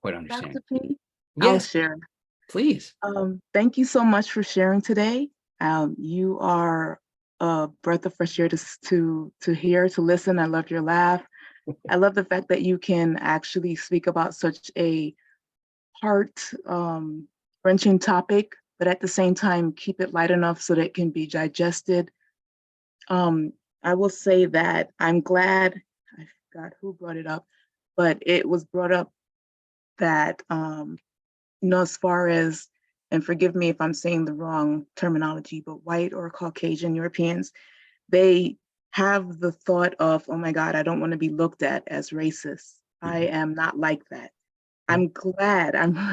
quite understanding. Dr. P, Yes, I'll share. please. Thank you so much for sharing today. You are a breath of fresh air to hear, to listen. I love your laugh. I love the fact that you can actually speak about such a heart wrenching topic, but at the same time, keep it light enough so that it can be digested. I will say that I'm glad, I forgot who brought it up, but it was brought up that, as far as, and forgive me if I'm saying the wrong terminology, but white or Caucasian Europeans, they have the thought of, oh my God, I don't want to be looked at as racist. I am not like that. I'm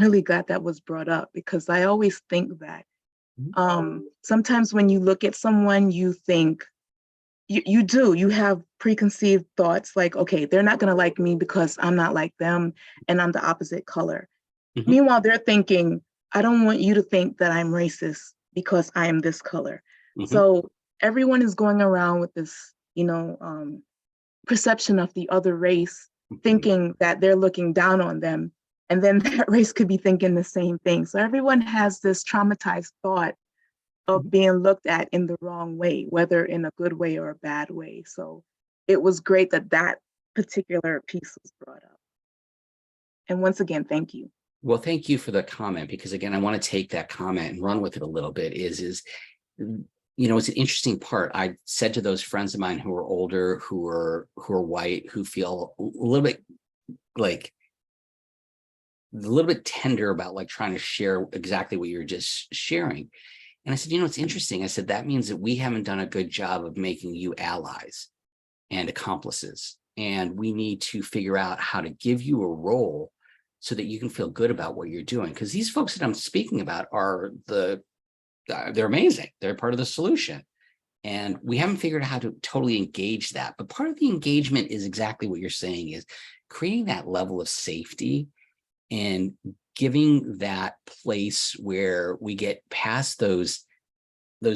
really glad that was brought up, because I always think that sometimes when you look at someone, you think, you have preconceived thoughts like, okay, they're not going to like me because I'm not like them and I'm the opposite color. Meanwhile, they're thinking, I don't want you to think that I'm racist because I am this color. So everyone is going around with this, perception of the other race, thinking that they're looking down on them. And then that race could be thinking the same thing. So everyone has this traumatized thought of being looked at in the wrong way, whether in a good way or a bad way. So it was great that that particular piece was brought up. And once again, thank you. Well, thank you for the comment, because again, I want to take that comment and run with it a little bit. It's an interesting part. I said to those friends of mine who are older, who are white, who feel a little bit tender about like trying to share exactly what you're just sharing. And I said, it's interesting. I said, that means that we haven't done a good job of making you allies and accomplices. And we need to figure out how to give you a role so that you can feel good about what you're doing. Because these folks that I'm speaking about they're amazing. They're part of the solution. And we haven't figured out how to totally engage that. But part of the engagement is exactly what you're saying, is creating that level of safety and giving that place where we get past those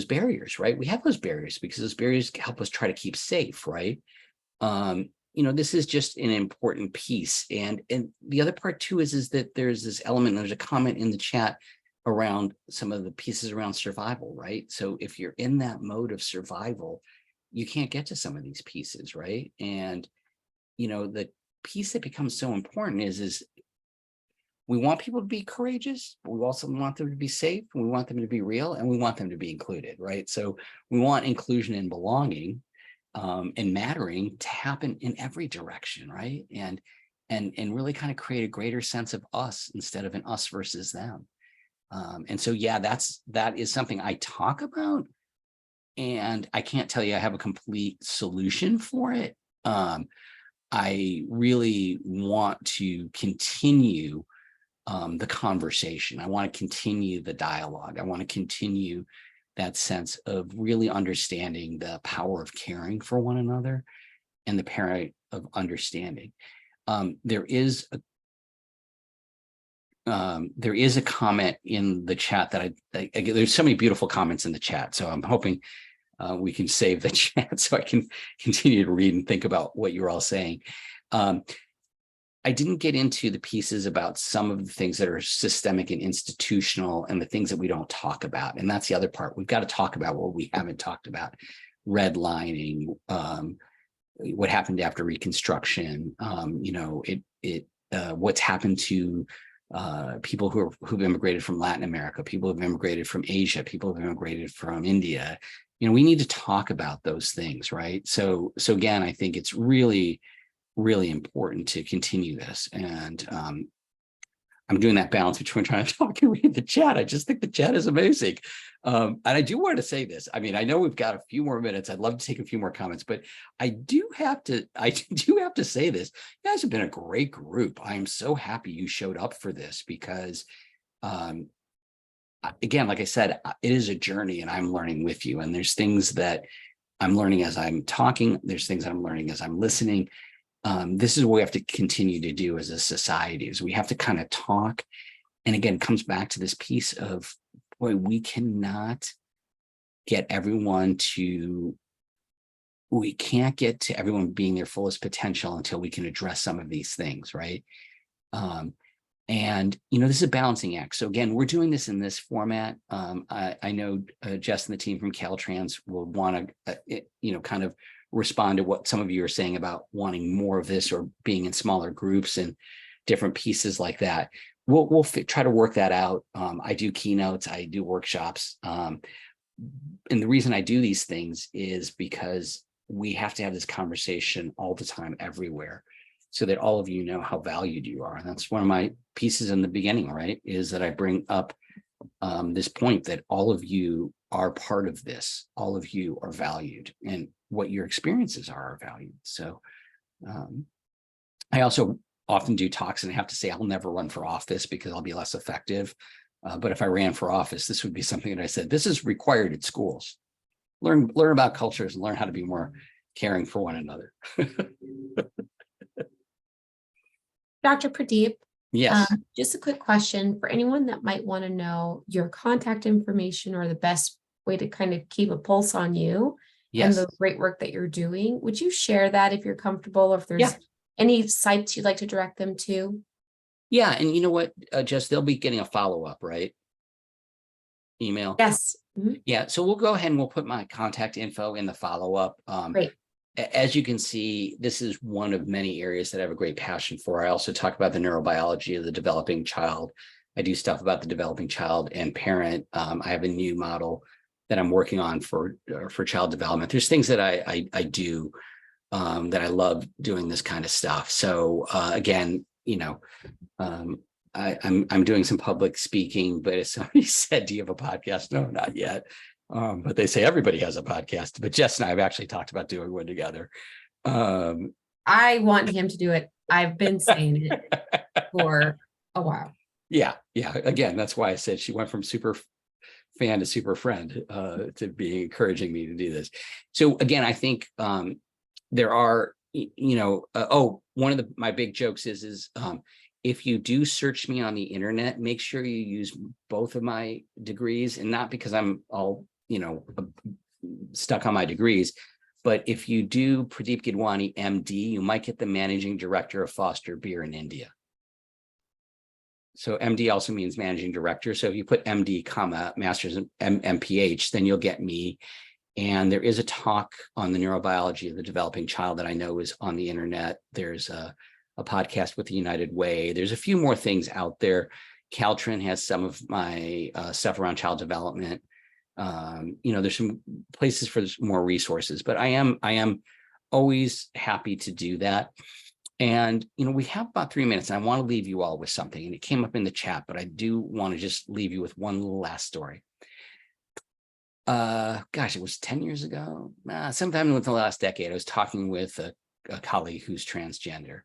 barriers, right? We have those barriers because those barriers help us try to keep safe, right? This is just an important piece. And the other part too is that there's this element, there's a comment in the chat around some of the pieces around survival, right? So if you're in that mode of survival, you can't get to some of these pieces, right? And, the piece that becomes so important is we want people to be courageous, but we also want them to be safe, and we want them to be real, and we want them to be included, right? So we want inclusion and belonging and mattering to happen in every direction, right? And really kind of create a greater sense of us instead of an us versus them. And so, yeah, that is something I talk about, and I can't tell you I have a complete solution for it. I really want to continue the conversation. I want to continue the dialogue. I want to continue that sense of really understanding the power of caring for one another and the power of understanding. There is a comment in the chat that there's so many beautiful comments in the chat. So I'm hoping we can save the chat so I can continue to read and think about what you're all saying. I didn't get into the pieces about some of the things that are systemic and institutional and the things that we don't talk about. And that's the other part. We've got to talk about what we haven't talked about. Redlining, what happened after Reconstruction, what's happened to people who've immigrated from Latin America, people who've immigrated from Asia, people who've immigrated from India. We need to talk about those things, right? So again, I think it's really, really important to continue this. And I'm doing that balance between trying to talk and read the chat. I just think the chat is amazing. And I do want to say this. I mean, I know we've got a few more minutes. I'd love to take a few more comments, but I do have to say this. You guys have been a great group. I am so happy you showed up for this because again, like I said, it is a journey and I'm learning with you. And there's things that I'm learning as I'm talking. There's things I'm learning as I'm listening. This is what we have to continue to do as a society, is we have to kind of talk. And again, it comes back to this piece of, boy, we cannot get everyone to, we can't get to everyone being their fullest potential until we can address some of these things, right? And, this is a balancing act. So again, we're doing this in this format. I know Jess and the team from Caltrans will want to, kind of respond to what some of you are saying about wanting more of this or being in smaller groups and different pieces like that. We'll try to work that out. I do keynotes, I do workshops. And the reason I do these things is because we have to have this conversation all the time, everywhere, so that all of you know how valued you are. And that's one of my pieces in the beginning, right? Is that I bring up this point that all of you are part of this. All of you are valued, and what your experiences are valued. So I also often do talks, and I have to say I'll never run for office because I'll be less effective. But if I ran for office, this would be something that I said, this is required at schools. Learn about cultures and learn how to be more caring for one another. Dr. Pradeep, Yes. just a quick question for anyone that might want to know your contact information or the best way to kind of keep a pulse on you and the great work that you're doing. Would you share that if you're comfortable, or if there's any sites you'd like to direct them to? Yeah. And you know what, Jess, they'll be getting a follow-up, right? Email. Yes. Mm-hmm. Yeah. So we'll go ahead and we'll put my contact info in the follow-up. Great. As you can see, this is one of many areas that I have a great passion for. I also talk about the neurobiology of the developing child. I do stuff about the developing child and parent. I have a new model that I'm working on for child development. There's things that I do that I love doing this kind of stuff. So again, I'm doing some public speaking, but as somebody said, do you have a podcast? No, not yet. But they say everybody has a podcast, but Jess and I have actually talked about doing one together. I want him to do it. I've been saying it for a while. Yeah. Again, that's why I said she went from super fan to super friend to be encouraging me to do this. So again, I think there are, one of my big jokes is if you do search me on the internet, make sure you use both of my degrees, and not because I'm all, stuck on my degrees, but if you do Pradeep Gidwani, MD, you might get the managing director of Foster Beer in India. So MD also means managing director. So if you put MD, master's in MPH, then you'll get me. And there is a talk on the neurobiology of the developing child that I know is on the internet. There's a podcast with the United Way. There's a few more things out there. Caltran has some of my stuff around child development. There's some places for more resources, but I am always happy to do that. And, we have about 3 minutes, and I want to leave you all with something, and it came up in the chat, but I do want to just leave you with one little last story. It was 10 years ago, sometime within the last decade. I was talking with a colleague who's transgender,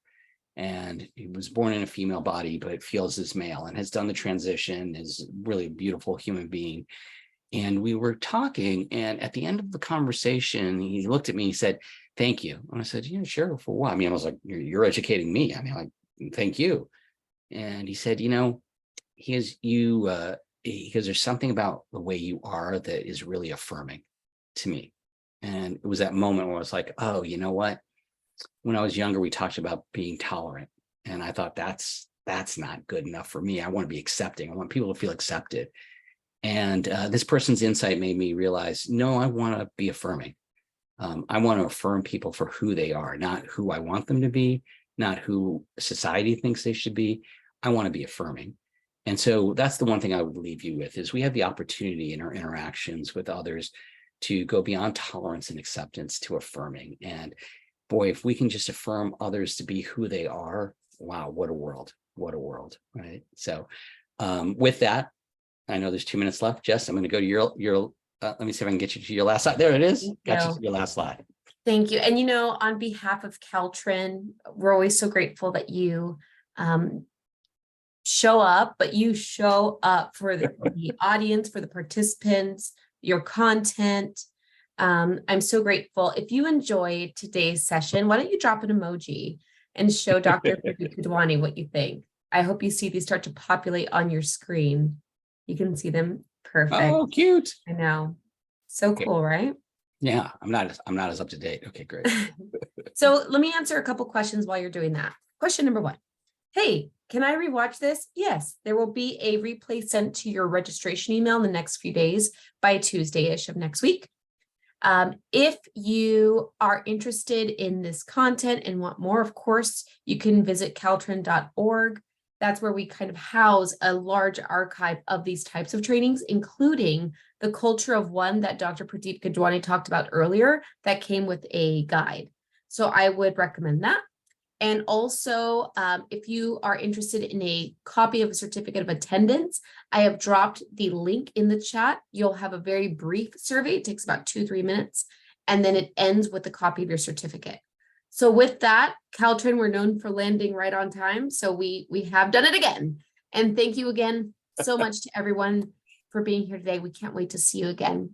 and he was born in a female body, but feels as male and has done the transition, is really a beautiful human being. And we were talking, and at the end of the conversation, he looked at me and he said, "Thank you." And I said, "Yeah, sure. For what?" I mean, I was like, you're educating me. I mean, like, thank you. And he said, because there's something about the way you are that is really affirming to me. And it was that moment where I was like, oh, you know what? When I was younger, we talked about being tolerant. And I thought that's not good enough for me. I want to be accepting. I want people to feel accepted. And this person's insight made me realize, no, I want to be affirming. I want to affirm people for who they are, not who I want them to be, not who society thinks they should be. I want to be affirming. And so that's the one thing I would leave you with, is we have the opportunity in our interactions with others to go beyond tolerance and acceptance to affirming. And boy, if we can just affirm others to be who they are, wow, what a world, right? So with that, I know there's 2 minutes left. Jess, I'm going to go to your let me see if I can get you to your last slide. There it is. Got you to your last slide. Thank you. And on behalf of Caltrin, we're always so grateful that you show up, but you show up for the audience, for the participants, your content. I'm so grateful. If you enjoyed today's session, why don't you drop an emoji and show Dr. Kudwani what you think? I hope you see these start to populate on your screen. You can see them. Perfect. Oh, cute. I know. So cool, right? Yeah, I'm not as up to date. Okay, great. So let me answer a couple questions while you're doing that. Question number 1. Hey, can I rewatch this? Yes, there will be a replay sent to your registration email in the next few days by Tuesday-ish of next week. If you are interested in this content and want more, of course, you can visit caltrin.org. That's where we kind of house a large archive of these types of trainings, including the Culture of One that Dr. Pradeep Kudwani talked about earlier that came with a guide. So I would recommend that. And also, if you are interested in a copy of a certificate of attendance, I have dropped the link in the chat. You'll have a very brief survey. It takes about 2-3 minutes, and then it ends with a copy of your certificate. So with that, Caltrin, we're known for landing right on time. So we have done it again. And thank you again so much to everyone for being here today. We can't wait to see you again